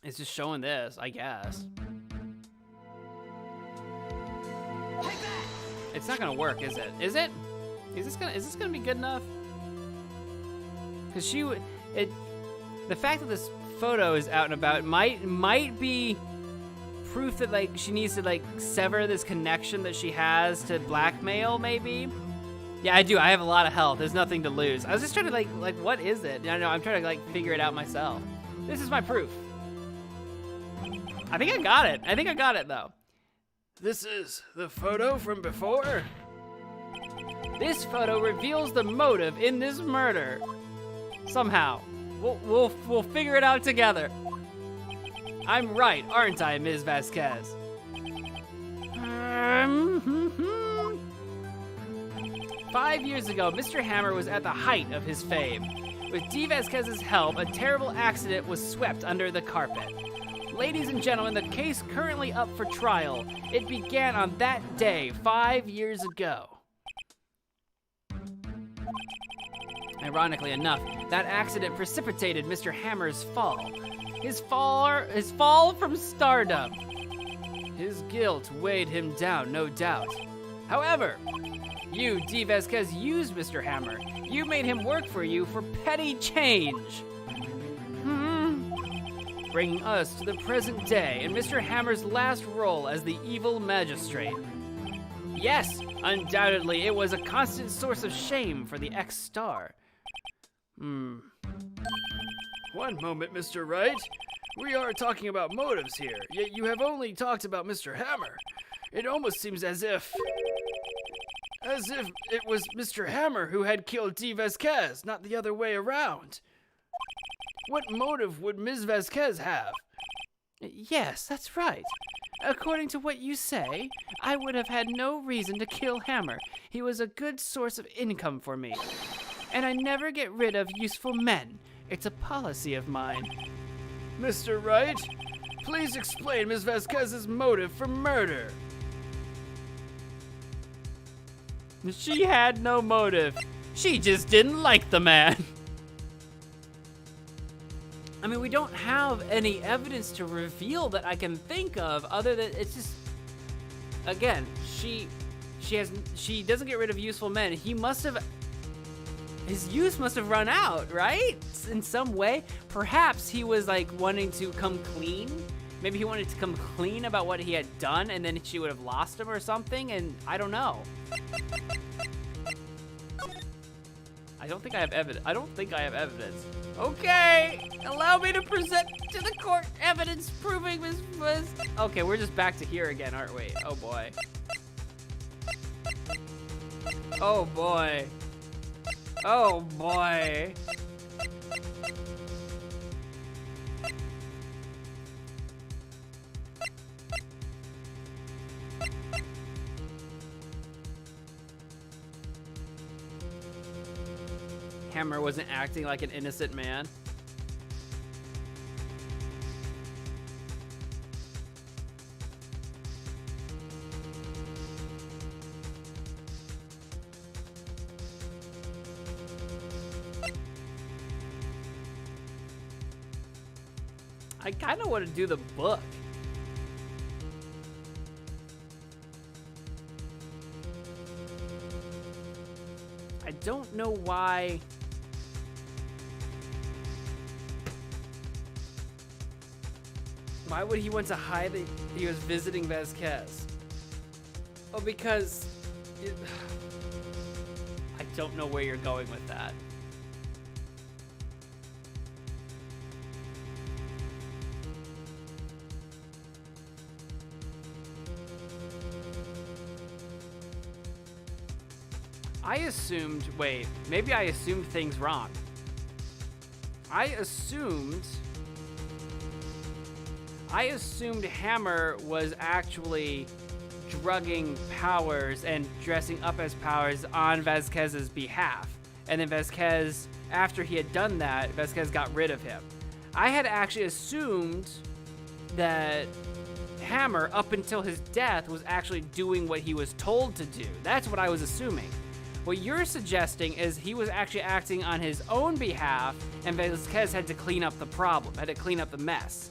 is just showing this, I guess. It's not gonna work, is it? Is it? Is this gonna be good enough? Because the fact that this photo is out and about might be proof that like she needs to like sever this connection that she has to blackmail, maybe. Yeah, I do. I have a lot of health. There's nothing to lose. I was just trying to like what is it? I know. I'm trying to like figure it out myself. This is my proof. I think I got it. I think I got it though. This is the photo from before? This photo reveals the motive in this murder. Somehow. We'll figure it out together. I'm right, aren't I, Ms. Vasquez? 5 years ago, Mr. Hammer was at the height of his fame. With D. Vasquez's help, a terrible accident was swept under the carpet. Ladies and gentlemen, the case currently up for trial. It began on that day 5 years ago. Ironically enough, that accident precipitated Mr. Hammer's fall. His fall from stardom. His guilt weighed him down, no doubt. However, you, D. Vasquez, used Mr. Hammer. You made him work for you for petty change. Bringing us to the present day and Mr. Hammer's last role as the evil magistrate. Yes, undoubtedly, it was a constant source of shame for the ex-star. One moment, Mr. Wright. We are talking about motives here, yet you have only talked about Mr. Hammer. It almost seems as if it was Mr. Hammer who had killed D. Vasquez, not the other way around. What motive would Ms. Vasquez have? Yes, that's right. According to what you say, I would have had no reason to kill Hammer. He was a good source of income for me. And I never get rid of useful men. It's a policy of mine. Mr. Wright, please explain Ms. Vasquez's motive for murder. She had no motive. She just didn't like the man. I mean, we don't have any evidence to reveal that I can think of other than it's just, again, she doesn't get rid of useful men. His use must have run out, right? In some way. Perhaps he was like wanting to come clean. Maybe he wanted to come clean about what he had done and then she would have lost him or something, and I don't know. I don't think I have evidence. Okay, allow me to present to the court evidence proving this was... Okay, we're just back to here again, aren't we? Oh boy. Oh boy. Oh boy. Hammer wasn't acting like an innocent man. I kind of want to do the book. I don't know why. Why would he want to hide that he was visiting Vasquez? Oh, because... I don't know where you're going with that. I assumed... Wait, maybe I assumed things wrong. I assumed Hammer was actually drugging Powers and dressing up as Powers on Vasquez's behalf. And then Vasquez, after he had done that, Vasquez got rid of him. I had actually assumed that Hammer, up until his death, was actually doing what he was told to do. That's what I was assuming. What you're suggesting is he was actually acting on his own behalf, and Vasquez had to clean up the problem, had to clean up the mess.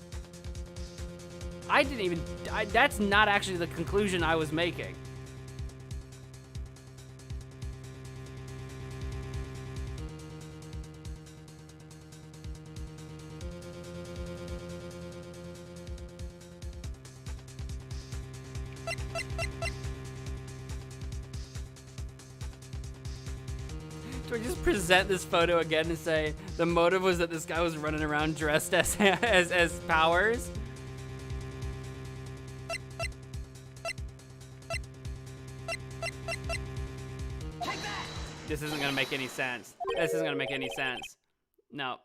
That's not actually the conclusion I was making. Do I just present this photo again and say the motive was that this guy was running around dressed as Powers? This isn't gonna make any sense. This isn't gonna make any sense. No.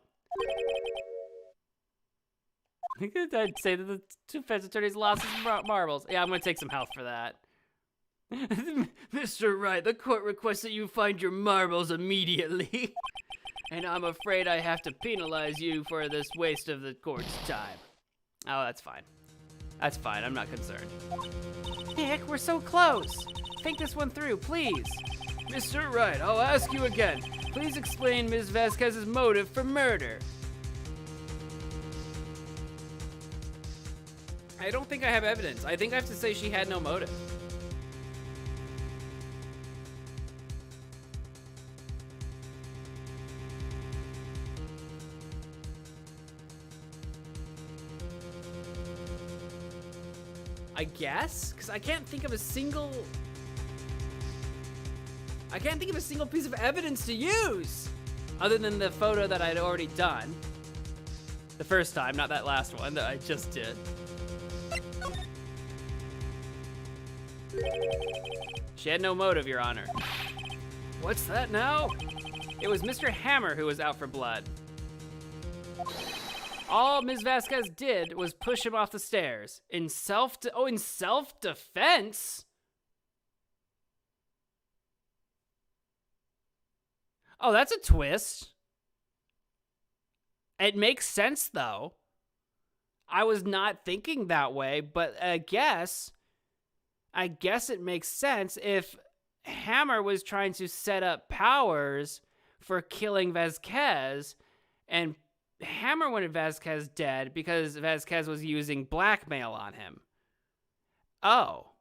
I'd say that the defense attorney's lost his marbles. Yeah, I'm gonna take some health for that. Mr. Wright, the court requests that you find your marbles immediately. And I'm afraid I have to penalize you for this waste of the court's time. Oh, that's fine. That's fine, I'm not concerned. Nick, we're so close. Think this one through, please. Mr. Wright, I'll ask you again. Please explain Ms. Vasquez's motive for murder. I don't think I have evidence. I think I have to say she had no motive. I guess? Because I can't think of a single piece of evidence to use other than the photo that I'd already done. The first time, not that last one that I just did. She had no motive, Your Honor. What's that now? It was Mr. Hammer who was out for blood. All Ms. Vasquez did was push him off the stairs. In self-defense? Oh, that's a twist. It makes sense, though. I was not thinking that way, but I guess it makes sense if Hammer was trying to set up Powers for killing Vasquez, and Hammer wanted Vasquez dead because Vasquez was using blackmail on him. Oh.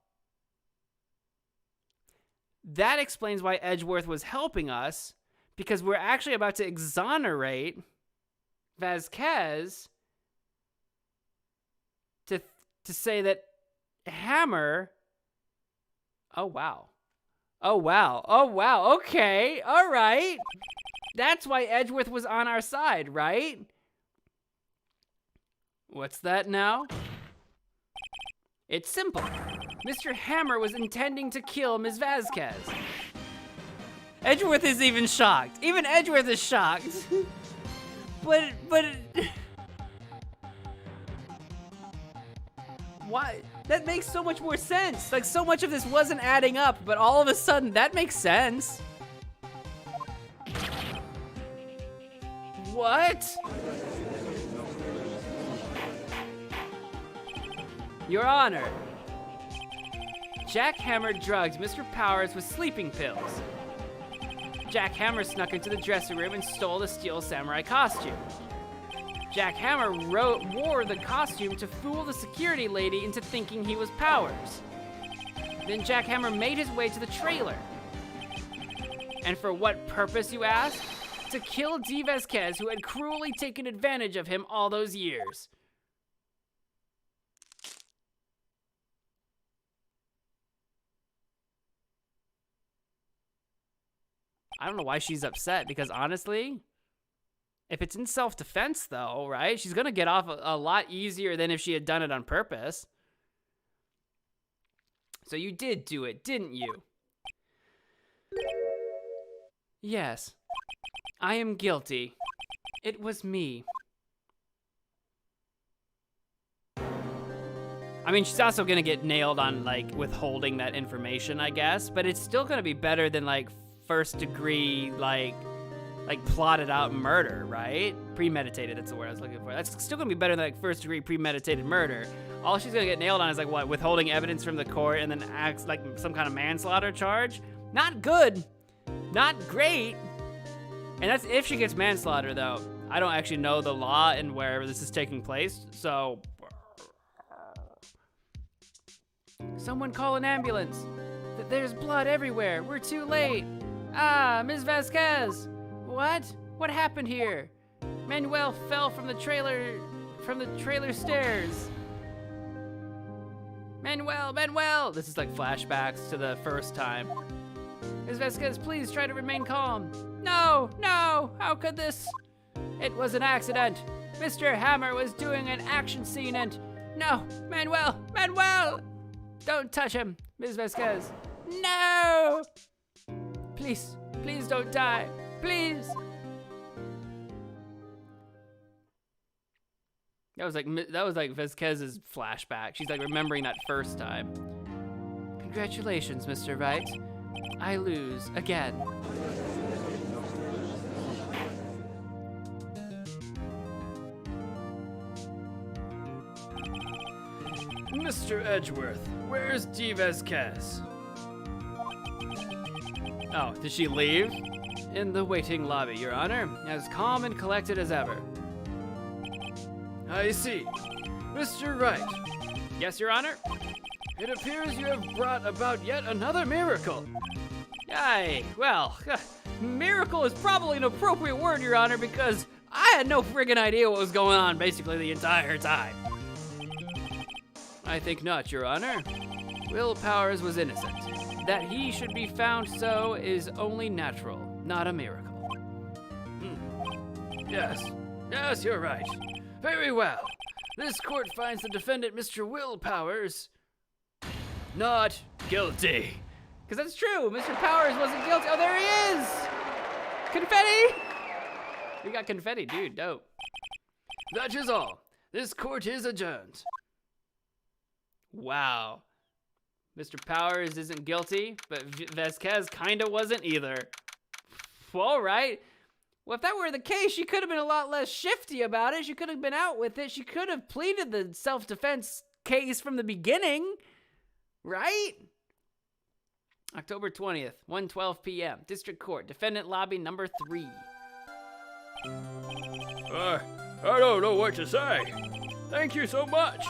That explains why Edgeworth was helping us, because we're actually about to exonerate Vasquez to say that Hammer... Oh, wow. Okay, all right. That's why Edgeworth was on our side, right? What's that now? It's simple. Mr. Hammer was intending to kill Ms. Vasquez. Edgeworth is even shocked. Even Edgeworth is shocked. But... Why? That makes so much more sense. Like, so much of this wasn't adding up, but all of a sudden, that makes sense. What? Your Honor, Jack Hammer drugged Mr. Powers with sleeping pills. Jack Hammer snuck into the dressing room and stole the steel samurai costume. Jack Hammer wore the costume to fool the security lady into thinking he was Powers. Then Jack Hammer made his way to the trailer. And for what purpose, you ask? To kill D. Vasquez, who had cruelly taken advantage of him all those years. I don't know why she's upset, because honestly, if it's in self-defense, though, right? She's going to get off a lot easier than if she had done it on purpose. So you did do it, didn't you? Yes. I am guilty. It was me. I mean, she's also going to get nailed on, like, withholding that information, I guess. But it's still going to be better than, like, first-degree, like plotted out murder, right? Premeditated, that's the word I was looking for. That's still gonna be better than like first degree premeditated murder. All she's gonna get nailed on is like what? Withholding evidence from the court and then acts like some kind of manslaughter charge? Not good. Not great. And that's if she gets manslaughter though. I don't actually know the law and where this is taking place, so... Someone call an ambulance. There's blood everywhere. We're too late. Ah, Ms. Vasquez. What? What happened here? Manuel fell from the trailer stairs. Manuel! This is like flashbacks to the first time. Ms. Vasquez, please try to remain calm. No! How could this? It was an accident. Mr. Hammer was doing an action scene and... No! Manuel! Don't touch him, Ms. Vasquez. No! Please don't die. Please. That was like Vasquez's flashback. She's like remembering that first time. Congratulations, Mr. Wright. I lose again. Mr. Edgeworth, where's D. Vasquez? Oh, did she leave? In the waiting lobby, Your Honor, as calm and collected as ever. I see. Mr. Wright. Yes, Your Honor? It appears you have brought about yet another miracle. Aye, well, miracle is probably an appropriate word, Your Honor, because I had no friggin' idea what was going on basically the entire time. I think not, Your Honor. Will Powers was innocent. That he should be found so is only natural, not a miracle. Yes, you're right. Very well. This court finds the defendant, Mr. Will Powers, not guilty. Because that's true, Mr. Powers wasn't guilty. Oh, there he is! Confetti! We got confetti, dude, dope. That is all. This court is adjourned. Wow. Mr. Powers isn't guilty, but Vasquez kinda wasn't either. All right. Well, if that were the case, she could have been a lot less shifty about it. She could have been out with it. She could have pleaded the self-defense case from the beginning, right? October 20th, 1:12 p.m. District Court, Defendant Lobby number 3. I don't know what to say. Thank you so much.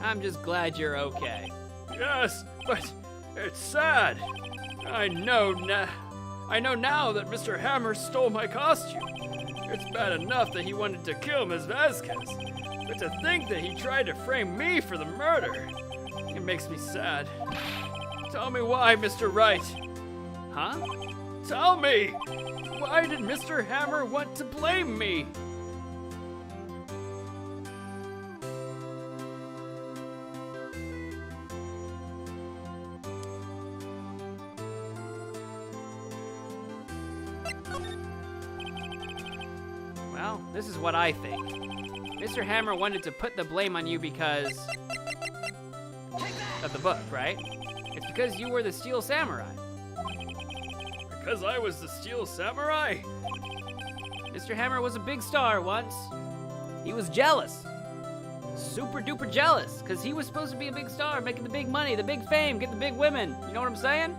I'm just glad you're okay. Yes, but it's sad. I know now that Mr. Hammer stole my costume. It's bad enough that he wanted to kill Ms. Vasquez, but to think that he tried to frame me for the murder, it makes me sad. Tell me why, Mr. Wright. Huh? Tell me! Why did Mr. Hammer want to blame me? Well, this is what I think. Mr. Hammer wanted to put the blame on you because of the book, right? It's because you were the Steel Samurai. Because I was the Steel Samurai? Mr. Hammer was a big star once. He was jealous. Super duper jealous, because he was supposed to be a big star, making the big money, the big fame, getting the big women. You know what I'm saying?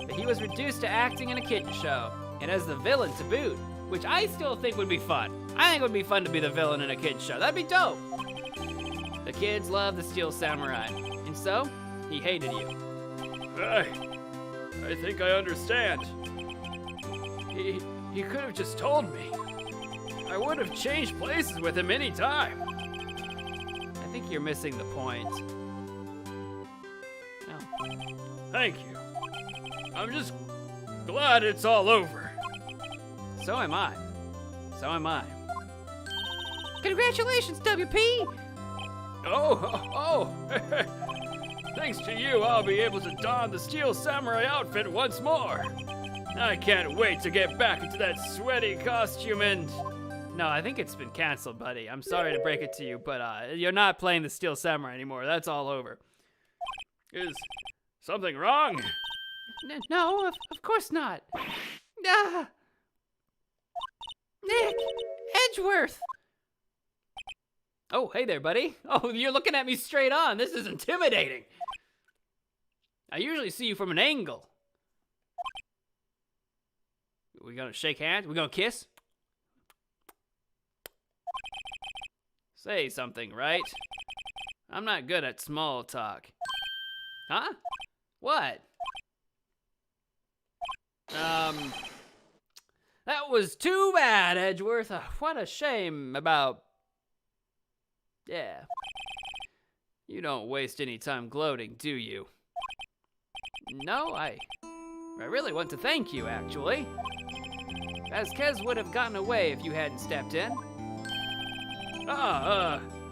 But he was reduced to acting in a kiddie show, and as the villain to boot, which I still think would be fun. I think it would be fun to be the villain in a kiddie show. That'd be dope. The kids love the Steel Samurai, and so he hated you. I think I understand. He could have just told me. I would have changed places with him any time. I think you're missing the point. Oh. Thank you. I'm just glad it's all over. So am I. So am I. Congratulations, WP! Oh. Thanks to you, I'll be able to don the Steel Samurai outfit once more. I can't wait to get back into that sweaty costume and... No, I think it's been canceled, buddy. I'm sorry to break it to you, but you're not playing the Steel Samurai anymore. That's all over. Is something wrong? No, of course not. Ah! Nick! Edgeworth! Oh, hey there, buddy. Oh, you're looking at me straight on. This is intimidating. I usually see you from an angle. We gonna shake hands? We gonna kiss? Say something, right? I'm not good at small talk. Huh? What? That was too bad, Edgeworth. What a shame about... Yeah. You don't waste any time gloating, do you? No, I really want to thank you, actually. Vasquez would have gotten away if you hadn't stepped in.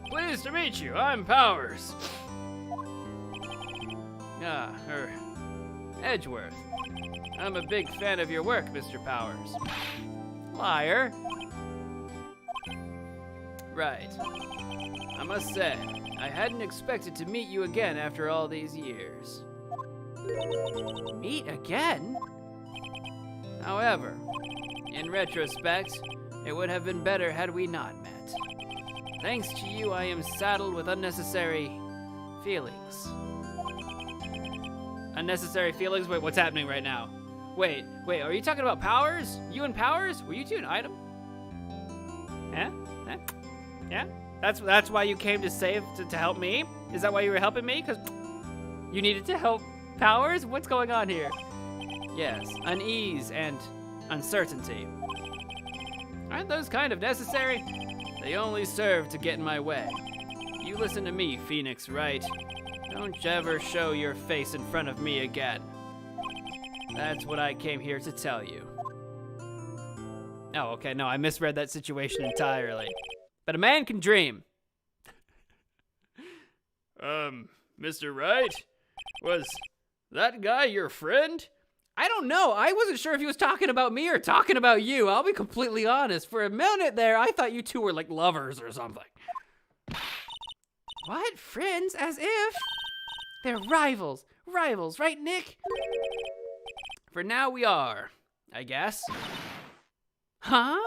Pleased to meet you. I'm Powers. Edgeworth. I'm a big fan of your work, Mr. Powers. Liar. Right. I must say, I hadn't expected to meet you again after all these years. Meet again? However, in retrospect, it would have been better had we not met. Thanks to you, I am saddled with unnecessary feelings. Unnecessary feelings? Wait, what's happening right now? Wait, are you talking about Powers? You and Powers? Were you two an item? Yeah? Yeah? That's why you came to save, to help me? Is that why you were helping me? Because you needed to help Powers? What's going on here? Yes, unease and uncertainty. Aren't those kind of necessary? They only serve to get in my way. You listen to me, Phoenix Wright. Don't ever show your face in front of me again. That's what I came here to tell you. Oh, okay, no, I misread that situation entirely. But a man can dream. Mr. Wright? Was that guy your friend? I don't know. I wasn't sure if he was talking about me or talking about you. I'll be completely honest. For a minute there, I thought you two were like lovers or something. What? Friends? As if? They're rivals. Rivals, right, Nick? For now, we are, I guess. Huh?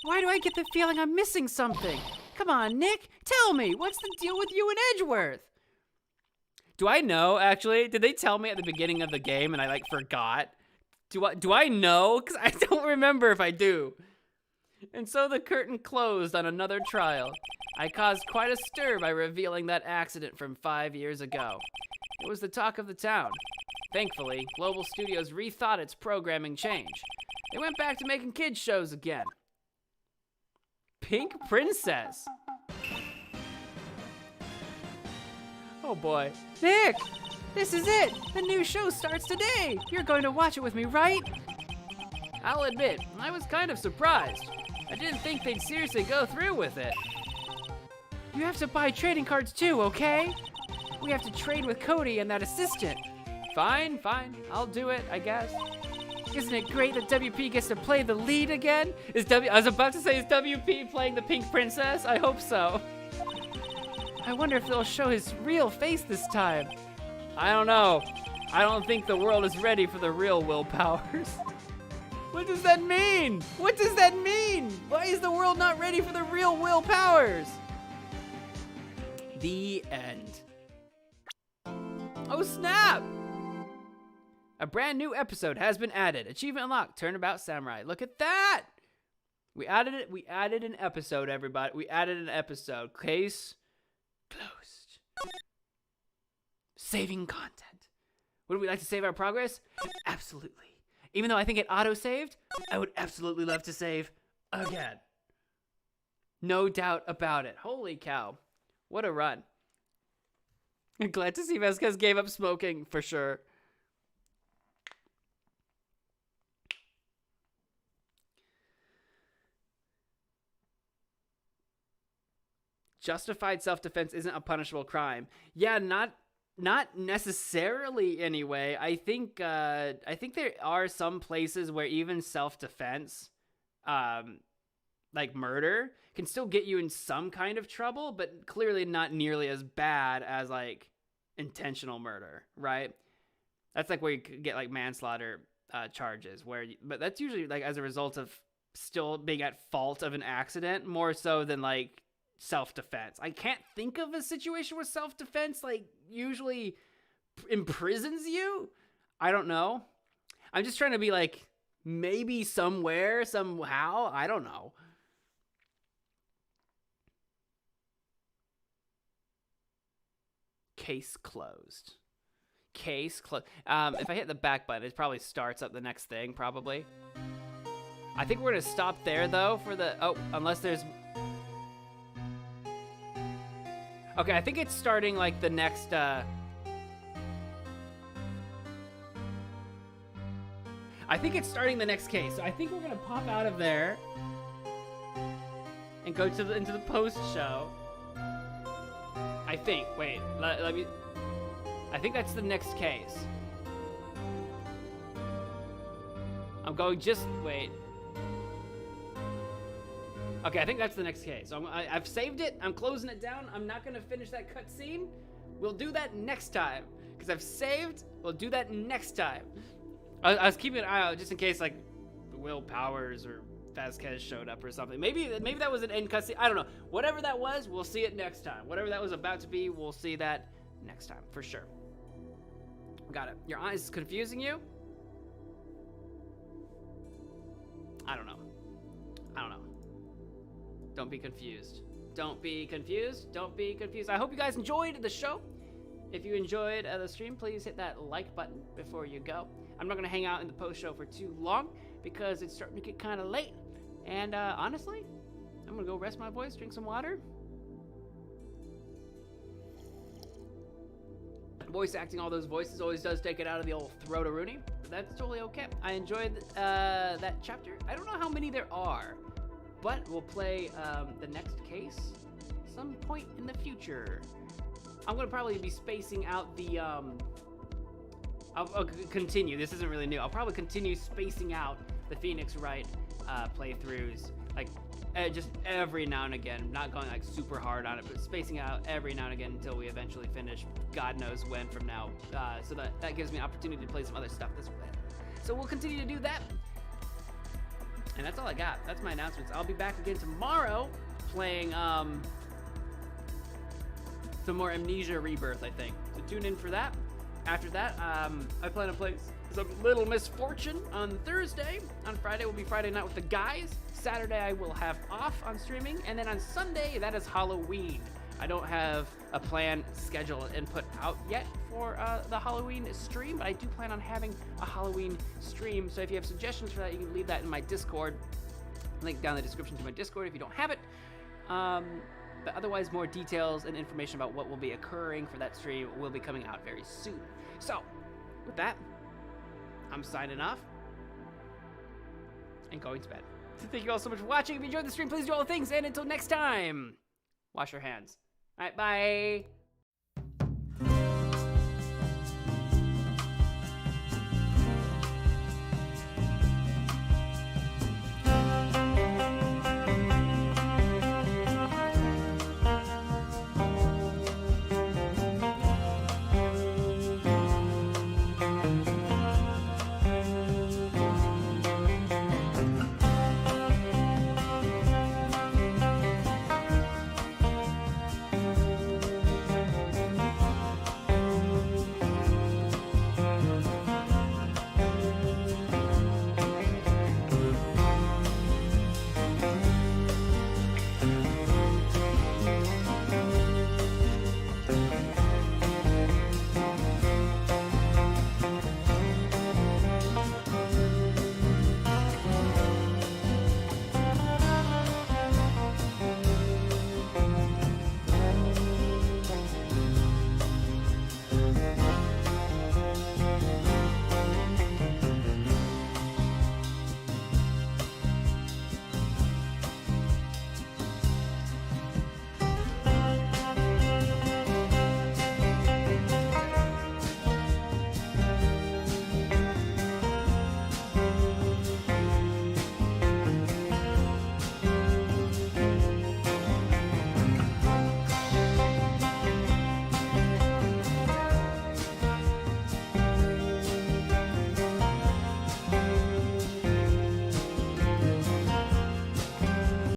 Why do I get the feeling I'm missing something? Come on, Nick. Tell me. What's the deal with you and Edgeworth? Do I know, actually? Did they tell me at the beginning of the game and I, like, forgot? Do I know? Because I don't remember if I do. And so the curtain closed on another trial. I caused quite a stir by revealing that accident from 5 years ago. It was the talk of the town. Thankfully, Global Studios rethought its programming change. They went back to making kids shows again. Pink Princess. Oh boy. Nick! This is it! The new show starts today! You're going to watch it with me, right? I'll admit, I was kind of surprised. I didn't think they'd seriously go through with it. You have to buy trading cards too, okay? We have to trade with Cody and that assistant. Fine. I'll do it, I guess. Isn't it great that WP gets to play the lead again? I was about to say, is WP playing the Pink Princess? I hope so. I wonder if they'll show his real face this time. I don't know. I don't think the world is ready for the real Will Powers. What does that mean? What does that mean? Why is the world not ready for the real Will Powers? The end. Oh snap! A brand new episode has been added. Achievement unlocked. Turnabout Samurai. Look at that! We added it. We added an episode, everybody. We added an episode. Case closed. Saving content. Would we like to save our progress? Absolutely. Even though I think it auto-saved, I would absolutely love to save again. No doubt about it. Holy cow. What a run. I'm glad to see Vasquez gave up smoking, for sure. Justified self-defense isn't a punishable crime. Yeah, not necessarily anyway. I think there are some places where even self-defense, like murder, can still get you in some kind of trouble, but clearly not nearly as bad as like intentional murder, right? That's like where you could get like manslaughter charges, but that's usually like as a result of still being at fault of an accident more so than like self-defense. I can't think of a situation where self-defense like usually imprisons you. I don't know. I'm just trying to be like maybe somewhere, somehow. I don't know. Case closed. Case closed. If I hit the back button, it probably starts up the next thing, probably. I think we're gonna stop there though for the, unless there's, okay, I think it's starting like the next, I think it's starting the next case. So I think we're gonna pop out of there and go to into the post show. I think, wait, let me, I think that's the next case. I'm going wait. Okay, I think that's the next case. So I've saved it. I'm closing it down. I'm not gonna finish that cutscene. We'll do that next time. Because I've saved, we'll do that next time. I was keeping an eye out just in case like Will Powers or Vasquez showed up or something. Maybe that was an end cutscene. I don't know. Whatever that was, we'll see it next time. Whatever that was about to be, we'll see that next time for sure. Got it. Your eyes confusing you? I don't know. Don't be confused. Don't be confused. Don't be confused. I hope you guys enjoyed the show. If you enjoyed the stream, please hit that like button before you go. I'm not going to hang out in the post show for too long because it's starting to get kind of late. And honestly, I'm going to go rest my voice, drink some water. Voice acting all those voices always does take it out of the old throat-a-rooney, but that's totally okay. I enjoyed that chapter. I don't know how many there are, but we'll play the next case some point in the future. I'm gonna probably be spacing out the I'll continue. This isn't really new. I'll probably continue spacing out the Phoenix Wright playthroughs, like just every now and again. Not going like super hard on it, but spacing out every now and again until we eventually finish. God knows when from now. So that gives me an opportunity to play some other stuff this way. So we'll continue to do that. And that's all I got. That's my announcements. I'll be back again tomorrow playing some more Amnesia Rebirth, I think. So tune in for that. After that, I plan on playing some Little Misfortune on Thursday. On Friday will be Friday Night with the Guys. Saturday I will have off on streaming. And then on Sunday, that is Halloween. I don't have a plan, schedule, and put out yet for the Halloween stream, but I do plan on having a Halloween stream. So if you have suggestions for that, you can leave that in my Discord. Link down in the description to my Discord if you don't have it. But otherwise, more details and information about what will be occurring for that stream will be coming out very soon. So, with that, I'm signing off and going to bed. So thank you all so much for watching. If you enjoyed the stream, please do all the things. And until next time, wash your hands. All right, bye.